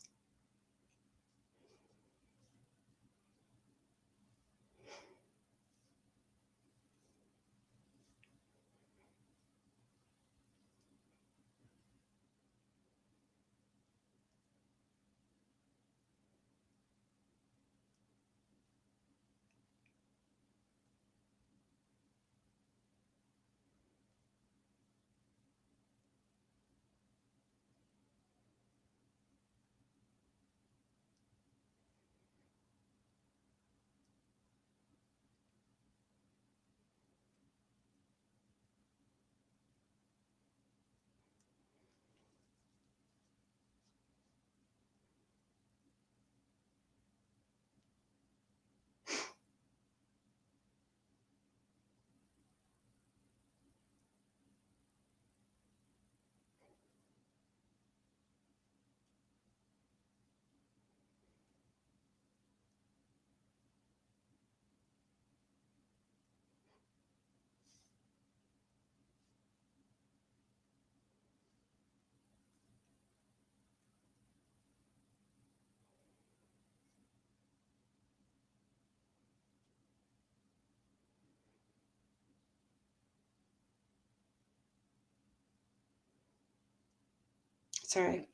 Sorry.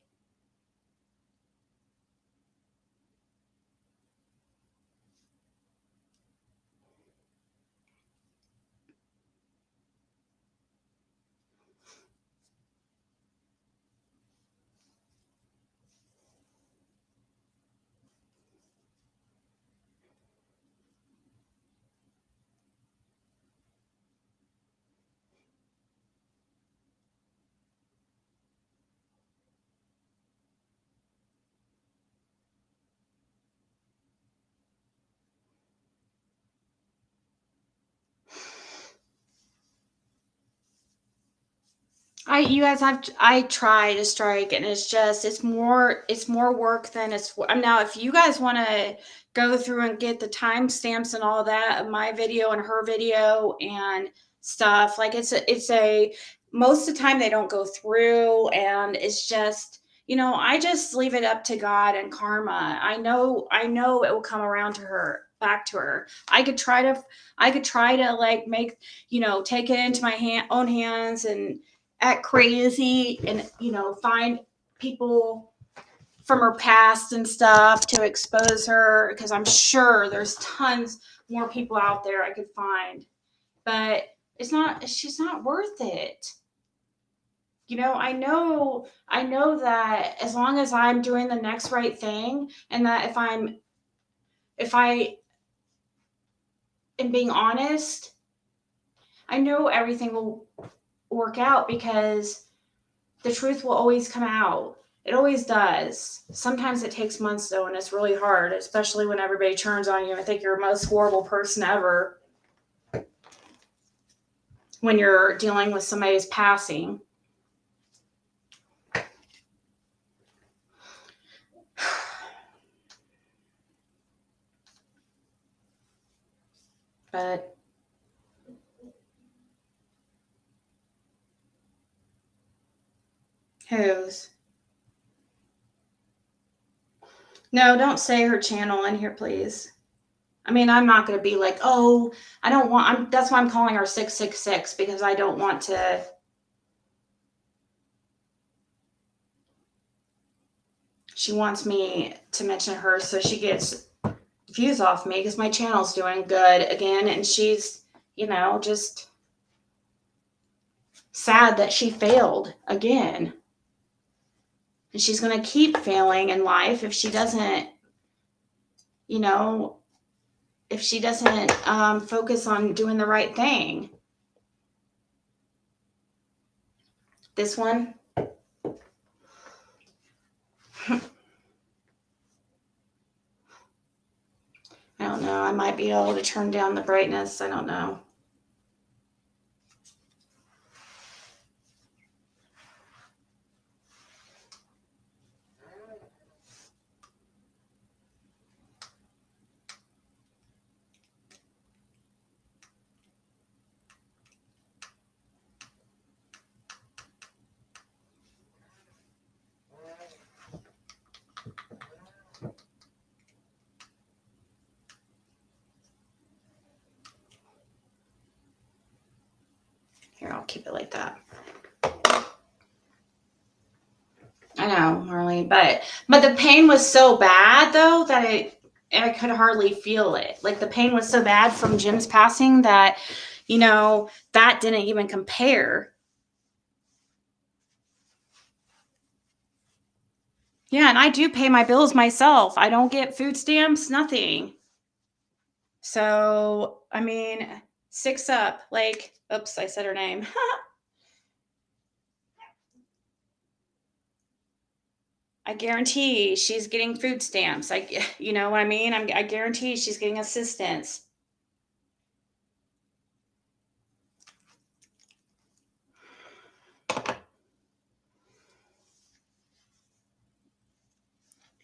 You guys have, I try to strike, and it's more work than it's, now, if you guys want to go through and get the timestamps and all that of my video and her video and stuff, like most of the time they don't go through, and it's just, I just leave it up to God and karma. I know it will come around to her, back to her. I could try to like make, take it into my own hands and act crazy and find people from her past and stuff to expose her, because I'm sure there's tons more people out there I could find, but she's not worth it. I know that as long as I'm doing the next right thing, and that if I am being honest, I know everything will work out, because the truth will always come out. It always does. Sometimes it takes months though, and it's really hard, especially when everybody turns on you and think you're the most horrible person ever when you're dealing with somebody's passing. But whose? No, don't say her channel in here, please. I mean, I'm not going to be like, oh, I don't want, that's why I'm calling her 666, because I don't want to. She wants me to mention her so she gets views off me, because my channel's doing good again, and she's, just sad that she failed again. And she's going to keep failing in life if she doesn't, you know, focus on doing the right thing. This one. I don't know. I might be able to turn down the brightness. I don't know. Here, I'll keep it like that. I know, Marlene, but the pain was so bad though that I could hardly feel it. Like, the pain was so bad from Jim's passing that, that didn't even compare. Yeah, and I do pay my bills myself. I don't get food stamps, nothing. So, I mean, six up. Like, oops, I said her name. I guarantee she's getting food stamps. You know what I mean? I guarantee she's getting assistance.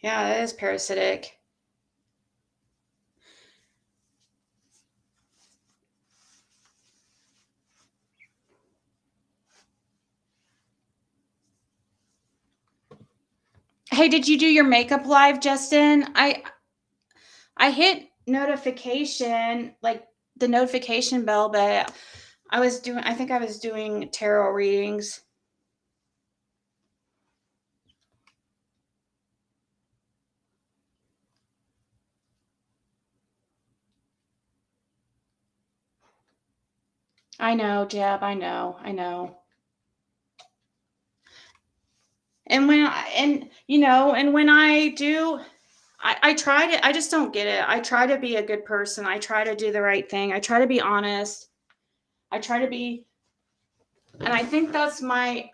Yeah, it is parasitic. Hey, did you do your makeup live, Justin? I hit notification, like the notification bell, but I think I was doing tarot readings. I know, Jeb, I know. And when I do, I try to, I just don't get it. I try to be a good person. I try to do the right thing. I try to be honest. I try to be, and I think that's why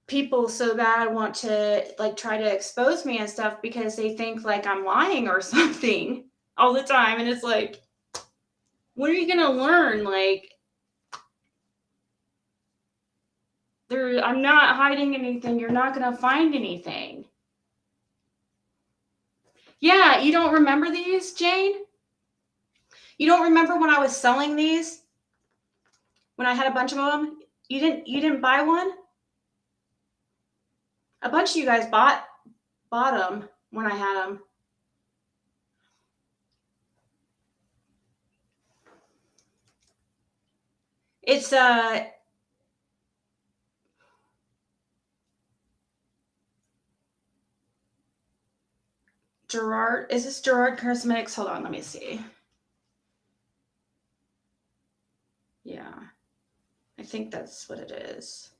people so bad want to like try to expose me and stuff, because they think like I'm lying or something all the time. And it's like, What are you gonna learn? Like, I'm not hiding anything. You're not gonna find anything. Yeah, you don't remember these, Jane? You don't remember when I was selling these? When I had a bunch of them? You didn't buy one? A bunch of you guys bought them when I had them. It's Gerard. Is this Gerard Cosmetics? Hold on, let me see. Yeah. I think that's what it is.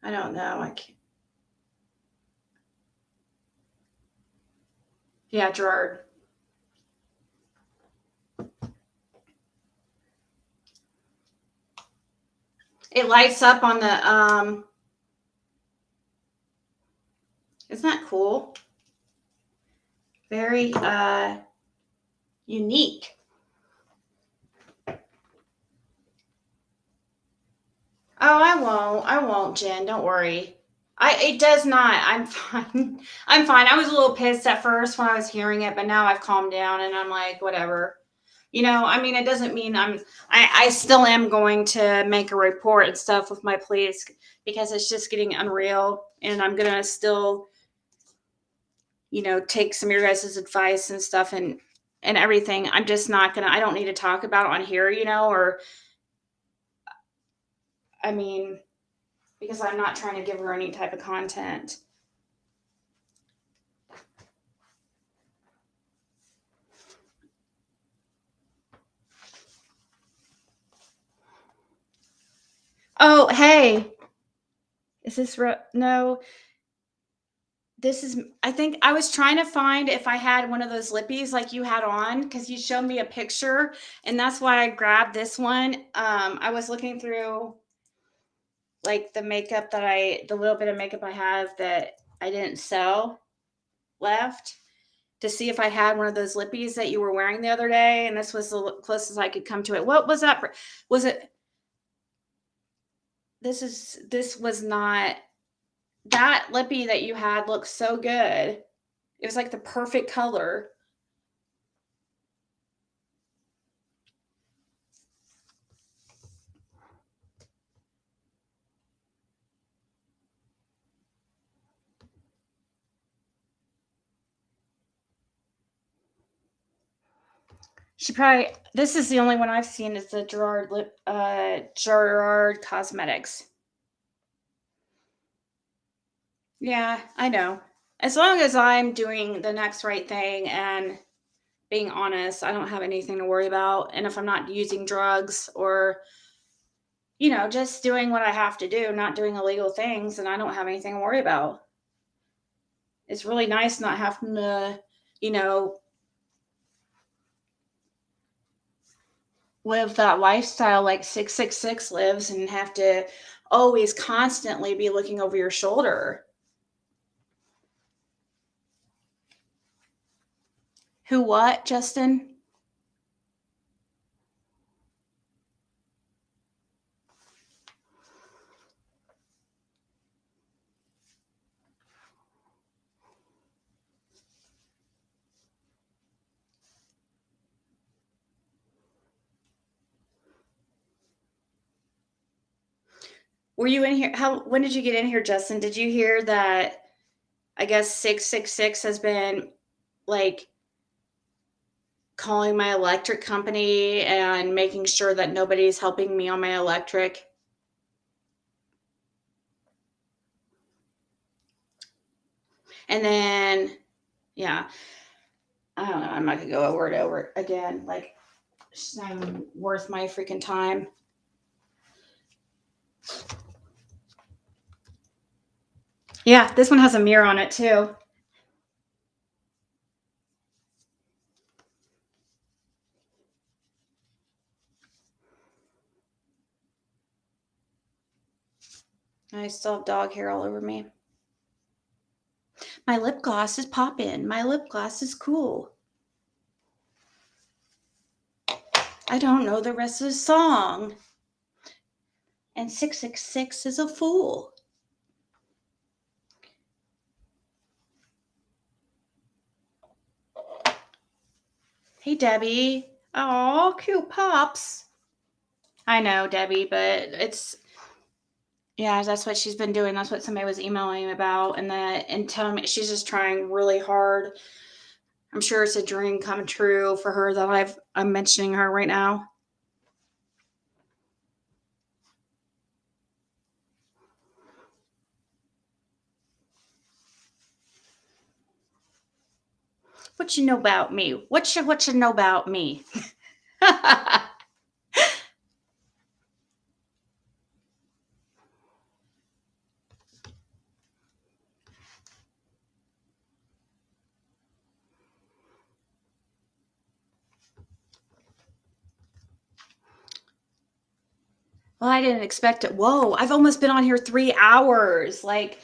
I don't know. I can't. Yeah, Gerard. It lights up on the isn't that cool? Very unique. Oh, I won't, Jen. Don't worry. It does not. I'm fine. I'm fine. I was a little pissed at first when I was hearing it, but now I've calmed down and I'm like, whatever. I mean, it doesn't mean I still am going to make a report and stuff with my police because it's just getting unreal, and I'm gonna still, take some of your guys' advice and stuff and everything. I'm just not gonna. I don't need to talk about it on here, or I mean, because I'm not trying to give her any type of content. Oh, hey, is this no? This is. I think I was trying to find if I had one of those lippies like you had on because you showed me a picture, and that's why I grabbed this one. I was looking through like the little bit of makeup I have that I didn't sell left to see if I had one of those lippies that you were wearing the other day, and this was the closest I could come to it. What was that? Was it? This was not that lippy that you had looked so good. It was like the perfect color. This is the only one I've seen is the Gerard Cosmetics. Yeah, I know. As long as I'm doing the next right thing and being honest, I don't have anything to worry about. And if I'm not using drugs or, just doing what I have to do, not doing illegal things, then I don't have anything to worry about. It's really nice not having to, you know, live that lifestyle like 666 lives and have to always constantly be looking over your shoulder. Who what, Justin? Were you in here? When did you get in here, Justin? Did you hear that I guess 666 has been like calling my electric company and making sure that nobody's helping me on my electric? And then, yeah, I don't know. I'm not gonna go over it again. Like, it's not even worth my freaking time. Yeah, this one has a mirror on it too. I still have dog hair all over me. My lip gloss is poppin'. My lip gloss is cool. I don't know the rest of the song. And 666 is a fool. Hey, Debbie. Oh, cute pops. I know, Debbie, but yeah, that's what she's been doing. That's what somebody was emailing me about, and telling me she's just trying really hard. I'm sure it's a dream come true for her that I'm mentioning her right now. What you know about me? What you know about me? Well, I didn't expect it. Whoa, I've almost been on here 3 hours. Like,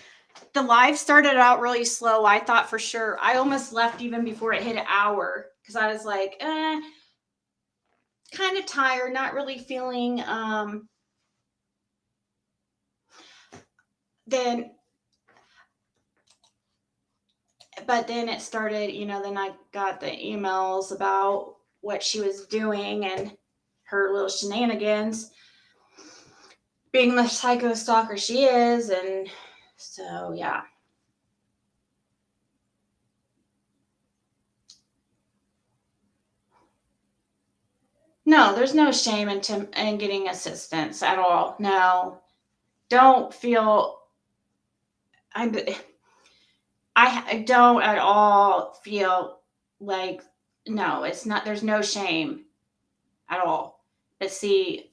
the live started out really slow. I thought for sure. I almost left even before it hit an hour because I was like, kind of tired, not really feeling. Then, but then it started, then I got the emails about what she was doing and her little shenanigans, being the psycho stalker she is. And so, yeah. No, there's no shame in getting assistance at all. No, don't feel. I'm. I don't at all feel like, no. It's not. There's no shame at all. But see,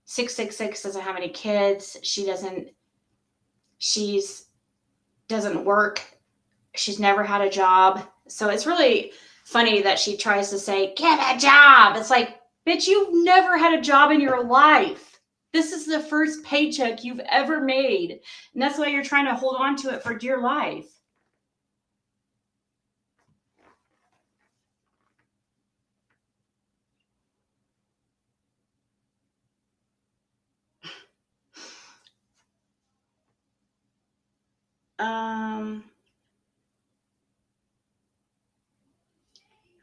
666 doesn't have any kids. She doesn't. She's doesn't work. She's never had a job. So it's really funny that she tries to say, get a job. It's like, bitch, you've never had a job in your life. This is the first paycheck you've ever made. And that's why you're trying to hold on to it for dear life.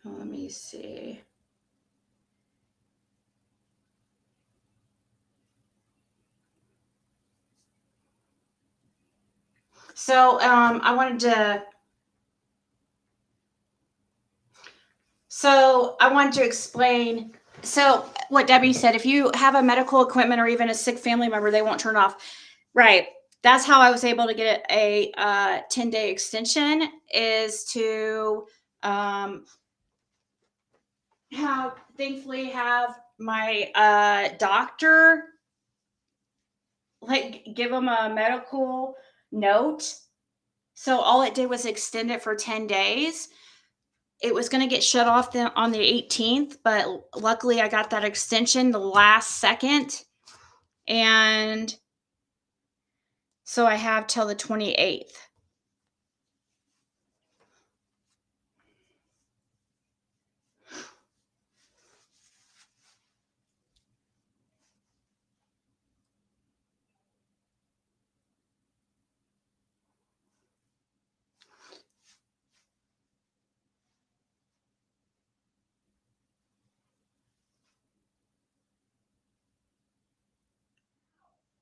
Let me see. So I wanted to explain. So what Debbie said, if you have a medical equipment or even a sick family member, they won't turn off. Right. That's how I was able to get a 10-day extension, is to thankfully have my doctor give them a medical note. So all it did was extend it for 10 days. It was going to get shut off on the 18th, but luckily I got that extension the last second. And so I have till the 28th.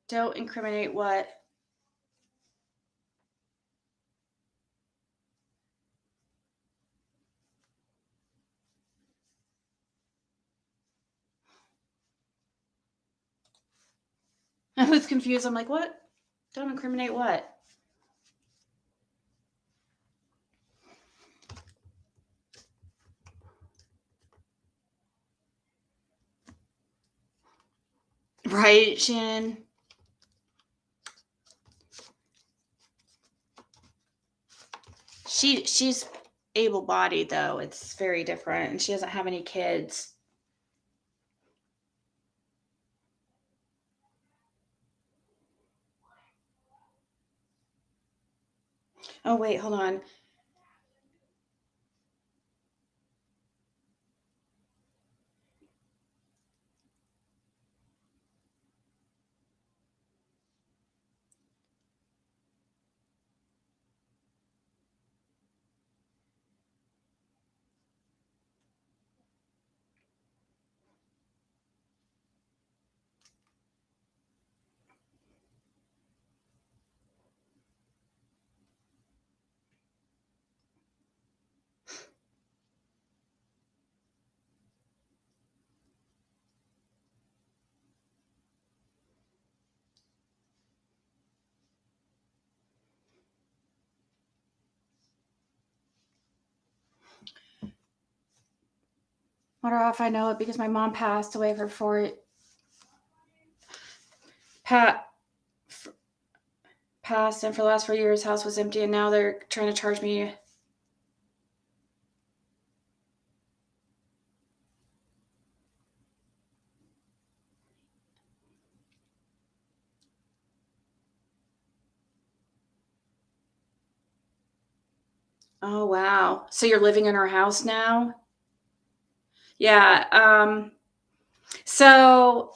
Don't incriminate what? I was confused. I'm like, what? Don't incriminate what? Right, Shannon? She's able-bodied, though. It's very different. And she doesn't have any kids. Oh, wait, hold on. Wonder if I know it because my mom passed away for 4 passed, and for the last 4 years, house was empty, and now they're trying to charge me. Oh wow! So you're living in her house now? Yeah. So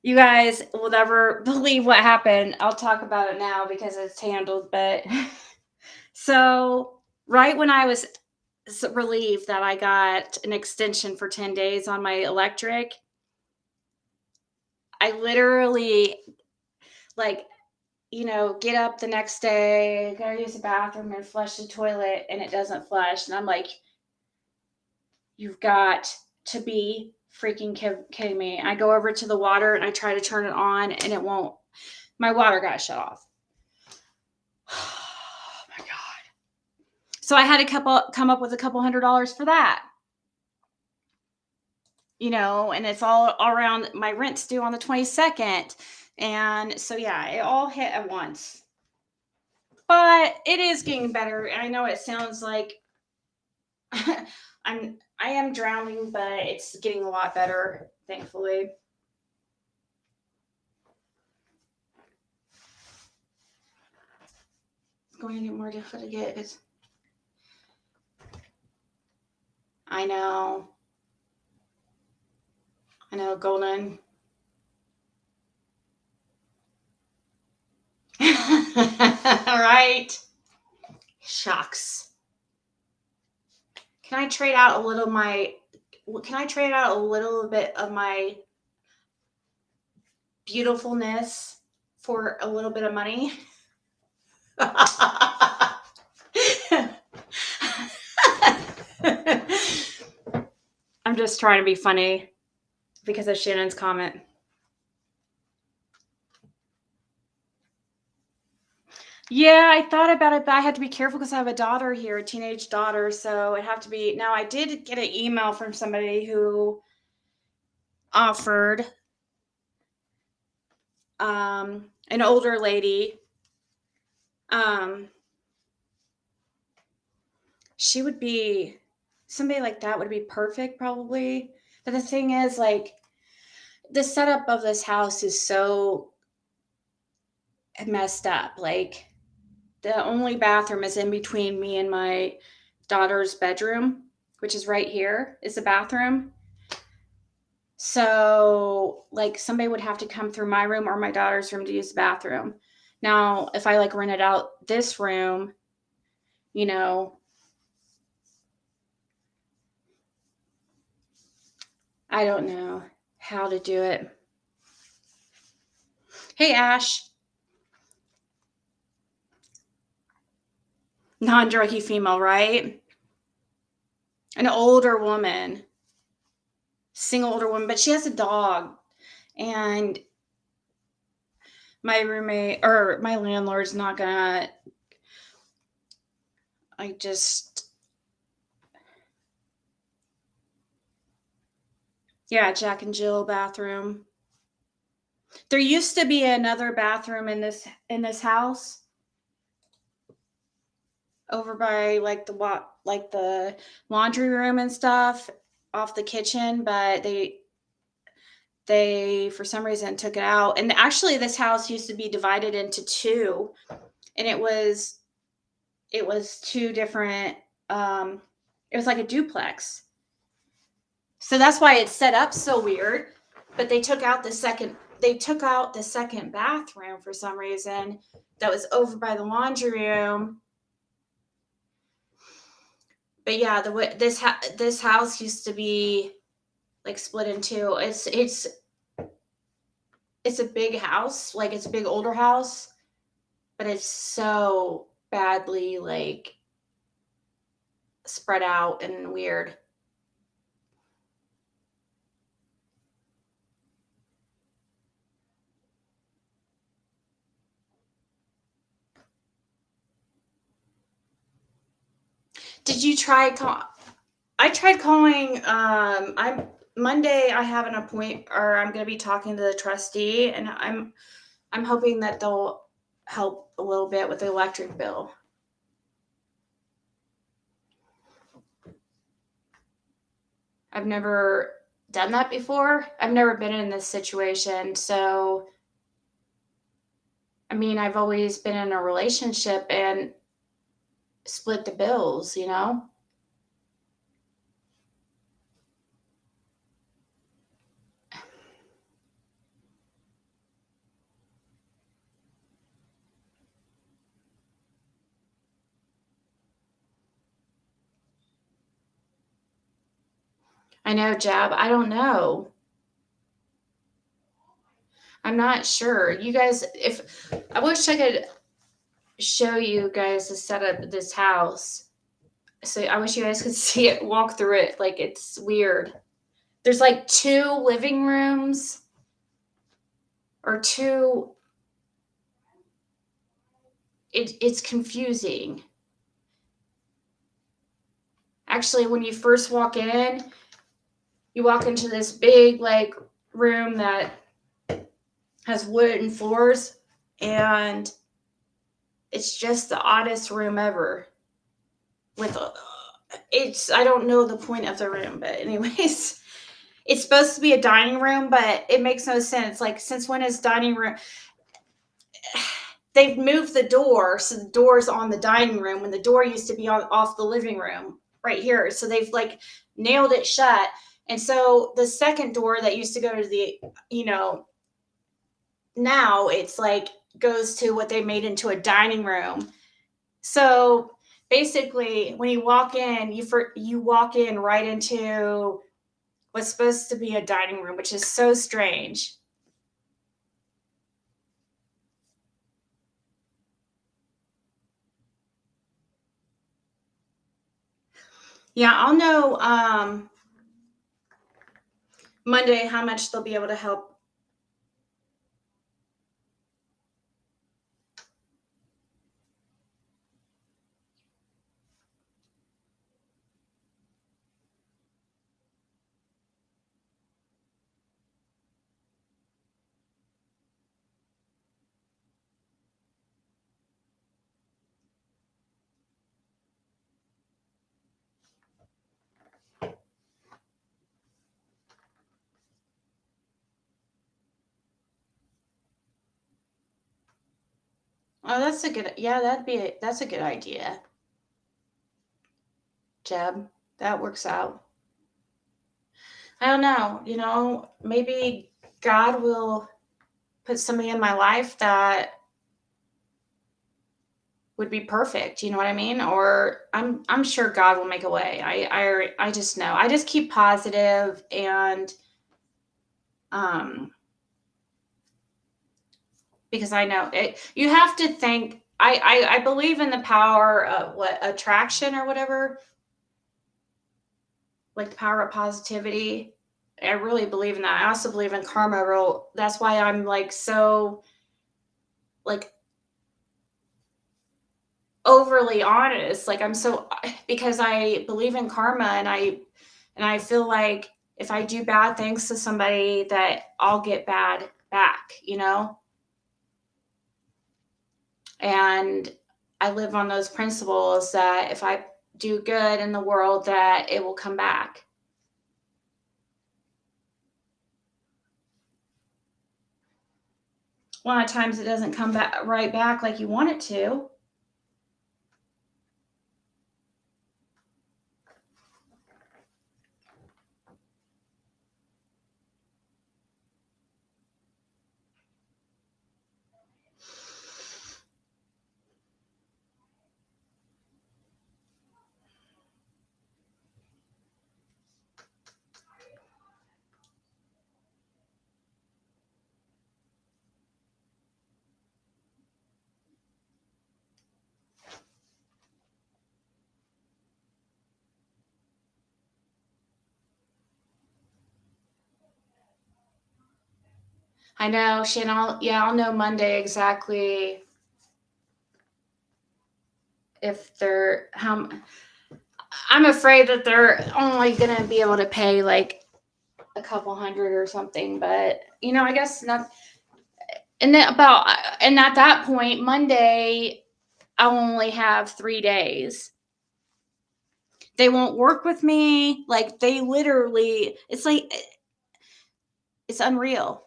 you guys will never believe what happened. I'll talk about it now because it's handled. But so right when I was relieved that I got an extension for 10 days on my electric, I literally like get up the next day, gotta use the bathroom and flush the toilet, and it doesn't flush. And I'm like, you've got to be freaking kidding me. I go over to the water and I try to turn it on and it won't. My water got shut off. Oh my God. So I had to come up with a couple $100 for that. And it's all around. My rent's due on the 22nd. And so, yeah, it all hit at once. But it is getting better. I know it sounds like I am drowning, but it's getting a lot better, thankfully. It's going to get more difficult to get. I know, Golden. All right. Shucks. Can I trade out a little bit of my beautifulness for a little bit of money? I'm just trying to be funny because of Shannon's comment. Yeah, I thought about it, but I had to be careful because I have a daughter here, a teenage daughter. So it have to be. Now, I did get an email from somebody who offered an older lady. She would be somebody like that would be perfect, probably. But the thing is, like, the setup of this house is so messed up. Like, the only bathroom is in between me and my daughter's bedroom, which is right here, is the bathroom. So, like, somebody would have to come through my room or my daughter's room to use the bathroom. Now, if I like rented out this room, you know, I don't know how to do it. Hey, Ash. Non-druggy female, right? An older woman, single older woman, but she has a dog. And my roommate or my landlord's not gonna, yeah, Jack and Jill bathroom. There used to be another bathroom in this house over by like the laundry room and stuff off the kitchen, but they for some reason took it out. And actually this house used to be divided into two, and it was two different. It was like a duplex. So that's why it's set up so weird. But they took out the second. They took out the second bathroom for some reason. That was over by the laundry room. But yeah, this house used to be like split in two. It's a big house, like it's a big older house, but it's so badly like spread out and weird. Did you try call? I tried calling. I'm Monday. I have an appointment, or I'm going to be talking to the trustee, and I'm hoping that they'll help a little bit with the electric bill. I've never done that before. I've never been in this situation, so I mean, I've always been in a relationship and split the bills, you know? I know, Jab. I don't know. I'm not sure. You guys, if I wish I could show you guys the setup of this house. So I wish you guys could see it, walk through it. Like it's weird. There's like two living rooms or two. It's confusing. Actually, when you first walk in, you walk into this big like room that has wooden floors, and it's just the oddest room ever. With it's I don't know the point of the room, but anyways, it's supposed to be a dining room, but it makes no sense. Like since when is dining room? They've moved the door, so the door's on the dining room when the door used to be off the living room right here. So they've like nailed it shut. And so the second door that used to go to the, now it's like goes to what they made into a dining room. So basically, when you walk in, you walk in right into what's supposed to be a dining room, which is so strange. Yeah, I'll know Monday how much they'll be able to help. Oh, that's a good. Yeah, that's a good idea, Jeb. That works out. I don't know. Maybe God will put somebody in my life that would be perfect. You know what I mean? Or I'm sure God will make a way. I just know. I just keep positive and um because I know it. You have to think. I believe in the power of what attraction or whatever, like the power of positivity. I really believe in that. I also believe in karma. That's why I'm like so like overly honest. Like I'm so because I believe in karma, and I feel like if I do bad things to somebody, that I'll get bad back. And I live on those principles that if I do good in the world, that it will come back. A lot of times it doesn't come back right back like you want it to. I know, Shannon. I'll know Monday exactly if they're how. I'm afraid that they're only gonna be able to pay like a couple hundred or something, but I guess not. And at that point, Monday, I'll only have 3 days. They won't work with me. Like they literally, it's like it's unreal.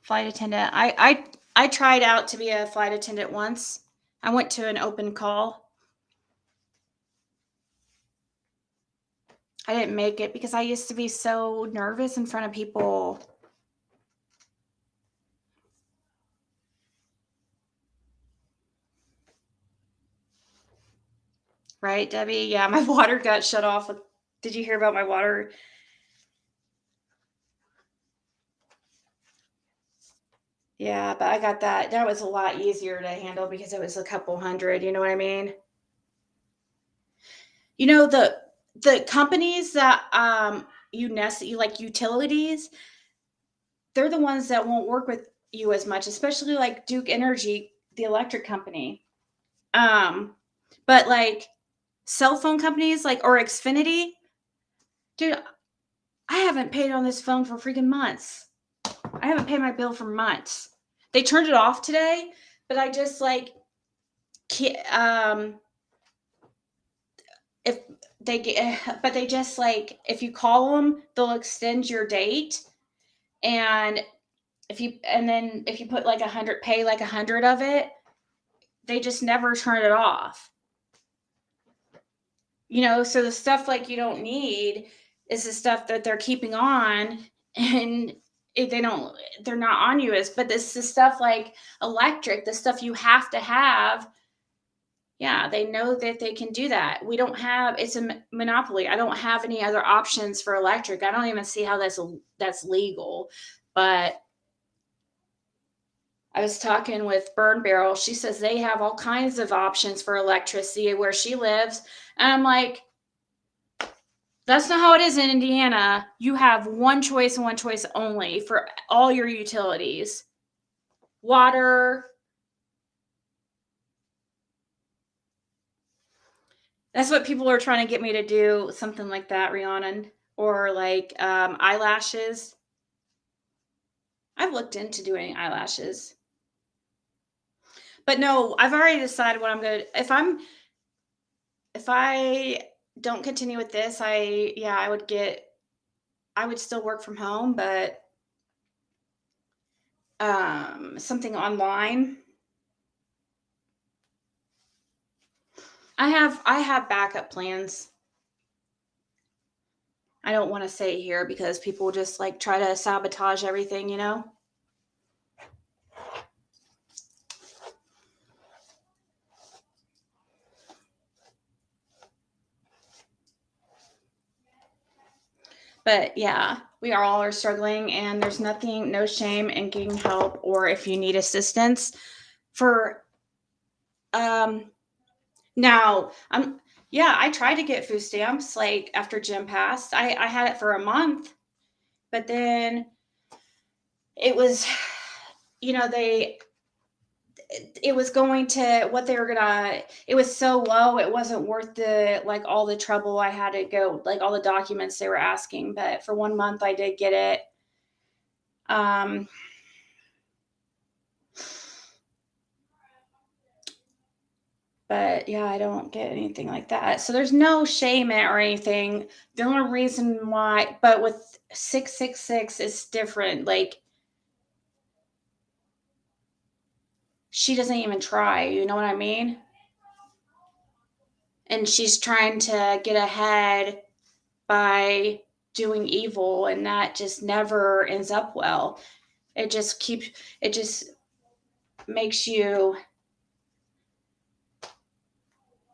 Flight attendant. I tried out to be a flight attendant once. I went to an open call. I didn't make it because I used to be so nervous in front of people. Right, Debbie? Yeah, my water got shut off. Did you hear about my water? Yeah, but I got that. That was a lot easier to handle because it was a couple hundred. You know what I mean? The companies that you like utilities, they're the ones that won't work with you as much, especially like Duke Energy, the electric company. Um, but like cell phone companies like or Xfinity, dude, I haven't paid on this phone for freaking months. I haven't paid my bill for months. They turned it off today, but I just like if they get, but they just like if you call them, they'll extend your date, and if you put like 100, pay like 100 of it, they just never turn it off. So the stuff like you don't need is the stuff that they're keeping on, and they don't, they're not on you as, but this is stuff like electric, the stuff you have to have. Yeah, they know that they can do that. We don't have, it's a monopoly. I don't have any other options for electric. I don't even see how that's legal. But I was talking with Burn Barrel. She says they have all kinds of options for electricity where she lives. And I'm like, that's not how it is in Indiana. You have one choice and one choice only for all your utilities. Water. That's what people are trying to get me to do, something like that, Rhiannon. Or like eyelashes. I've looked into doing eyelashes. But no, I've already decided what I'm going to, if I don't continue with this, I would still work from home, but something online. I have backup plans. I don't want to say here because people just like try to sabotage everything. But yeah, we are all struggling, and there's no shame in getting help, or if you need assistance for um now yeah, I tried to get food stamps like after Jim passed. I had it for a month, but then it was they it was going to what they were gonna it was so low, it wasn't worth the like all the trouble I had to go, like all the documents they were asking. But for 1 month I did get it. um But yeah, I don't get anything like that. So there's no shame in it or anything. The only reason why, but with 666, it's different. Like, she doesn't even try. You know what I mean? And she's trying to get ahead by doing evil, and that just never ends up well. It just keeps, it just makes you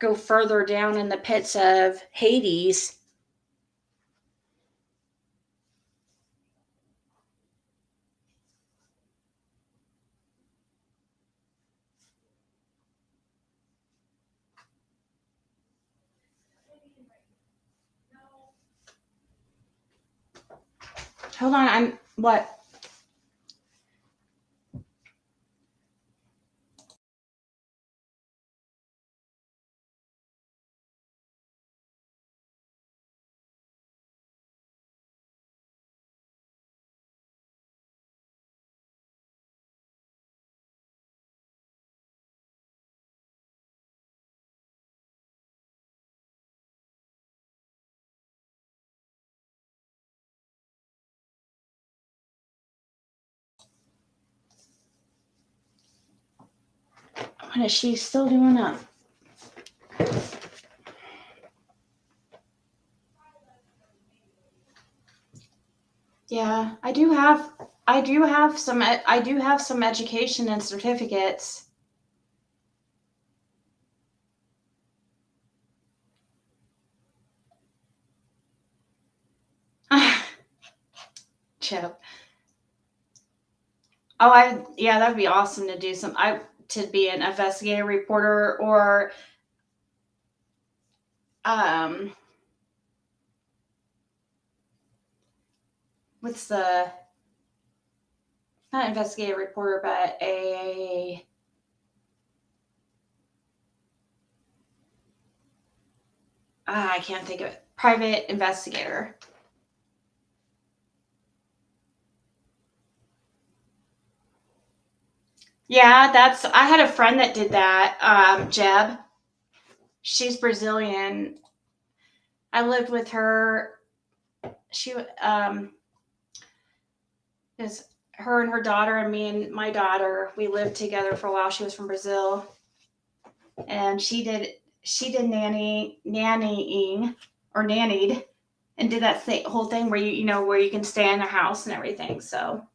go further down in the pits of Hades. Hold on, I'm what? What is she still doing up? Yeah, I do have some education and certificates. Chip. Oh, yeah, that'd be awesome to do to be an investigative reporter or um what's the not investigative reporter but a I can't think of it. Private investigator. Yeah, I had a friend that did that, Jeb. She's Brazilian. I lived with her. She is her and her daughter and me and my daughter. We lived together for a while. She was from Brazil, and she did nannying or nannied, and did that whole thing where where you can stay in their house and everything. So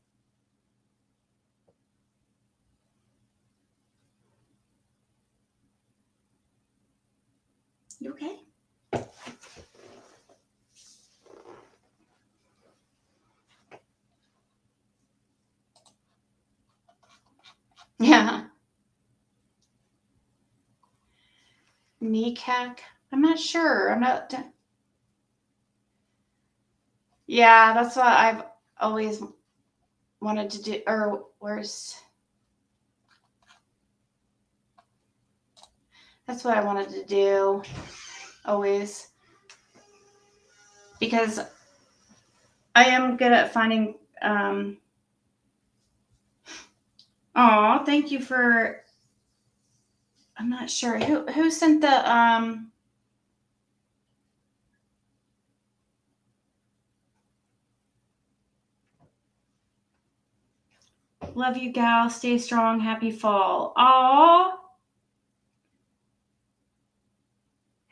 you okay? Yeah. Kneecap. I'm not sure. I'm not. Yeah, that's what I've always wanted to do. Or where's that's what I wanted to do always because I am good at finding. Oh, thank you for. I'm not sure who sent the. Love you, gal. Stay strong. Happy fall. Oh,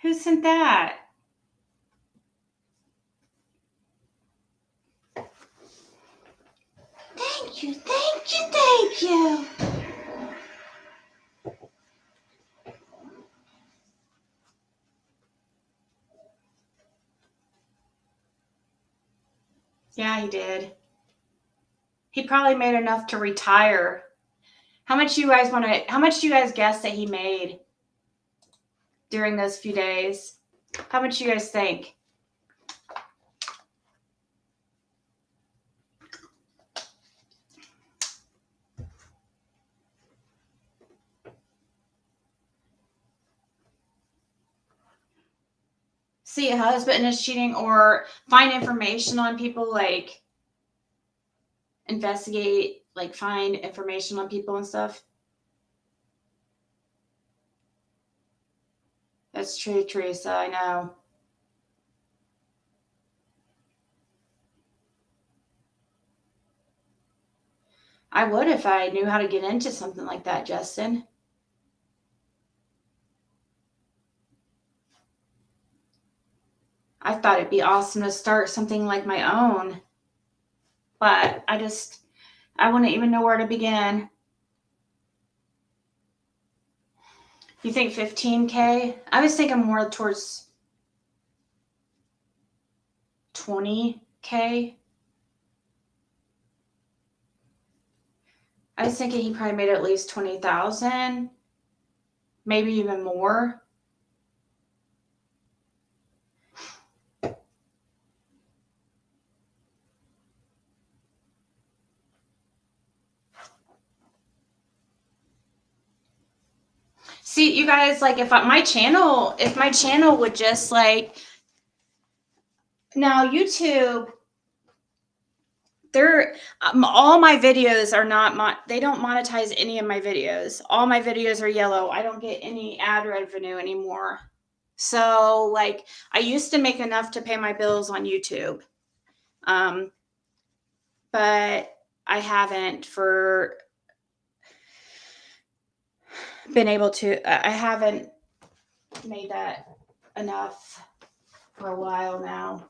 who sent that? Thank you. Thank you. Thank you. Yeah, he did. He probably made enough to retire. How much you guys want to? How much do you guys guess that he made during those few days? How much you guys think? See a husband is cheating or find information on people, like investigate, like find information on people and stuff. That's true, Teresa. I know. I would if I knew how to get into something like that, Justin. I thought it'd be awesome to start something like my own, but I wouldn't even know where to begin. You think 15K? I was thinking more towards 20K. I was thinking he probably made at least 20,000, maybe even more. See, you guys, like if my channel would just like now YouTube, they're all my videos are not they don't monetize any of my videos. All my videos are yellow. I don't get any ad revenue anymore. So like I used to make enough to pay my bills on YouTube. But I haven't for been able to I haven't made that enough for a while now.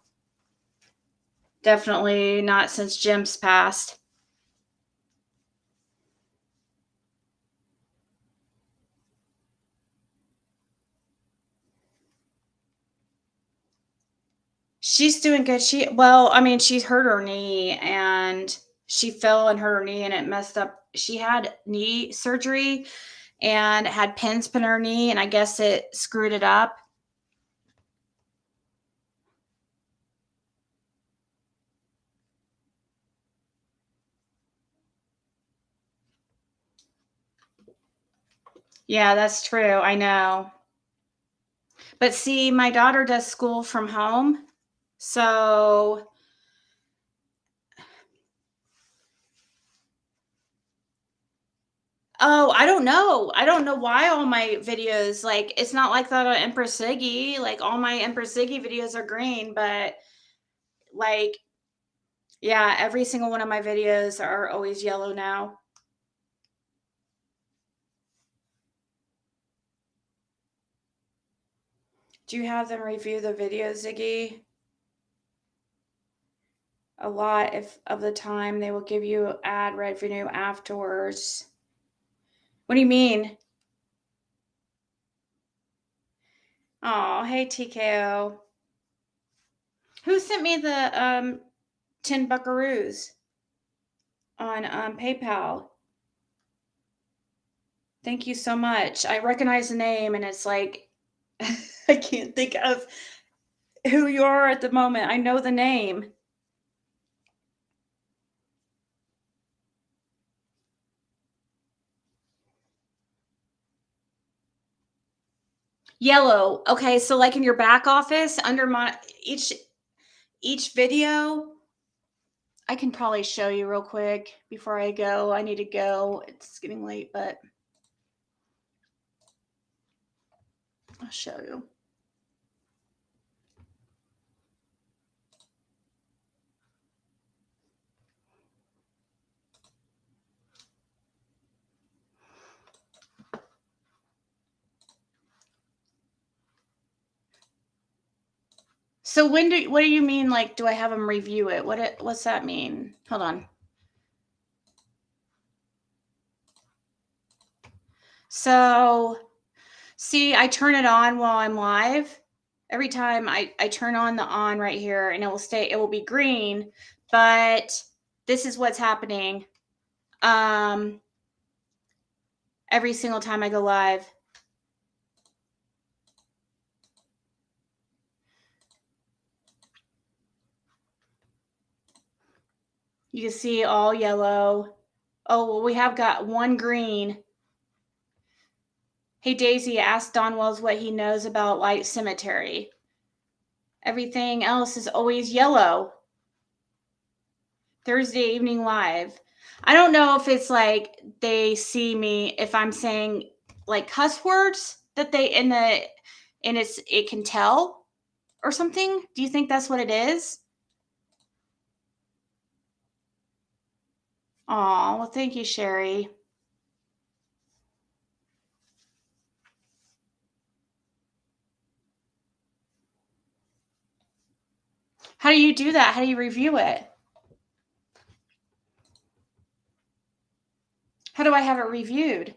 Definitely not since Jim's passed. She's doing good. She's hurt her knee and she fell and hurt her knee and it messed up. She had knee surgery and had pins put in her knee and I guess it screwed it up. Yeah, that's true. I know. But see, my daughter does school from home. So oh, I don't know. I don't know why all my videos like it's not like that on Empress Ziggy. Like all my Empress Ziggy videos are green, but like yeah, every single one of my videos are always yellow now. Do you have them review the videos, Ziggy? A lot of the time they will give you ad revenue afterwards. What do you mean? Oh, hey TKO. Who sent me the 10 buckaroos on PayPal? Thank you so much. I recognize the name and it's like I can't think of who you are at the moment. I know the name. Yellow. Okay, so like in your back office under my each video, I can probably show you real quick before I go. I need to go. It's getting late, but I'll show you. So what do you mean like do I have them review it? What's that mean? Hold on. So see, I turn it on while I'm live. Every time I turn on the on right here and it will be green, but this is what's happening. Every single time I go live. You can see all yellow. Oh, well, we have got one green. Hey, Daisy, asked Don Wells what he knows about Light Cemetery. Everything else is always yellow. Thursday evening live. I don't know if it's like they see me if I'm saying like cuss words that they and it can tell or something? Do you think that's what it is? Oh, well, thank you, Sherry. How do you do that? How do you review it? How do I have it reviewed?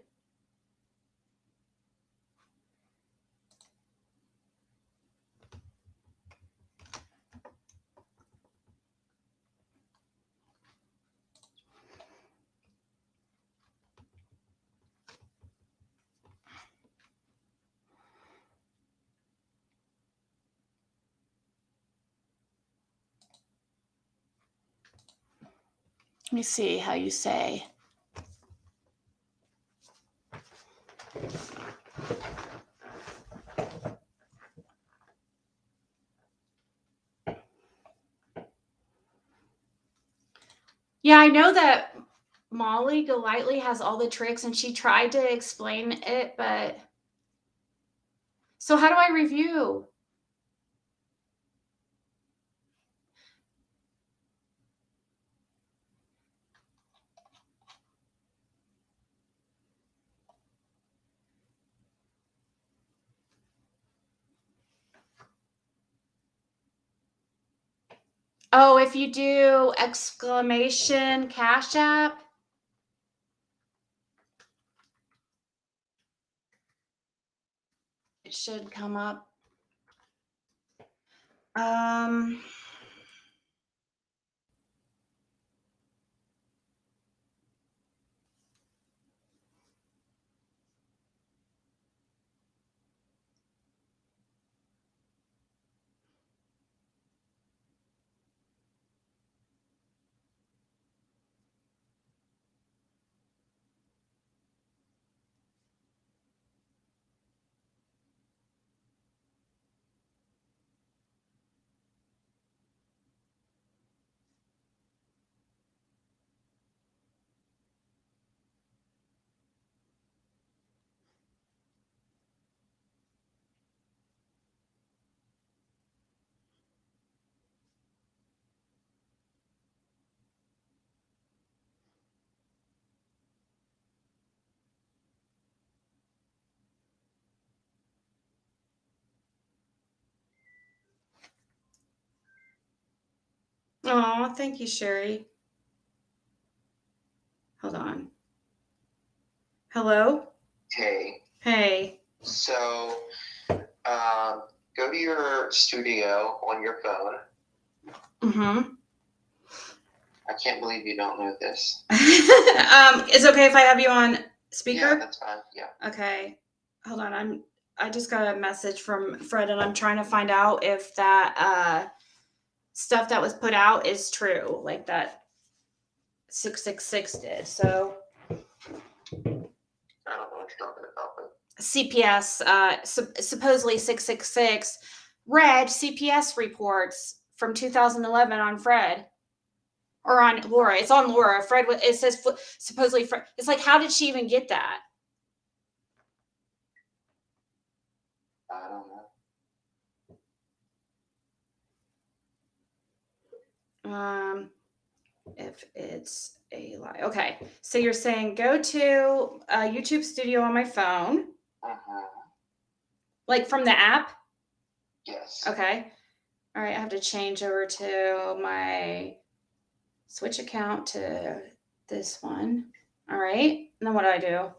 Let me see how you say. Yeah, I know that Molly Golightly has all the tricks and she tried to explain it, but so how do I review? Oh, if you do exclamation Cash App, it should come up. Um, oh, thank you, Sherry. Hold on. Hello? Hey, Hey. so go to your studio on your phone. Mm-hmm. I can't believe you don't know this. Is it okay if I have you on speaker? Yeah, that's fine. Yeah. Okay. Hold on. I just got a message from Fred and I'm trying to find out if that stuff that was put out is true, like that 666 did. So I don't know what you're talking about, but CPS, supposedly 666 read CPS reports from 2011 on Fred or on Laura. It's on Laura. Fred, it says supposedly Fred. It's like, how did she even get that? I don't know. If it's a lie. Okay. So you're saying go to YouTube Studio on my phone, like from the app? Yes. Okay. All right. I have to change over to my Switch account to this one. All right. And then what do I do?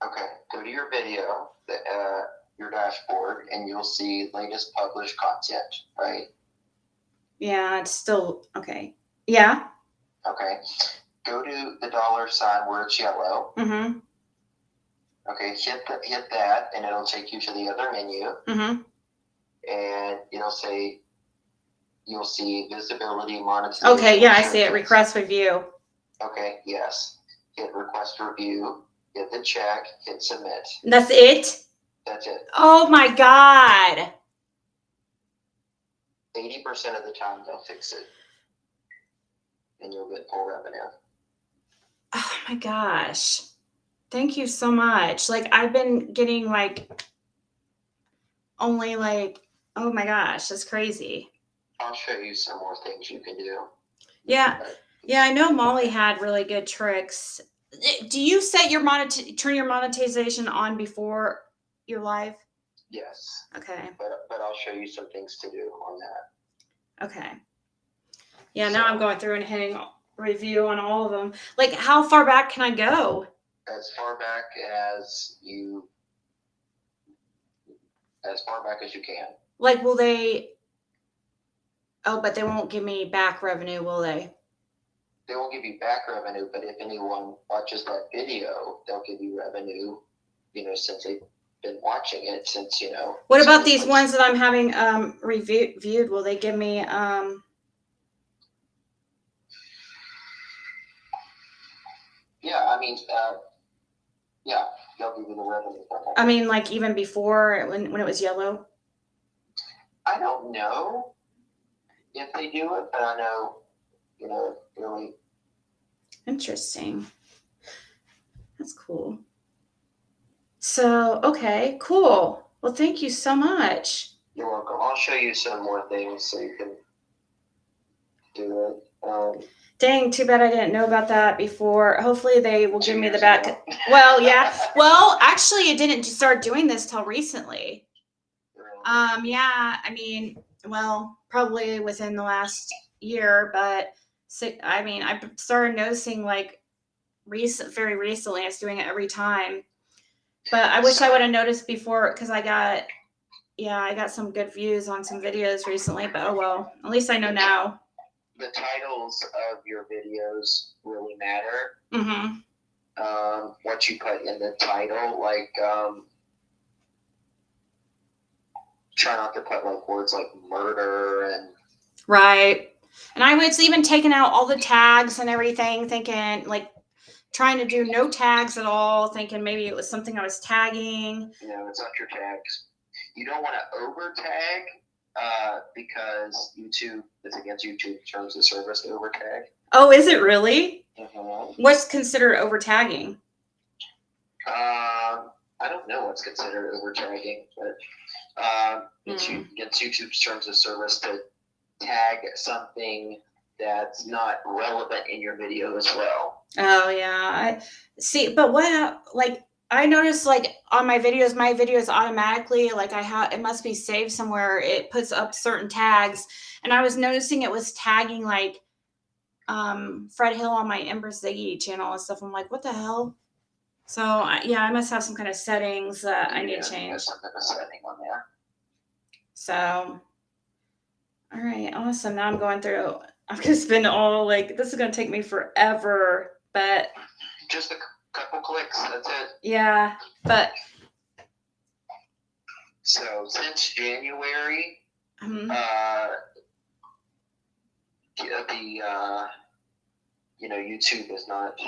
Okay. Go to your video, your dashboard, and you'll see latest published content, right? Yeah, it's still okay. Yeah. Okay. Go to the dollar sign where it's yellow. Mm-hmm. Okay. Hit that, and it'll take you to the other menu. Mm-hmm. And you'll see visibility, monetization. Okay, yeah, I see it. Request review. Okay, yes. Hit request review, hit the check, hit submit. That's it? That's it. Oh my God. 80% of the time they'll fix it. And you'll get full revenue. Oh my gosh. Thank you so much. Like I've been getting like only like, oh my gosh, that's crazy. I'll show you some more things you can do. Yeah. Yeah, I know Molly had really good tricks. Do you set your turn your monetization on before your live? Yes, Okay. but I'll show you some things to do on that. Okay. Yeah, now I'm going through and hitting review on all of them. Like, how far back can I go? As far back as you can. Like, will they? Oh, but they won't give me back revenue, will they? They won't give you back revenue, but if anyone watches that video, they'll give you revenue, since they've been watching it since, What about these ones that I'm having reviewed? Will they give me Yeah, I mean, yeah, they'll give you the revenue from it. I mean, like even before when it was yellow? I don't know if they do it, but I know, really. Interesting. That's cool. So, okay, cool. Well, thank you so much. You're welcome. I'll show you some more things so you can do it. Dang, too bad I didn't know about that before. Hopefully they will give me the back. Ago. Well, yeah. Well, actually, it didn't start doing this till recently. Really? Yeah, I mean, well, probably within the last year, but I mean, I started noticing like very recently. I was doing it every time, but I wish I would have noticed before because I got some good views on some videos recently. But oh well, at least I know now. The titles of your videos really matter. Mm-hmm. What you put in the title, like try not to put like words like murder and right. And I was even taking out all the tags and everything, thinking like trying to do no tags at all, thinking maybe it was something I was tagging. It's not your tags. You don't want to over tag because YouTube is against YouTube terms of service to over tag. Oh, is it really? Mm-hmm. What's considered over tagging? I don't know what's considered over tagging, but it's against YouTube's terms of service to tag something that's not relevant in your video as well. Oh yeah, I see. But I noticed like on my videos automatically like it must be saved somewhere. It puts up certain tags, and I was noticing it was tagging like Fred Hill on my Ember Ziggy channel and stuff. I'm like, what the hell? So I must have some kind of settings that I need to change. Some kind of setting on there. So, all right, awesome. Now I'm going through. I'm gonna spend all this is gonna take me forever, but just a couple clicks. That's it. Yeah, but so since January, YouTube is not.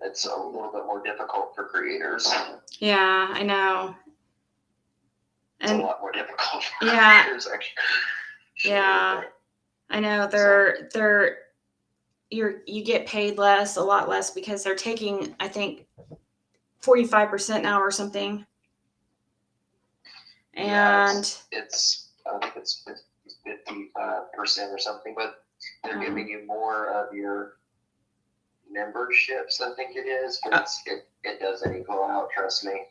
It's a little bit more difficult for creators. Yeah, I know. It's a lot more difficult for creators, actually. Yeah, I know. You get paid a lot less because they're taking, I think, 45% now or something. And I think it's 50% or something, but they're giving you more of your memberships, I think it is, but it doesn't equal out, trust me.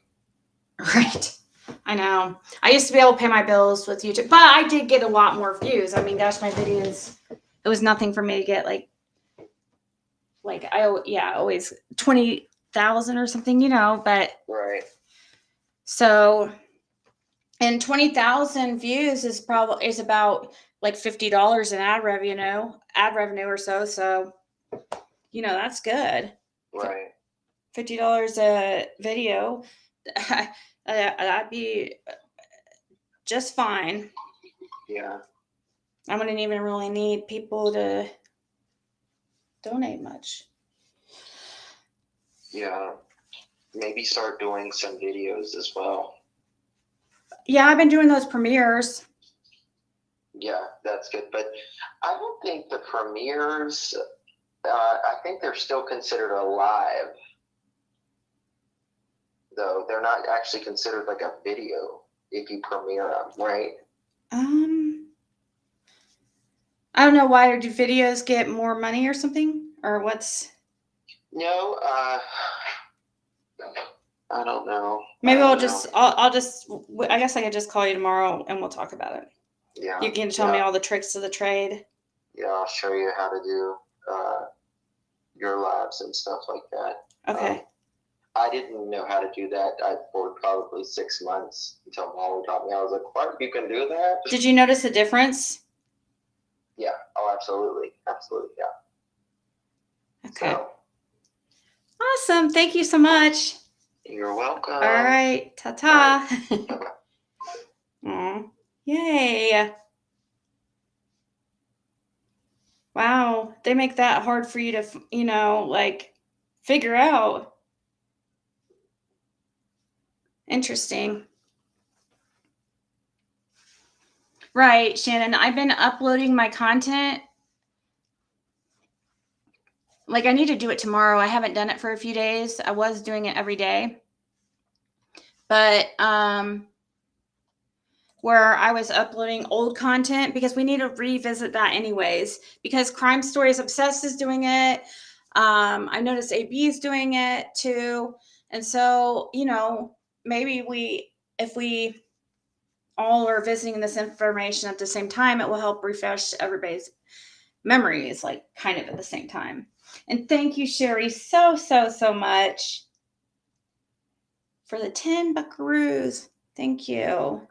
Right. I know. I used to be able to pay my bills with YouTube, but I did get a lot more views. I mean, gosh, my videos, it was nothing for me to get always 20,000 or something, but right. So, and 20,000 views is about like $50 in ad revenue or so. So, that's good. Right. $50 a video, that'd be just fine. Yeah. I wouldn't even really need people to donate much. Yeah. Maybe start doing some videos as well. Yeah, I've been doing those premieres. Yeah, that's good. But I don't think the premieres, I think they're still considered a live. though. They're not actually considered like a video if you premiere them, right? I don't know why. Do videos get more money or something, or what's? No, I don't know. Maybe I I'll don't just. know. I'll just. I guess I could just call you tomorrow and we'll talk about it. Yeah. You can tell me all the tricks of the trade. Yeah, I'll show you how to do your labs and stuff like that. Okay. I didn't know how to do that for probably 6 months until Molly taught me. I was like, "What? You can do that?" Did you notice a difference? Yeah. Oh, absolutely. Absolutely. Yeah. Okay. So, Awesome. Thank you so much. you're welcome. All right. Ta-ta. Aw. Yay. Wow. They make that hard for you to, like figure out. Interesting. Right, Shannon. I've been uploading my content. Like, I need to do it tomorrow. I haven't done it for a few days. I was doing it every day. But where I was uploading old content because we need to revisit that anyways. Because Crime Stories Obsessed is doing it. I noticed AB is doing it too. And so, maybe if we all are visiting this information at the same time, it will help refresh everybody's memories, like kind of at the same time. And thank you, Sherry, so much for the 10 buckaroos. Thank you.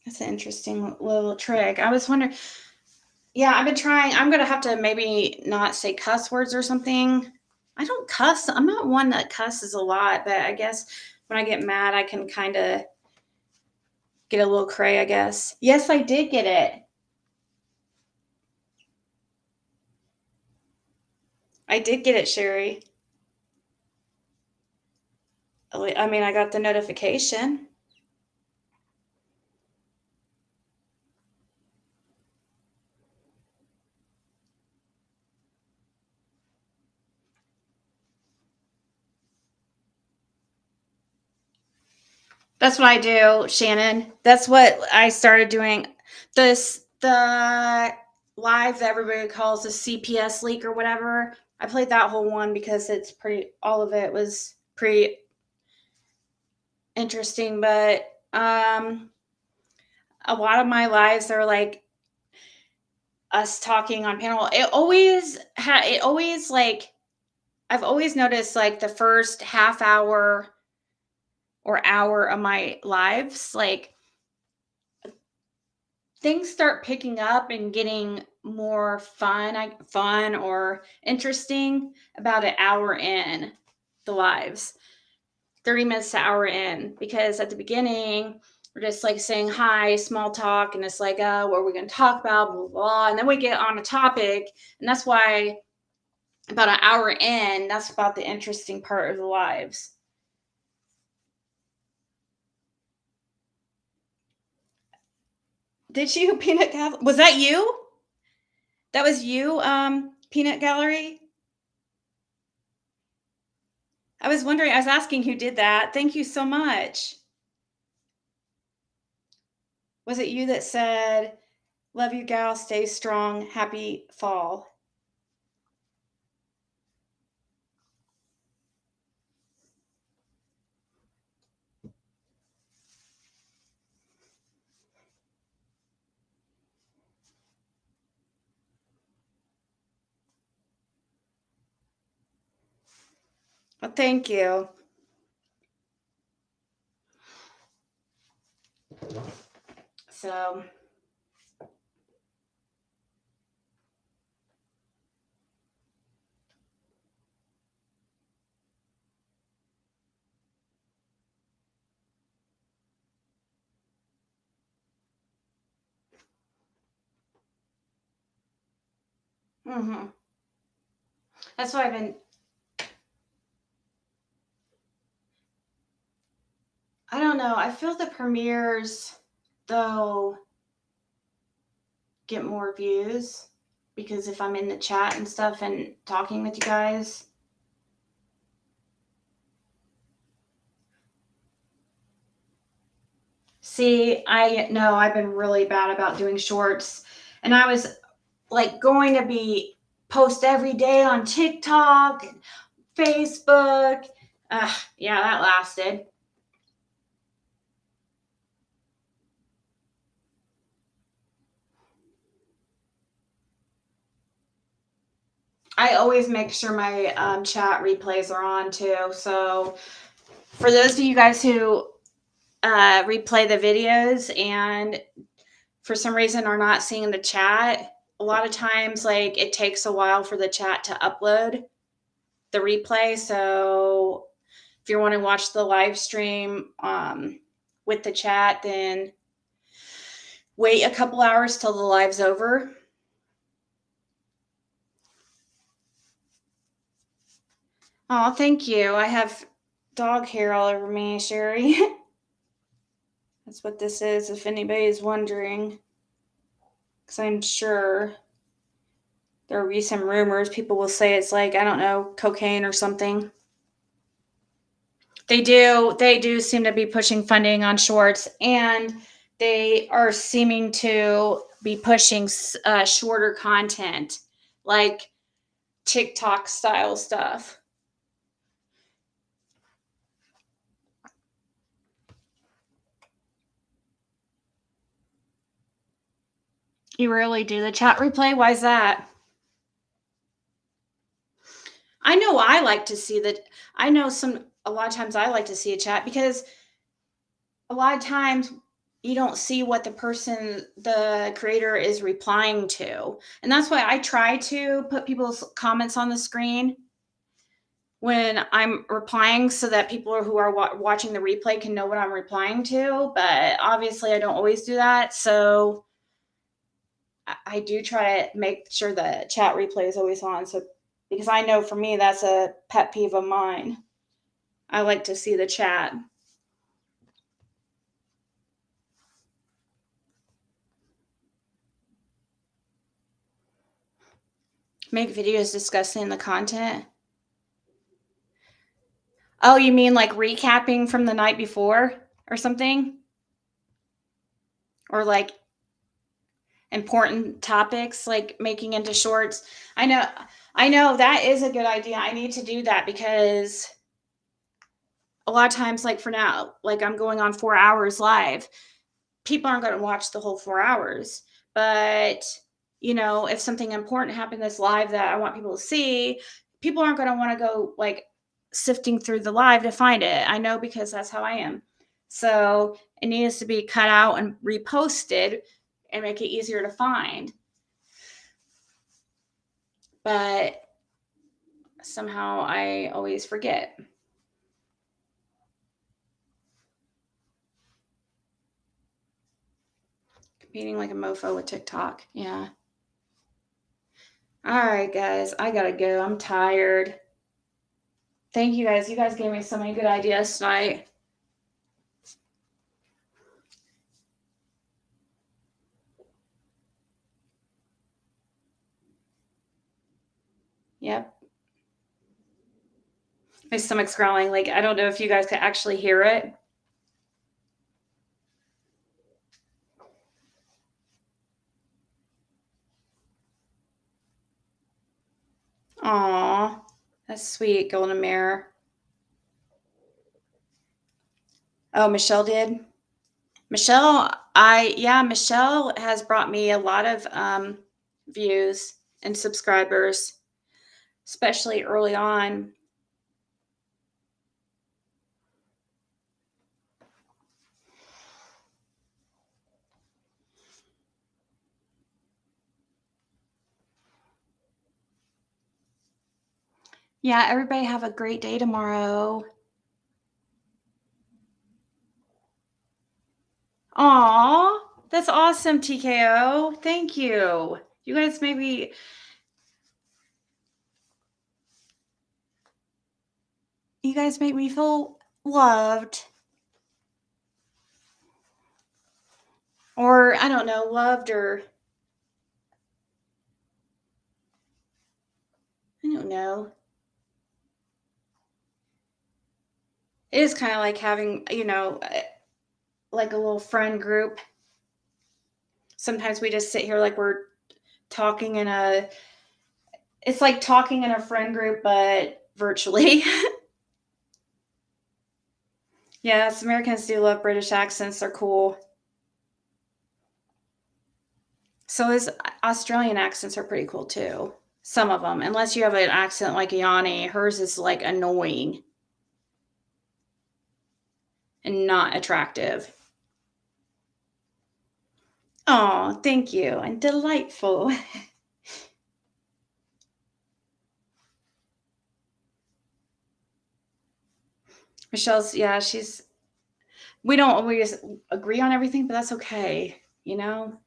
That's an interesting little trick. I was wondering. Yeah, I've been trying. I'm going to have to maybe not say cuss words or something. I don't cuss. I'm not one that cusses a lot, but I guess when I get mad, I can kind of get a little cray, I guess. Yes, I did get it. I did get it, Sherry. I mean, I got the notification. That's what I do, Shannon. That's what I started doing. The live that everybody calls the CPS leak or whatever. I played that whole one because all of it was pretty interesting, but a lot of my lives are like us talking on panel. It always like I've always noticed like the first half hour or hour of my lives, like things start picking up and getting more fun or interesting about an hour in the lives. 30 minutes to hour in, because at the beginning we're just like saying hi, small talk, and it's like, what are we going to talk about, blah, blah, blah, and then we get on a topic, and that's why about an hour in, that's about the interesting part of the lives. Did you, Peanut Gallery? Was that you? That was you, Peanut Gallery? I was wondering, I was asking who did that. Thank you so much. Was it you that said, love you, gal, stay strong, happy fall? Well, thank you. So, that's why I've been. I don't know. I feel the premieres, though, get more views because if I'm in the chat and stuff and talking with you guys. See, I know I've been really bad about doing shorts, and I was like going to be post every day on TikTok and Facebook. Yeah, that lasted. I always make sure my chat replays are on too. So for those of you guys who replay the videos and for some reason are not seeing the chat, a lot of times like it takes a while for the chat to upload the replay. So if you want to watch the live stream with the chat, then wait a couple hours till the live's over. Oh, thank you. I have dog hair all over me, Sherry. That's what this is, if anybody is wondering. Because I'm sure there will be some rumors. People will say it's like, I don't know, cocaine or something. They do seem to be pushing funding on shorts, and they are seeming to be pushing shorter content, like TikTok style stuff. You really do the chat replay? Why is that? I know I like to see that. I know a lot of times I like to see a chat because a lot of times you don't see what the creator is replying to. And that's why I try to put people's comments on the screen when I'm replying so that people who are watching the replay can know what I'm replying to. But obviously I don't always do that. So I do try to make sure the chat replay is always on. So, because I know for me, that's a pet peeve of mine. I like to see the chat. Make videos discussing the content. Oh, you mean like recapping from the night before or something? Or like important topics, like making into shorts? I know that is a good idea. I need to do that because a lot of times, like for now, like I'm going on 4 hours live. People aren't going to watch the whole 4 hours, but if something important happened this live that I want people to see, people aren't going to want to go like sifting through the live to find it. I know because that's how I am. So it needs to be cut out and reposted and make it easier to find. But somehow I always forget. Competing like a mofo with TikTok. Yeah. All right, guys. I got to go. I'm tired. Thank you guys. You guys gave me so many good ideas tonight. Yep. My stomach's growling. Like, I don't know if you guys can actually hear it. Aw, that's sweet, Golden Mirror. Oh, Michelle did? Michelle has brought me a lot of views and subscribers, especially early on. Yeah, everybody have a great day tomorrow. Aw, that's awesome, TKO. Thank you. You guys make me feel loved. Or I don't know, loved or I don't know. It is kind of like having, like a little friend group. Sometimes we just sit here like we're talking it's like talking in a friend group, but virtually. Yes, Americans do love British accents. They're cool. So is Australian accents are pretty cool too. Some of them, unless you have an accent like Yanni, hers is like annoying and not attractive. Oh, thank you. And delightful. Michelle's, yeah, we don't always agree on everything, but that's okay, you know?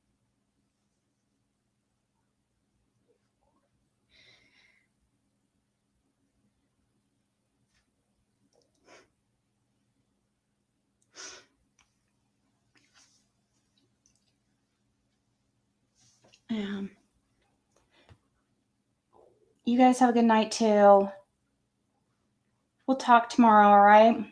Yeah. You guys have a good night too. We'll talk tomorrow, all right?